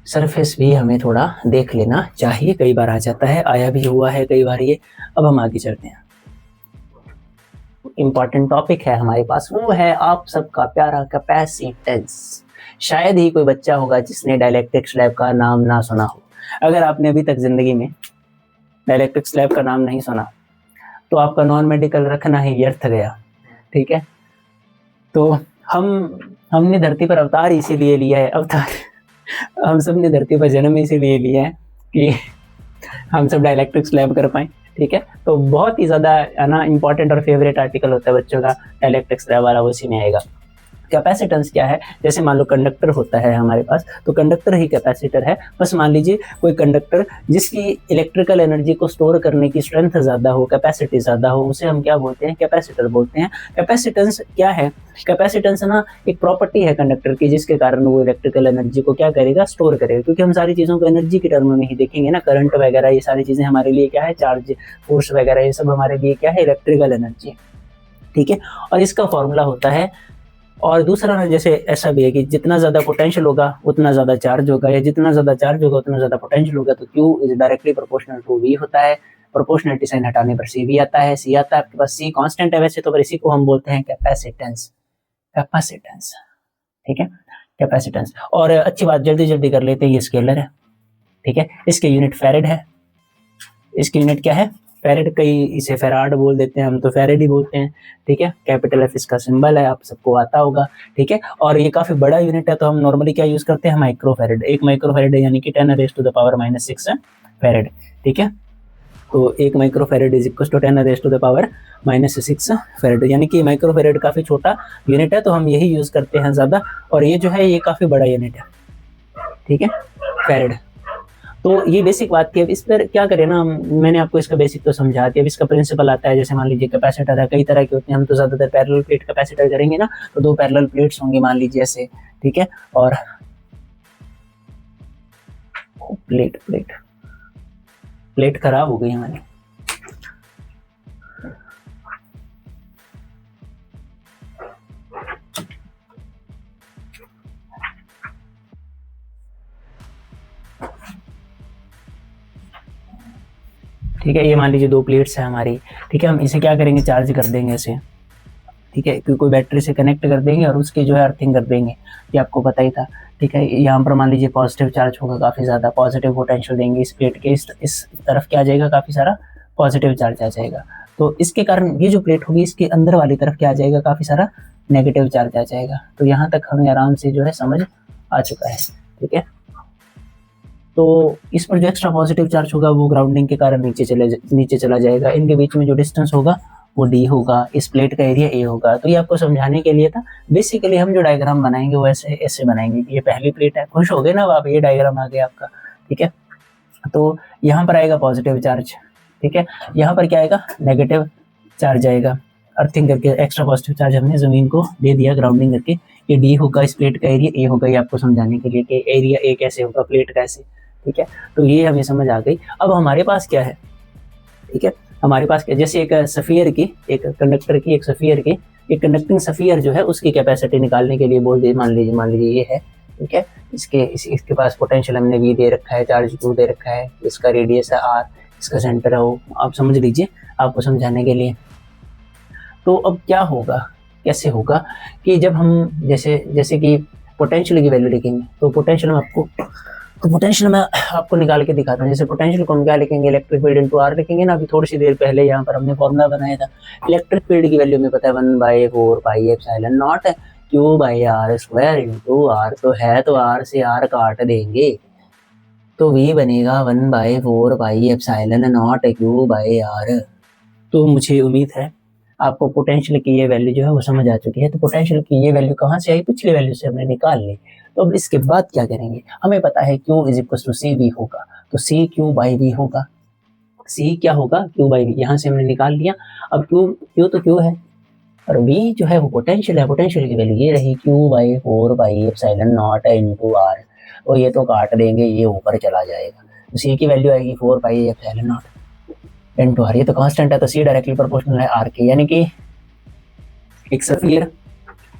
सरफेस भी हमें थोड़ा देख लेना चाहिए, कई बार आ जाता है, आया भी हुआ है कई बार ये। अब हम आगे चलते हैं, इंपॉर्टेंट टॉपिक है हमारे पास, वो है आप सबका प्यारा कैपेसिटेंस। शायद ही कोई बच्चा होगा जिसने डाइलेक्ट्रिक स्लैब का नाम ना सुना हो। अगर आपने अभी तक जिंदगी में डाइलेक्ट्रिक स्लैब का नाम नहीं सुना तो आपका नॉन मेडिकल रखना ही व्यर्थ गया, ठीक है। तो हमने धरती पर अवतार इसीलिए लिया है, अवतार हम सब ने धरती पर जन्म इसीलिए लिया है कि हम सब डाइलेक्ट्रिक स्लैब कर पाए, ठीक है। तो बहुत ही ज़्यादा है ना इंपॉर्टेंट और फेवरेट आर्टिकल होता है बच्चों का, डाइलेक्ट्रिक्स वाला, उसी में आएगा। कैपेसिटेंस क्या है, जैसे मान लो कंडक्टर होता है हमारे पास, तो कंडक्टर ही कैपेसिटर है। बस मान लीजिए कोई कंडक्टर जिसकी इलेक्ट्रिकल एनर्जी को स्टोर करने की स्ट्रेंथ ज़्यादा हो, कैपेसिटी ज़्यादा हो, उसे हम क्या बोलते हैं, कैपेसिटर बोलते हैं। कैपेसिटेंस क्या है, कैपेसिटेंस ना एक प्रॉपर्टी है कंडक्टर की, जिसके कारण वो इलेक्ट्रिकल एनर्जी को क्या करेगा, स्टोर करेगा। क्योंकि हम सारी चीज़ों को एनर्जी के टर्म में ही देखेंगे ना, करंट वगैरह ये सारी चीज़ें हमारे लिए क्या है, चार्ज, फोर्स वगैरह ये सब हमारे लिए क्या है, इलेक्ट्रिकल एनर्जी, ठीक है। और इसका फॉर्मूला होता है, और दूसरा ना जैसे ऐसा भी है कि जितना ज़्यादा पोटेंशियल होगा उतना ज़्यादा चार्ज होगा, या जितना ज़्यादा चार्ज होगा उतना ज़्यादा पोटेंशियल होगा। तो Q is directly proportional to V होता है। प्रोपोर्शनलिटी साइन हटाने पर CV आता है। C आता है आपके पास, C कांस्टेंट है वैसे तो, पर इसी को हम बोलते हैं कैपेसिटेंस। कैपेसिटेंस, ठीक है, कैपेसिटेंस। और अच्छी बात, जल्दी जल्दी कर लेते हैं, ये स्केलर है, ठीक है। इसके यूनिट फैरेड है। इसकी यूनिट क्या है, फैरेड। कई इसे फैराड बोल देते हैं, हम तो फैरेड ही बोलते हैं, ठीक है। कैपिटल F इसका सिंबल है, आप सबको आता होगा, ठीक है। और ये काफी बड़ा यूनिट है, तो हम नॉर्मली क्या यूज करते हैं, माइक्रो फैरेड। एक माइक्रो फैरेड यानी कि 10⁻⁻⁶ फैरेड, ठीक है। तो एक micro farad is equal to 10⁻⁻⁶ farad, यानी कि माइक्रो फैरेड काफी छोटा यूनिट है, तो हम यही यूज करते हैं ज्यादा। और ये जो है ये काफी बड़ा यूनिट है, ठीक है, फैरेड। तो ये बेसिक बात थी। अब इस पर क्या करें ना, मैंने आपको इसका बेसिक तो समझा दिया। अब इसका प्रिंसिपल आता है, जैसे मान लीजिए कैपेसिटर है, कई तरह के होते हैं, हम तो ज़्यादातर पैरेलल प्लेट कैपेसिटर करेंगे ना, तो 2 पैरेलल प्लेट्स होंगी मान लीजिए ऐसे, ठीक है। और प्लेट खराब हो गई हमारी, ठीक है। ये मान लीजिए 2 प्लेट्स है हमारी, ठीक है। हम इसे क्या करेंगे, चार्ज कर देंगे इसे, ठीक है। कोई बैटरी से कनेक्ट कर देंगे और उसके जो है अर्थिंग कर देंगे, ये आपको पता ही था, ठीक है। यहाँ पर मान लीजिए पॉजिटिव चार्ज होगा काफ़ी ज़्यादा, पॉजिटिव पोटेंशियल देंगे इस प्लेट के, इस तरफ क्या आ जाएगा, काफ़ी सारा पॉजिटिव चार्ज आ जाएगा। तो इसके कारण ये जो प्लेट होगी इसके अंदर वाली तरफ क्या आ जाएगा, काफ़ी सारा नेगेटिव चार्ज आ जाएगा। तो यहाँ तक हमें आराम से जो है समझ आ चुका है, ठीक है। तो इस पर जो एक्स्ट्रा पॉजिटिव चार्ज होगा वो ग्राउंडिंग के कारण नीचे चला जाएगा। इनके बीच में जो डिस्टेंस होगा वो D होगा, इस प्लेट का एरिया A होगा। तो ये आपको समझाने के लिए था। बेसिकली हम जो डायग्राम बनाएंगे वो ऐसे बनाएंगे कि ये पहली प्लेट है, खुश हो गए ना आप, ये डायग्राम आ गया आपका, ठीक है। तो यहाँ पर आएगा पॉजिटिव चार्ज, ठीक है। यहाँ पर क्या आएगा, नेगेटिव चार्ज आएगा। अर्थिंग करके एक्स्ट्रा पॉजिटिव चार्ज हमने जमीन को दे दिया ग्राउंडिंग करके। ये D होगा, इस प्लेट का एरिया A होगा, ये आपको समझाने के लिए कि एरिया A कैसे होगा प्लेट का, ऐसे, ठीक है। तो ये हमें समझ आ गई। अब हमारे पास क्या है, ठीक है, हमारे पास क्या, जैसे एक सफियर की, एक कंडक्टर की, एक सफियर की, एक कंडक्टिंग सफियर जो है उसकी कैपेसिटी निकालने के लिए बोल दी, मान लीजिए ये है, ठीक है। इसके पास पोटेंशियल हमने V दे रखा है, चार्ज Q दे रखा है, इसका रेडियस है R, इसका सेंटर है O, आप समझ लीजिए आपको समझाने के लिए। तो अब क्या होगा, कैसे होगा कि जब हम जैसे कि पोटेंशियल की वैल्यू लिखेंगे, तो पोटेंशियल मैं आपको निकाल के दिखाता हूँ। जैसे पोटेंशियल को हम क्या लिखेंगे, इलेक्ट्रिक फील्ड इंटू R लिखेंगे ना। अभी थोड़ी सी देर पहले यहाँ पर हमने फॉर्मूला बनाया था, इलेक्ट्रिक फील्ड की वैल्यू में पता है 1/4πε0 Q/r² इंटू R, तो है तो R से R काट देंगे तो V बनेगा 1/4πε0 Q/r। तो मुझे उम्मीद है आपको पोटेंशियल की ये वैल्यू जो है वो समझ आ चुकी है। तो पोटेंशियल की ये वैल्यू कहाँ से आई, पिछली वैल्यू से हमने निकाल ली। तो अब इसके बाद क्या करेंगे, हमें पता है Q is equal to CV होगा, तो C Q/V होगा। C क्या होगा, Q/V, यहाँ से हमने निकाल लिया। अब Q तो Q है और V जो है वो पोटेंशियल है। पोटेंशियल की वैल्यू ये रही Q/4πε0 इंटू R, और ये तो काट देंगे, ये ऊपर चला जाएगा। तो C की वैल्यू आएगी 4πε0 इंटू R, ये तो कांस्टेंट है, तो C डायरेक्टली प्रोपोर्शनल है R के, यानी कि एक सफियर,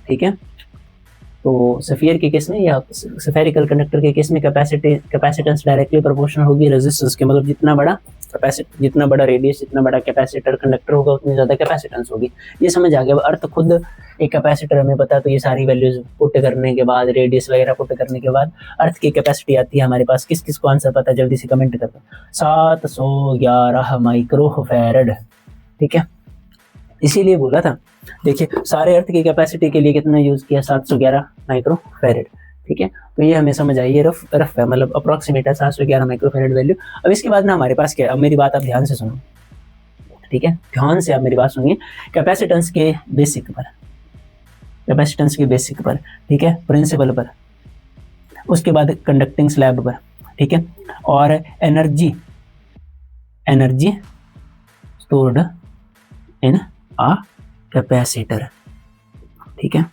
ठीक है। तो सफियर के केस में या स्फेरिकल कंडक्टर के केस में कैपेसिटेंस डायरेक्टली प्रोपोर्शनल होगी रेजिस्टेंस के, मतलब जितना बड़ा रेडियस, जितना बड़ा कैपेसिटर कंडक्टर होगा उतनी ज्यादा कैपेसिटेंस होगी। ये समझ आ गया। अर्थ खुद एक कैपेसिटर हमें पता है, तो ये सारी वैल्यूज पुट करने के बाद, रेडियस वगैरह पुट करने के बाद अर्थ की कैपेसिटी आती है हमारे पास। किस को आंसर पता है जल्दी से कमेंट कर दो। 711 माइक्रोफैरड, ठीक है। इसीलिए बोला था, देखिए सारे अर्थ की कैपेसिटी के लिए कितना यूज किया, 711 माइक्रोफैरड, ठीक है। तो ये हमें समझ आई, ये रफ है, मतलब अप्रोक्सीमेट है 711 माइक्रोफैरड वैल्यू। अब इसके बाद ना हमारे पास क्या है, अब मेरी बात आप ध्यान से सुनो, ठीक है, ध्यान से आप मेरी बात सुनिए। कैपेसिटेंस के बेसिक पर, कैपेसिटेंस के बेसिक पर, ठीक है, प्रिंसिपल पर, उसके बाद कंडक्टिंग स्लैब पर, ठीक है, और energy, energy stored in a capacitor, ठीक है।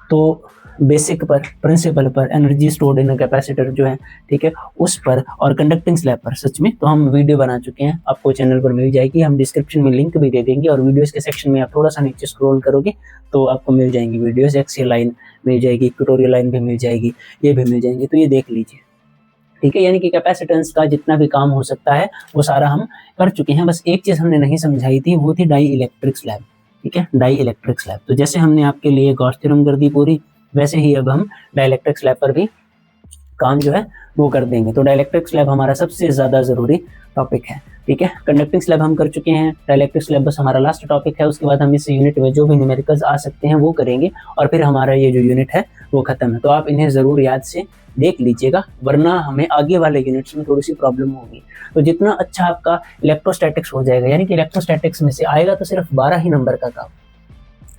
तो बेसिक पर, प्रिंसिपल पर, एनर्जी स्टोर्ड इन कैपेसिटर जो है, ठीक है, उस पर, और कंडक्टिंग स्लैब पर। सच में तो हम वीडियो बना चुके हैं, आपको चैनल पर मिल जाएगी, हम डिस्क्रिप्शन में लिंक भी दे देंगे, और वीडियोस के सेक्शन में आप थोड़ा सा नीचे स्क्रॉल करोगे तो आपको मिल जाएंगी वीडियोस, एक्सेल लाइन मिल जाएगी, ट्यूटोरियल लाइन भी मिल जाएगी, ये भी मिल जाएंगी, तो ये देख लीजिए, ठीक है। यानी कि कैपेसिटेंस का जितना भी काम हो सकता है वो सारा हम कर चुके हैं। बस एक चीज हमने नहीं समझाई थी, वो थी डाई इलेक्ट्रिक स्लैब, ठीक है, डाई इलेक्ट्रिक स्लैब। तो जैसे हमने आपके लिए गॉस थ्योरम कर दी पूरी, वैसे ही अब हम डाइलेक्ट्रिक स्लैब पर भी काम जो है वो कर देंगे। तो डाइलेक्ट्रिक स्लैब हमारा सबसे ज्यादा जरूरी टॉपिक है, ठीक है। कंडक्टिंग स्लैब हम कर चुके हैं, डाइलेक्ट्रिक स्लैब बस हमारा लास्ट टॉपिक है। उसके बाद हम इस यूनिट में जो भी न्यूमेरिकल्स आ सकते हैं वो करेंगे, और फिर हमारा ये जो यूनिट है वो खत्म है। तो आप इन्हें जरूर याद से देख लीजिएगा, वरना हमें आगे वाले यूनिट्स में थोड़ी सी प्रॉब्लम होगी। तो जितना अच्छा आपका इलेक्ट्रोस्टैटिक्स हो जाएगा, यानी कि इलेक्ट्रोस्टैटिक्स में से आएगा तो सिर्फ 12 ही नंबर का काम,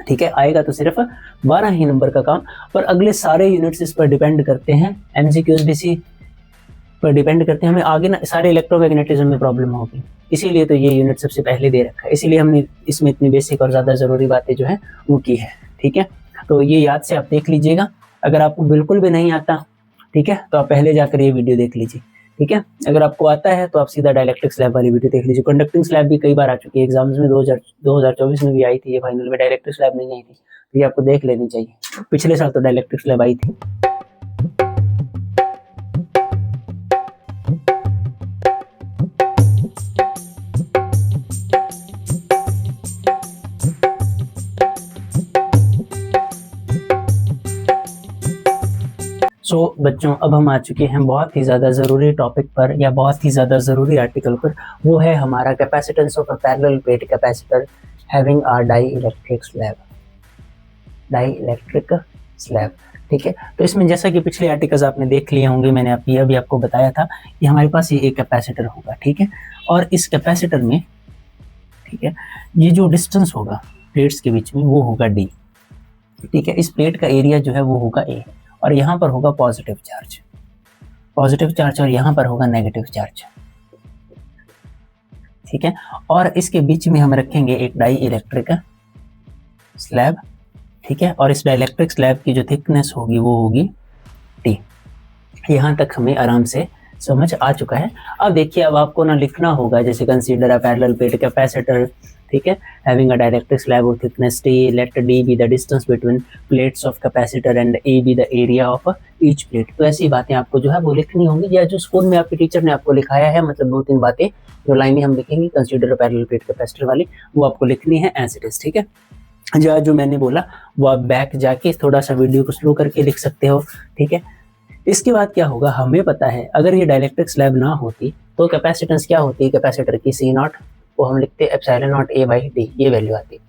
ठीक है, आएगा तो सिर्फ 12 ही नंबर का काम, पर अगले सारे यूनिट्स इस पर डिपेंड करते हैं, एमसीक्यूज भी इसी पर डिपेंड करते हैं। हमें आगे ना सारे इलेक्ट्रोमैग्नेटिज्म में प्रॉब्लम होगी, इसीलिए तो ये यूनिट सबसे पहले दे रखा है, इसीलिए हमने इसमें इतनी बेसिक और ज़्यादा ज़रूरी बातें जो है वो की है, ठीक है। तो ये याद से आप देख लीजिएगा। अगर आपको बिल्कुल भी नहीं आता, ठीक है, तो आप पहले जाकर ये वीडियो देख लीजिए, ठीक है। अगर आपको आता है तो आप सीधा डाइलेक्ट्रिक स्लैब वाली वीडियो देख लीजिए। कंडक्टिंग स्लैब भी कई बार आ चुकी है एग्जाम्स में, 2024 में भी आई थी, ये फाइनल में डाइलेक्ट्रिक स्लैब नहीं आई थी, तो ये आपको देख लेनी चाहिए। पिछले साल तो डाइलेक्ट्रिक स्लैब आई थी। बच्चों, अब हम आ चुके हैं बहुत ही ज़्यादा ज़रूरी टॉपिक पर, या बहुत ही ज़्यादा ज़रूरी आर्टिकल पर। वो है हमारा capacitance of a parallel plate capacitor having a dielectric slab, dielectric slab, ठीक है। तो इसमें जैसा कि पिछले आर्टिकल्स आपने देख लिए होंगे, मैंने अभी आपको बताया था कि हमारे पास ये एक कैपेसिटर होगा, ठीक है, और इस कैपेसिटर में, ठीक है, ये जो डिस्टेंस होगा प्लेट्स के बीच में वो होगा डी, ठीक है। इस प्लेट का एरिया जो है वो होगा ए, और यहाँ पर होगा पॉजिटिव चार्ज, पॉजिटिव चार्ज, और यहाँ पर होगा नेगेटिव चार्ज, ठीक है। और इसके बीच में हम रखेंगे एक डाई इलेक्ट्रिक स्लैब, ठीक है, और इस डाइलेक्ट्रिक स्लैब की जो थिकनेस होगी वो होगी टी। यहाँ तक हमें आराम से समझ आ चुका है। अब देखिए, अब आपको ना लिखना होगा, जैसे consider a parallel plate capacitor, ठीक है, having a dielectric slab of thickness T, let D be the distance between plates of capacitor and A be the area of each plate. तो ऐसी बातें आपको जो है वो लिखनी होंगी, या जो स्कूल में आपके टीचर ने आपको लिखाया है, मतलब 2-3 बातें जो लाइनें हम लिखेंगे consider a parallel plate capacitor वाली, वो आपको लिखनी है एज इट इज, ठीक है। जो मैंने बोला वो आप बैक जाके थोड़ा सा वीडियो को स्लो करके लिख सकते हो, ठीक है। इसके बाद क्या होगा, हमें पता है अगर ये डाइलेक्ट्रिक स्लैब ना होती तो कैपेसिटेंस क्या होती है, कैपेसिटर की सी नॉट, वो हम लिखते हैं epsilon naught A by D, ये वैल्यू आती है,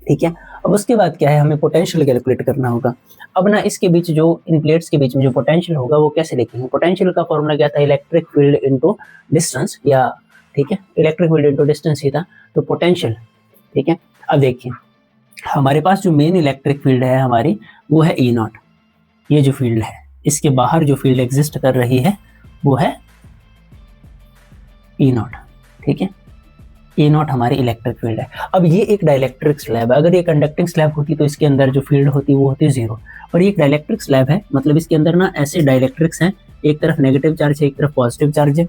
ठीक है। अब उसके बाद क्या है, हमें पोटेंशियल कैलकुलेट करना होगा। अब ना इसके बीच जो, इन प्लेट्स के बीच में जो पोटेंशियल होगा वो कैसे लिखेंगे, पोटेंशियल का फॉर्मूला क्या था, इलेक्ट्रिक फील्ड इनटू डिस्टेंस, या ठीक है, इलेक्ट्रिक फील्ड इनटू डिस्टेंस ही था, तो पोटेंशियल, ठीक है। अब देखिए, हमारे पास जो मेन इलेक्ट्रिक फील्ड है हमारी, वो है ई नॉट, ये जो फील्ड है, इसके बाहर जो फील्ड एग्जिस्ट कर रही है वो है ई नॉट, ठीक है। ए नॉट हमारी इलेक्ट्रिक फील्ड है। अब ये एक डाइलेक्ट्रिक स्लैब है, अगर ये कंडक्टिंग स्लैब होती तो इसके अंदर जो फील्ड होती वो होती 0, और ये एक डाइलेक्ट्रिक स्लैब है, मतलब इसके अंदर ना ऐसे डाइलेक्ट्रिक्स हैं, एक तरफ नेगेटिव चार्ज है, एक तरफ पॉजिटिव चार्ज है।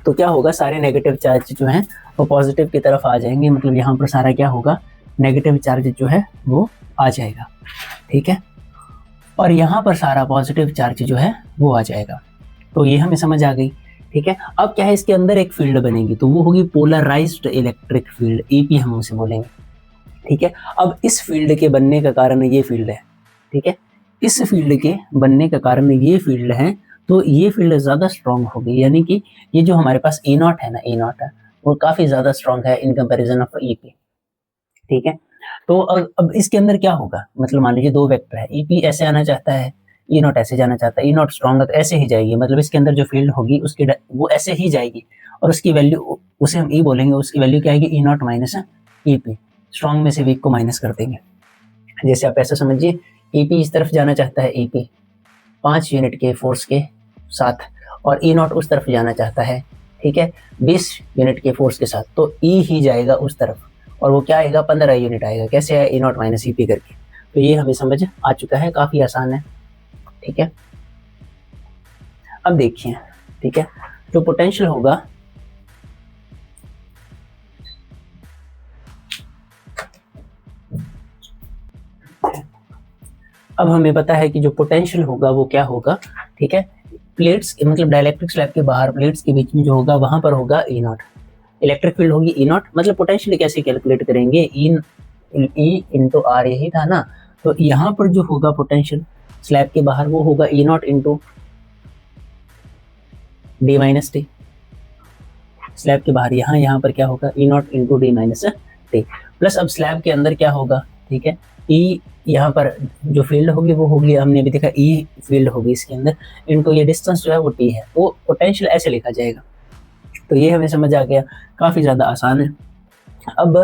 तो क्या होगा, सारे नेगेटिव चार्ज जो है वो पॉजिटिव की तरफ आ जाएंगे, मतलब यहाँ पर सारा क्या होगा, नेगेटिव चार्ज जो है वो आ जाएगा, ठीक है, और यहाँ पर सारा पॉजिटिव चार्ज जो है वो आ जाएगा। तो ये हमें समझ आ गई, ठीक है। अब क्या है, इसके अंदर एक फील्ड बनेगी, तो वो होगी पोलराइज्ड इलेक्ट्रिक फील्ड, ईपी हम उसे बोलेंगे, ठीक है। अब इस फील्ड के बनने का कारण ये फील्ड है, ठीक है, इस फील्ड के बनने का कारण ये फील्ड है, तो ये फील्ड ज़्यादा स्ट्रॉन्ग होगी, यानी कि ये जो हमारे पास ए नॉट है ना, ए नॉट है वो काफ़ी ज़्यादा स्ट्रॉन्ग है इन कंपेरिजन ऑफ ईपी, ठीक है। तो अब इसके अंदर क्या होगा, मतलब मान लीजिए 2 वेक्टर है, ईपी ऐसे आना चाहता है, ई नॉट ऐसे जाना चाहता है, ई नॉट स्ट्रॉन्ग है तो ऐसे ही जाएगी, मतलब इसके अंदर जो फील्ड होगी उसकी वो ऐसे ही जाएगी, और उसकी वैल्यू, उसे हम ई बोलेंगे, उसकी वैल्यू क्या आएगी, E naught minus E P. Strong में से वीक को माइनस कर देंगे। जैसे आप ऐसा समझिए, ई पी इस तरफ जाना चाहता है, ई पी 5 यूनिट के फोर्स के साथ, और ई नॉट उस तरफ जाना चाहता है, ठीक है, 20 यूनिट के फोर्स के साथ, तो ई ही जाएगा उस तरफ, और वो क्या आएगा, 15 यूनिट आएगा। कैसे है, E naught minus E P करके। तो ये हमें समझ आ चुका है, काफ़ी आसान है, ठीक है। अब देखिए, ठीक है, जो पोटेंशियल होगा, अब हमें पता है कि जो पोटेंशियल होगा वो क्या होगा, ठीक है, प्लेट्स मतलब डाइलेक्ट्रिक स्लैब के बाहर प्लेट्स के बीच में जो होगा वहां पर होगा ई नॉट, इलेक्ट्रिक फील्ड होगी ई नॉट। मतलब पोटेंशियल कैसे कैलकुलेट करेंगे, ई इंटू आर, यही था ना। तो यहाँ पर जो होगा पोटेंशियल स्लैब के बाहर वो होगा E naught into D minus T. Slab के बाहर यहाँ पर क्या होगा, E naught into D minus T. Plus अब स्लैब के अंदर क्या होगा, ठीक है, ई यहाँ पर जो फील्ड होगी वो होगी, हमने भी देखा ई फील्ड होगी इसके अंदर, इनको ये डिस्टेंस जो है वो टी है, वो पोटेंशियल ऐसे लिखा जाएगा। तो ये हमें समझ आ गया, काफ़ी ज़्यादा आसान है। अब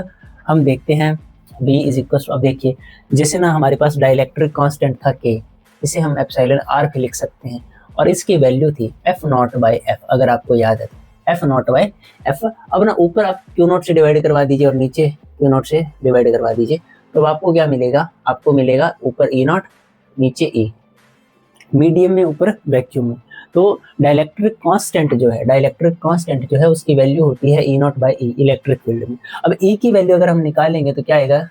हम देखते हैं B इज इक्वल टू, अब देखिए जैसे ना हमारे पास डाइलेक्ट्रिक कांस्टेंट था K, इसे हम एप्सिलॉन R पे लिख सकते हैं, और इसकी वैल्यू थी F नॉट बाई F, अगर आपको याद है F नॉट बाई F। अब ना ऊपर आप Q नॉट से डिवाइड करवा दीजिए और नीचे Q नॉट से डिवाइड करवा दीजिए, तो आपको क्या मिलेगा, आपको मिलेगा ऊपर ई नॉट नीचे ई, मीडियम में ऊपर वैक्यूम में। तो डाइलेक्ट्रिक कांस्टेंट जो है उसकी वैल्यू होती है E naught by E, electric field में। अब ई की वैल्यू अगर हम निकालेंगे तो क्या आएगा,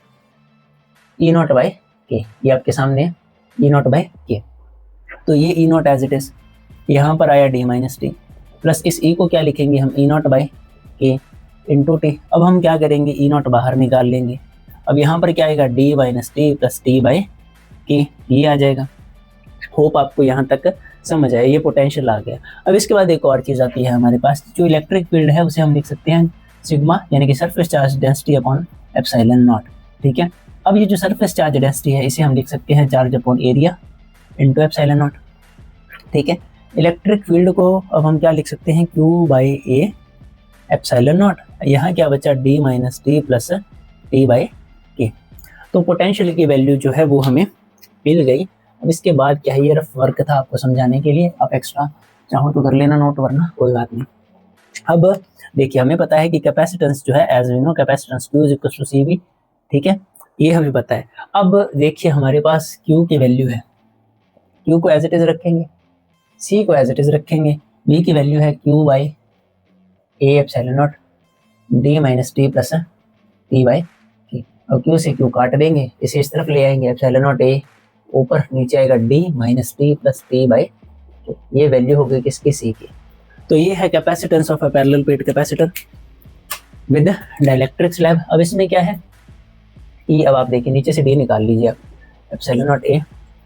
ई नॉट बाई के, ये आपके सामने ई नॉट बाई के। तो ये ई नॉट एज इट इज, यहाँ पर आया डी माइनस टी, प्लस इस ई को क्या लिखेंगे हम, ई नॉट बाई के इंटू टी। अब हम क्या करेंगे, ई नॉट बाहर निकाल लेंगे। अब यहाँ पर क्या आएगा, D minus T plus T by के, ये आ जाएगा। होप आपको यहाँ तक समझ आया, ये पोटेंशियल आ गया। अब इसके बाद एक और चीज़ आती है हमारे पास, जो इलेक्ट्रिक फील्ड है उसे हम लिख सकते हैं सिग्मा, यानी कि surface charge density upon epsilon naught, ठीक है। अब ये जो सरफेस चार्ज डेंसिटी है इसे हम लिख सकते हैं charge upon area into epsilon naught, ठीक है। इलेक्ट्रिक फील्ड को अब हम क्या लिख सकते हैं, Q by A epsilon not, यहाँ क्या बचा, D minus T plus T by के। तो पोटेंशियल की वैल्यू जो है वो हमें मिल गई। अब इसके बाद क्या है, ये रफ वर्क था आपको समझाने के लिए, आप एक्स्ट्रा चाहो तो कर लेना नोट, वरना कोई बात नहीं। अब देखिए हमें पता है कि कैपेसिटेंस जो है, as we know capacitance Q is equal to CV, ठीक है, ये हमें पता है। अब देखिए हमारे पास Q की वैल्यू है, Q को एज इट इज रखेंगे, C को एज इट इज रखेंगे, B की वैल्यू है Q by A epsilon not D minus T plus T by के। अब Q से Q काट देंगे, इसे इस तरफ ले आएंगे, एप्सिलॉन नॉट ए ऊपर, नीचे आएगा D minus T plus T by, ये वैल्यू होगी किसकी, सी की। तो ये है capacitance of a parallel plate capacitor with dielectric slab. अब इसमें क्या है, ई, अब आप देखिए नीचे से डी निकाल लीजिए आप, एप्सिलॉन नॉट ए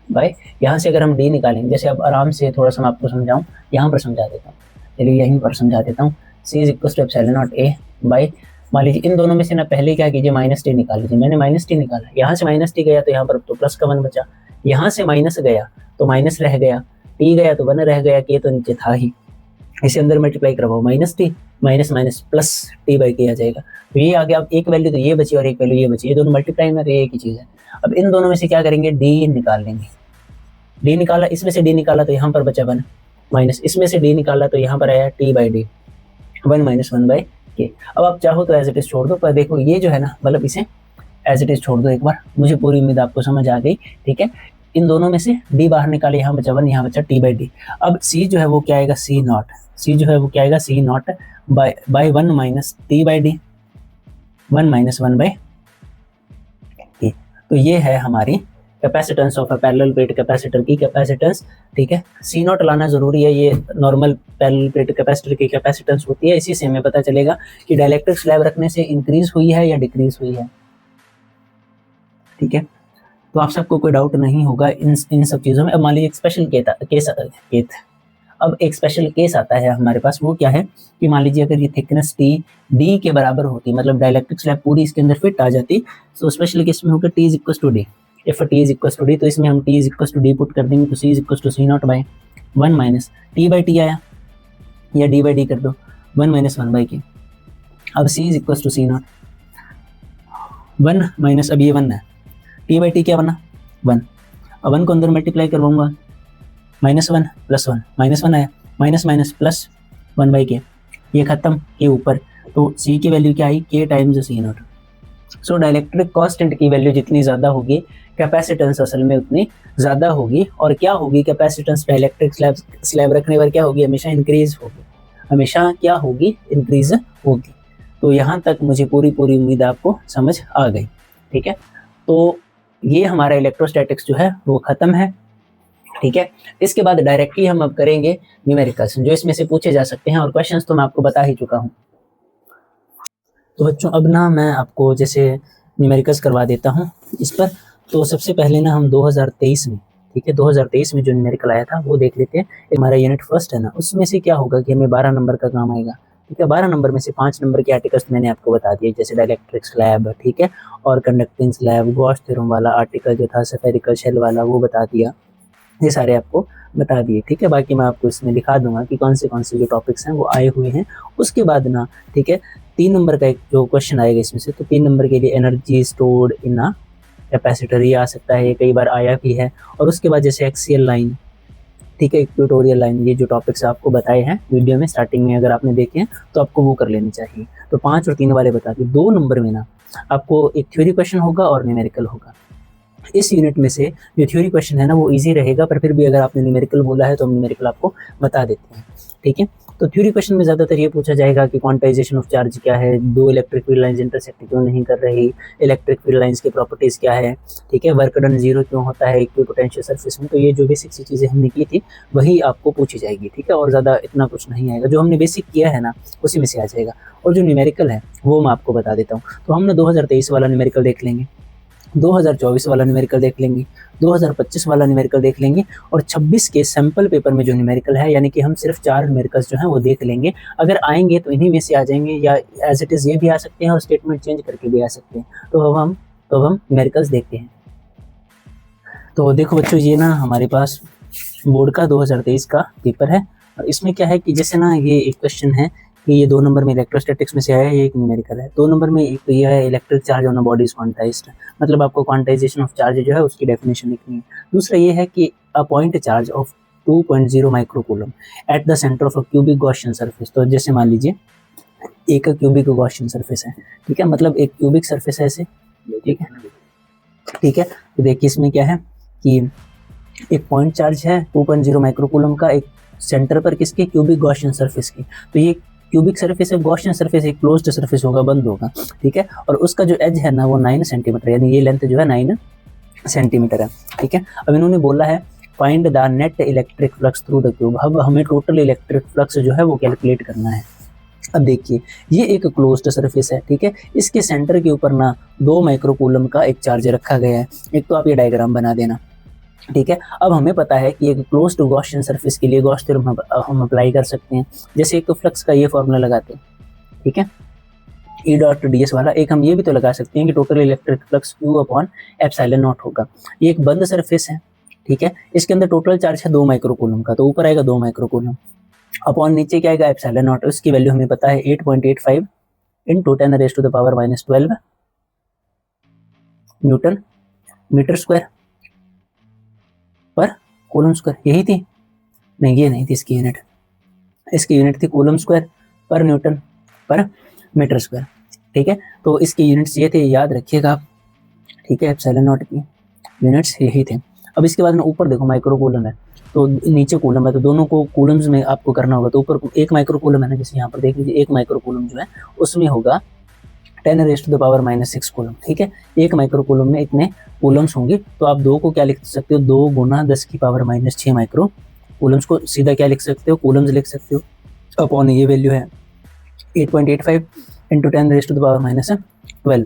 बाई, यहाँ से अगर हम डी निकालेंगे, जैसे अब आराम से थोड़ा सा मैं आपको समझाऊँ, यहाँ पर समझा देता हूँ, चलिए यहीं पर समझा देता हूँ। C is equal to epsilon naught A by, मान लीजिए इन दोनों में से ना पहले क्या कीजिए, माइनस टी निकाल लीजिए। मैंने माइनस टी निकाला, यहाँ से माइनस टी गया तो यहाँ पर तो प्लस का 1 बचा, यहाँ से माइनस गया तो माइनस रह गया, टी गया तो 1 रह गया, के तो नीचे था ही, इसे अंदर मल्टीप्लाई करवाओ, minus T minus minus plus T by के आ जाएगा। तो ये आ गया। अब एक वैल्यू तो ये बची और एक वैल्यू ये बची, ये दोनों मल्टीप्लाई में, तो ये एक ही चीज़ है। अब इन दोनों में से क्या करेंगे, डी निकाल लेंगे। डी निकाला, इसमें से डी निकाला तो यहाँ पर बचा 1, माइनस इसमें से डी निकाला तो यहाँ पर आया T by D, 1 minus 1 by के। अब आप चाहो तो एज इट इज छोड़ दो, पर देखो ये जो है ना, मतलब इसे एज इट इज छोड़ दो एक बार, मुझे पूरी उम्मीद आपको समझ आ गई, ठीक है। इन दोनों में से डी बाहर निकाले, यहाँ बचा 1, यहाँ बचा टी बाई डी। अब सी जो है वो क्या आएगा, सी नॉट, सी जो है वो क्या आएगा, C naught by 1 minus T by D, 1 minus 1 by T. तो ये है हमारी capacitance of a parallel plate capacitor की कैपेसिटेंस, ठीक है। सी नॉट लाना जरूरी है, ये नॉर्मल पैरेलल प्लेट कैपेसिटर की कैपेसिटेंस होती है। इसी से हमें पता चलेगा कि डाइलेक्ट्रिक स्लैब रखने से इंक्रीज हुई है या डिक्रीज हुई है, ठीक है। तो आप सबको कोई डाउट नहीं होगा इन सब चीज़ों में। अब मान लीजिए एक स्पेशल केस, अब एक स्पेशल केस आता है हमारे पास, वो क्या है कि मान लीजिए अगर ये थिकनेस टी डी के बराबर होती, मतलब डाइलेक्ट्रिक स्लैब पूरी इसके अंदर फिट आ जाती, तो स्पेशल केस में होगा T is equal to D. If T is equal to D, तो इसमें हम T is equal to D put कर देंगे, तो C is equal to C naught by 1 minus T by T आया, या डी बाई डी कर दो। 1 माइनस 1/k। अब c is equal to c0 1 minus, अब ये 1 है, t/t क्या बना 1। अब 1 को अंदर मल्टीप्लाई करवाऊंगा, -1 + 1 -1 आया, माइनस माइनस प्लस 1/k, ये खत्म, ये ऊपर, तो c की वैल्यू क्या आई k टाइम्स c0। सो डाइलेक्ट्रिक कांस्टेंट की वैल्यू जितनी ज़्यादा होगी कैपेसिटेंस असल में उतनी ज़्यादा होगी। और क्या होगी, कैपेसिटेंस डाइलेक्ट्रिक स्लैब रखने पर क्या होगी, हमेशा इंक्रीज होगी, हमेशा क्या होगी, इंक्रीज होगी। तो यहाँ तक मुझे पूरी उम्मीद आपको समझ आ गई। ठीक है, तो ये हमारा इलेक्ट्रोस्टैटिक्स जो है वो ख़त्म है। ठीक है, इसके बाद डायरेक्टली हम अब करेंगे न्यूमेरिकल्स, जो इसमें से पूछे जा सकते हैं, और क्वेश्चंस तो मैं आपको बता ही चुका हूँ। तो बच्चों अब ना मैं आपको जैसे न्यूमेरिकल्स करवा देता हूँ इस पर। तो सबसे पहले ना हम 2023 में, ठीक है, 2023 में जो न्यूमेरिकल आया था वो देख लेते हैं। हमारा यूनिट फर्स्ट है ना, उसमें से क्या होगा कि हमें 12 नंबर का काम आएगा। ठीक है, 12 नंबर में से 5 नंबर के आर्टिकल्स मैंने आपको बता दिए, जैसे डाइलेक्ट्रिक स्लैब, ठीक है, और कंडक्टिंग स्लैब, गॉस थ्योरम वाला आर्टिकल जो था, स्फेरिकल शेल वाला, वो बता दिया, ये सारे आपको बता दिए। ठीक है, बाकी मैं आपको इसमें दिखा दूंगा कि कौन से जो टॉपिक्स हैं वो आए हुए हैं। उसके बाद ना, ठीक है, 3 नंबर का एक जो क्वेश्चन आएगा इसमें से, तो 3 नंबर के लिए energy stored in a capacitor, ये आ सकता है, ये कई बार आया भी है। और उसके बाद जैसे एक्सियल लाइन, ठीक है, इक्वेटोरियल लाइन, ये जो टॉपिक्स आपको बताए हैं वीडियो में स्टार्टिंग में, अगर आपने देखे हैं तो आपको वो कर लेनी चाहिए। तो 5 और 3 वाले बता दिए। 2 नंबर में ना आपको एक थ्योरी क्वेश्चन होगा और न्यूमेरिकल होगा। इस यूनिट में से जो थ्योरी क्वेश्चन है ना वो इजी रहेगा, पर फिर भी अगर आपने न्यूमेरिकल बोला है तो हम न्यूमेरिकल आपको बता देते हैं। ठीक है, तो थ्योरी क्वेश्चन में ज़्यादातर ये पूछा जाएगा कि क्वांटाइजेशन ऑफ चार्ज क्या है, 2 इलेक्ट्रिक फील्ड लाइंस इंटरसेक्ट क्यों नहीं कर रही, इलेक्ट्रिक फील्ड लाइंस की प्रॉपर्टीज़ क्या है, ठीक है, वर्क डन 0 क्यों होता है इक्विपोटेंशियल सरफेस में। तो ये जो बेसिक सी चीज़ें हमने की थी वही आपको पूछी जाएगी। ठीक है, और ज़्यादा इतना कुछ नहीं आएगा, जो हमने बेसिक किया है ना उसी में से आ जाएगा। और जो न्यूमेरिकल है वो मैं आपको बता देता हूँ। तो हम ना 2023 वाला न्यूमेरिकल देख लेंगे, 2024 वाला न्यूमेरिकल देख लेंगे, 2025 वाला न्यूमेरिकल देख लेंगे, और 26 के सैंपल पेपर में जो न्यूमेरिकल है, यानी कि हम सिर्फ 4 न्यूमेरिकल्स जो हैं वो देख लेंगे। अगर आएंगे तो इन्हीं में से आ जाएंगे, या एज इट इज़ ये भी आ सकते हैं और स्टेटमेंट चेंज करके भी आ सकते हैं। तो अब हम न्यूमेरिकल्स देखते हैं। तो देखो बच्चों, ये ना हमारे पास बोर्ड का 2023 का पेपर है, और इसमें क्या है कि जैसे ना ये एक क्वेश्चन है कि ये 2 नंबर में इलेक्ट्रोस्टैटिक्स में से आया है, ये एक न्यूमेरिकल है। 2 नंबर में एक तो ये है electric charge on a body is quantized, मतलब आपको क्वांटाइजेशन ऑफ चार्ज जो है उसकी डेफिनेशन लिखनी है। दूसरा ये है कि अ point charge of 2.0 microcoulomb at the centre of a cubic Gaussian surface. तो जैसे मान लीजिए एक क्यूबिक गॉसियन सरफेस है, ठीक है, मतलब एक क्यूबिक सरफेस है ऐसे, ठीक है, ठीक है। तो देखिए इसमें क्या है कि एक पॉइंट चार्ज है 2.0 माइक्रोकूलम का एक सेंटर पर, किसके, क्यूबिक गॉसियन सरफेस की। तो ये क्यूबिक सरफेस है, गॉसियन सरफेस एक क्लोज्ड सरफेस होगा, बंद होगा, ठीक है, और उसका जो एज है ना वो 9 सेंटीमीटर, यानी ये लेंथ जो है 9 सेंटीमीटर है। ठीक है, अब इन्होंने बोला है find the net electric flux through the cube. अब हमें टोटल इलेक्ट्रिक फ्लक्स जो है वो कैलकुलेट करना है। अब देखिए ये एक क्लोज्ड सरफेस है, ठीक है, इसके सेंटर के ऊपर ना 2 माइक्रोकूलम का एक चार्ज रखा गया है। एक तो आप ये डायग्राम बना देना, ठीक है। अब हमें पता है कि एक क्लोज्ड गॉसियन सरफेस के लिए गॉस थ्योरम हम अप्लाई कर सकते हैं। जैसे एक तो फ्लक्स का ये फॉर्मूला लगाते हैं, ठीक है, ई डॉट डी एस वाला। एक हम ये भी तो लगा सकते हैं कि total electric flux Q upon epsilon not होगा। ये एक बंद सरफेस है, ठीक है, इसके अंदर टोटल चार्ज है 2 माइक्रोकूलम का, तो ऊपर आएगा 2 माइक्रोकूलम, अपॉन नीचे क्या आएगा एप्सिलॉन नॉट। उसकी वैल्यू हमें पता है 8.85 into 10⁻⁻12 Newton metre square per coulomb square. यही थी, नहीं ये नहीं थी इसकी यूनिट, इसकी यूनिट थी coulomb square per newton per metre square. ठीक है, तो इसकी यूनिट्स ये थे, याद रखिएगा आप, ठीक है, एप्सिलॉन नॉट की यूनिट्स यही थे। अब इसके बाद में ऊपर देखो माइक्रोकूलम है तो नीचे कूलम है, तो दोनों को कूलम्स में आपको करना होगा। तो ऊपर एक माइक्रोकूलम है ना, जैसे यहाँ पर देख लीजिए एक माइक्रोकूलम जो है उसमें होगा 10⁻⁻⁻6 कूलम। ठीक है, एक माइक्रोकूलम में इतने कूलम्स होंगे, तो आप 2 को क्या लिख सकते हो, 2 गुना 10⁻⁻6 माइक्रो कूलम्स को सीधा क्या लिख सकते हो, कूलम्स लिख सकते हो, अपॉन ये वैल्यू है 8.85 इंटू 10⁻⁻12।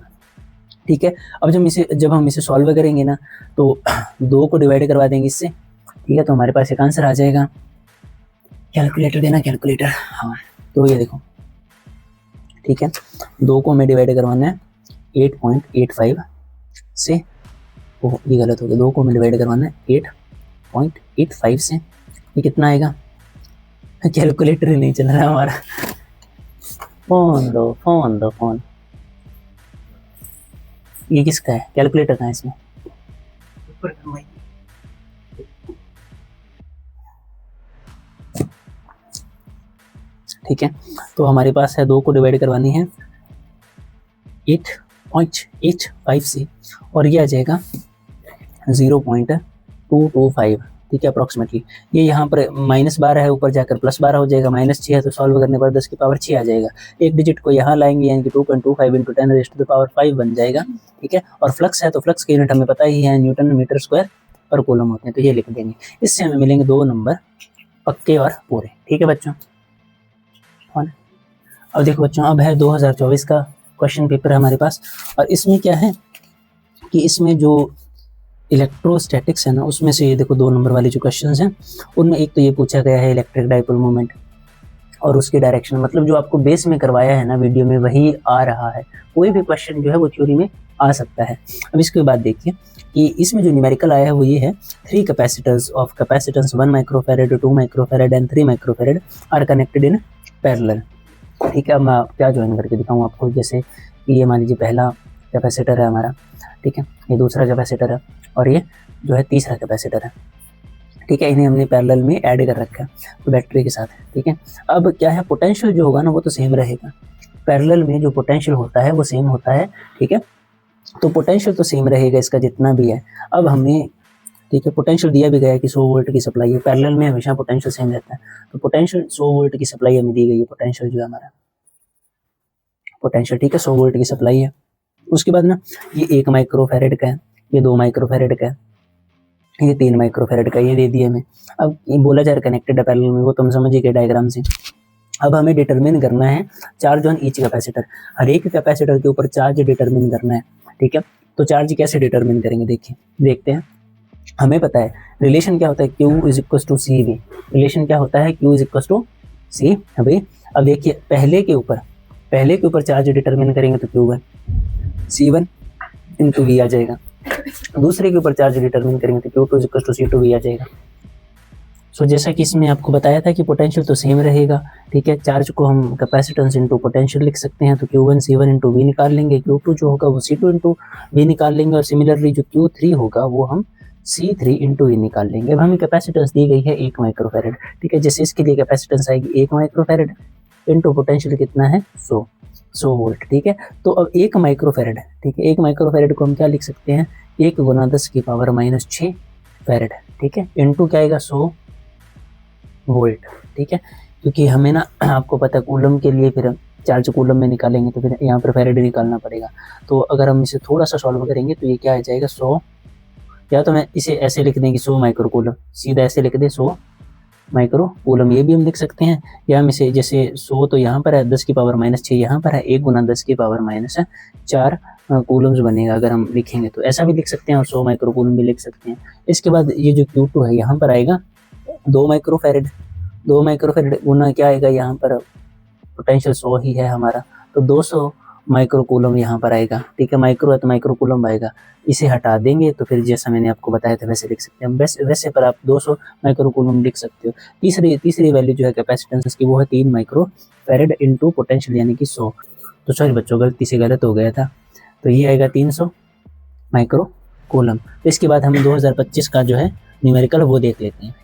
ठीक है, अब जब हम इसे सॉल्व करेंगे ना तो 2 को डिवाइड करवा देंगे इससे, ठीक है, तो हमारे पास एक आंसर आ जाएगा। कैलकुलेटर देना, कैलकुलेटर, हाँ, तो ये देखो, ठीक है, 2 को हमें डिवाइड करवाना है 8.85 से, ओ ये गलत हो गया, 2 को हमें डिवाइड करवाना है 8.85 से, ये कितना आएगा, कैलकुलेटर ही नहीं चल रहा है हमारा, फोन। ये किसका है? कैलकुलेटर का है इसमें। ठीक है, तो हमारे पास है 2 को डिवाइड करवानी है 8.885 से, और ये आ जाएगा 0.225, ठीक है अप्रॉक्सीमेटली। ये यहाँ पर -12 है, ऊपर जाकर +12 हो जाएगा, -6 है तो सॉल्व करने पर 10 की पावर 6 आ जाएगा। एक डिजिट को यहाँ लाएंगे यानी कि 2.25 × 10⁻⁵ बन जाएगा, ठीक है। और फ्लक्स है तो फ्लक्स की यूनिट हमें पता ही है, Newton metre square per coulomb होते हैं, तो ये लिख देंगे। इससे हमें मिलेंगे 2 नंबर पक्के और पूरे, ठीक है बच्चों। अब देखो बच्चों, अब है 2024 का क्वेश्चन पेपर हमारे पास, और इसमें क्या है कि इसमें जो इलेक्ट्रोस्टैटिक्स है ना, उसमें से ये देखो 2 नंबर वाले जो क्वेश्चंस हैं, उनमें एक तो ये पूछा गया है इलेक्ट्रिक डाइपोल मोमेंट और उसकी डायरेक्शन, मतलब जो आपको बेस में करवाया है ना वीडियो में वही आ रहा है। कोई भी क्वेश्चन जो है वो थ्योरी में आ सकता है। अब इसके बाद देखिए कि इसमें जो न्यूमेरिकल आया है वो ये है, 3 capacitors of capacitance 1 microfarad, 2 microfarad and 3 microfarad are connected in parallel, ठीक है। अब मैं क्या ज्वाइन करके दिखाऊँ आपको, जैसे ये मान लीजिए पहला कैपेसिटर है हमारा, ठीक है, ये दूसरा कैपेसिटर है और ये जो है तीसरा कैपेसिटर है, ठीक है। इन्हें हमने पैरेलल में ऐड कर रखा है तो बैटरी के साथ, ठीक है। अब क्या है, पोटेंशियल जो होगा ना वो तो सेम रहेगा, पैरेलल में जो पोटेंशियल होता है वो सेम होता है, ठीक है। तो पोटेंशियल तो सेम रहेगा इसका जितना भी है। अब हमें, ठीक है, पोटेंशियल दिया भी गया है कि 100 वोल्ट की सप्लाई है, पैरेलल में हमेशा पोटेंशियल सेम रहता है, तो पोटेंशियल 100 वोल्ट की सप्लाई हमें दी गई है, पोटेंशियल जो है हमारा पोटेंशियल, ठीक है, 100 वोल्ट की सप्लाई है। उसके बाद ना ये 1 माइक्रोफैरेड का है, ये 2 माइक्रोफैरेड का है, ये 3 माइक्रोफैरेड का, ये दे दिया हमें। अब ये बोला जा रहा है कनेक्टेड है पैरेलल में, वो तुम समझ गए डायग्राम से। अब हमें डिटरमिन करना है चार्ज ऑन ईच कैपेसिटर, हर एक कैपेसिटर के ऊपर चार्ज डिटरमिन करना है, ठीक है। तो चार्ज कैसे डिटरमिन करेंगे, देखिए देखते हैं। हमें पता है रिलेशन क्या होता है, Q = CV, रिलेशन क्या होता है, Q = C। अभी अब देखिए पहले के ऊपर चार्ज डिटरमिन करेंगे तो Q1 C1 × V आ जाएगा, दूसरे के ऊपर चार्ज डिटरमिन करेंगे तो Q2 = C2V आ जाएगा। सो जैसा कि इसमें आपको बताया था कि पोटेंशियल तो सेम रहेगा, ठीक है। चार्ज को हम कैपेसिटेंस इनटू पोटेंशियल लिख सकते हैं, तो Q1 C1 × V निकाल लेंगे, Q2 जो होगा वो C2 × V निकाल लेंगे, और सिमिलरली जो Q3 होगा वो हम C3 × E निकाल लेंगे। अब हमें कैपेसिटेंस दी गई है 1 माइक्रोफैरेड, ठीक है। जैसे इसके लिए कैपेसिटेंस आएगी 1 माइक्रोफैरेड इनटू पोटेंशियल कितना है 100 वोल्ट, ठीक है। तो अब 1 माइक्रोफैरेड, ठीक है, 1 माइक्रोफैरेड को हम क्या लिख सकते हैं, 1 × 10⁻⁻6 फैरेड, ठीक है, इनटू क्या आएगा 100 वोल्ट, ठीक है। क्योंकि हमें ना आपको पता है कूलम के लिए फिर चार्ज कूलम में निकालेंगे तो फिर यहाँ पर फैरेड निकालना पड़ेगा। तो अगर हम इसे थोड़ा सा सॉल्व करेंगे तो ये क्या आ जाएगा 100, या तो मैं इसे ऐसे लिख दें कि 100 माइक्रो कूलम, सीधा ऐसे लिख दें 100 माइक्रो कूलम, ये भी हम लिख सकते हैं। या हम इसे जैसे 100 तो यहाँ पर है, 10⁻⁻6 यहाँ पर है, 1 × 10⁻⁻4 कूलम्स बनेगा अगर हम लिखेंगे तो, ऐसा भी लिख सकते हैं, और 100 माइक्रो कूलम भी लिख सकते हैं। इसके बाद ये जो Q2 है यहाँ पर आएगा 2 माइक्रोफैरेड, 2 माइक्रोफैरेड गुना क्या आएगा, यहाँ पर पोटेंशियल 100 ही है हमारा, तो 200 माइक्रो कूलम यहाँ पर आएगा, ठीक है। माइक्रो है तो माइक्रो कूलम आएगा, इसे हटा देंगे तो फिर जैसा मैंने आपको बताया था वैसे लिख सकते हैं। वैसे पर आप 200 माइक्रो कूलम लिख सकते हो। तीसरी वैल्यू जो है कैपेसिटेंस की वो है 3 माइक्रोफैरेड इनटू पोटेंशियल यानी कि 100। तो सॉरी बच्चों, गलती से गलत हो गया था, तो ये आएगा 300 माइक्रो कूलम। तो इसके बाद हम 2025 का जो है न्यूमेरिकल वो देख लेते हैं।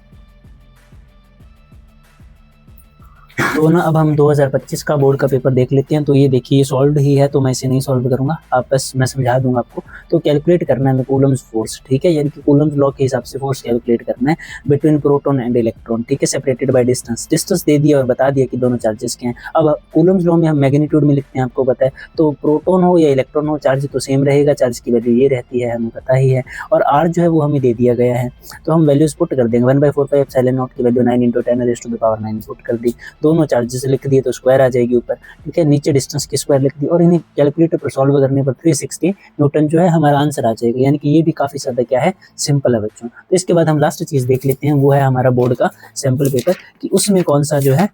तो ना अब हम 2025 का बोर्ड का पेपर देख लेते हैं। तो ये देखिए सॉल्व ही है, तो मैं इसे नहीं सॉल्व करूंगा, आप बस मैं समझा दूंगा आपको। तो कैलकुलेट करना है कूलम्स फोर्स, ठीक है, यानी कि कूलम्स लॉ के हिसाब से फोर्स कैलकुलेट करना है बिटवीन प्रोटॉन एंड इलेक्ट्रॉन, ठीक है, सेपरेटेड बाय डिस्टेंस दे दिया और बता दिया कि दोनों चार्जेस के हैं। अब कूलम्स लॉ में हम मैग्नीट्यूड में लिखते हैं, आपको पता है, तो प्रोटॉन हो या इलेक्ट्रॉन हो चार्ज तो सेम रहेगा, चार्ज की वैल्यू ये रहती है, हमें पता ही है। और आर जो है वो हमें दे दिया गया है, तो हम वैल्यूज पुट कर देंगे। 1/4πε0 की वैल्यू 9 × 10⁻⁹ पुट कर दी, दोनों चार्जेस लिख दिए तो स्क्वायर आ जाएगी ऊपर, ठीक है, नीचे डिस्टेंस की स्क्वायर लिख दी, और इन्हें कैलकुलेटर पर सॉल्व करने पर 360 न्यूटन जो है हमारा आंसर आ जाएगा। यानी कि ये भी काफी ज्यादा क्या है, सिंपल है बच्चों। तो इसके बाद हम लास्ट चीज देख लेते हैं, वो है हमारा बोर्ड का सैंपल पेपर, कि उसमें कौन सा जो है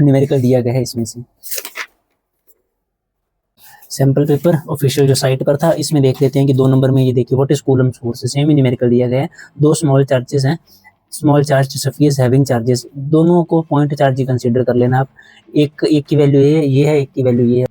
न्यूमेरिकल दिया गया है। इसमें से सैंपल पेपर ऑफिशियल जो साइट पर था, इसमें देख लेते हैं कि 2 नंबर में ये देखिए what is Coulomb's force, same he numerical दिया गया है। 2 स्मॉल चार्जेस हैं स्मॉल चार्ज सफियस हैविंग चार्जेस, दोनों को पॉइंट चार्ज ही कंसीडर कर लेना आप। एक की वैल्यू ये है, एक की वैल्यू ये है।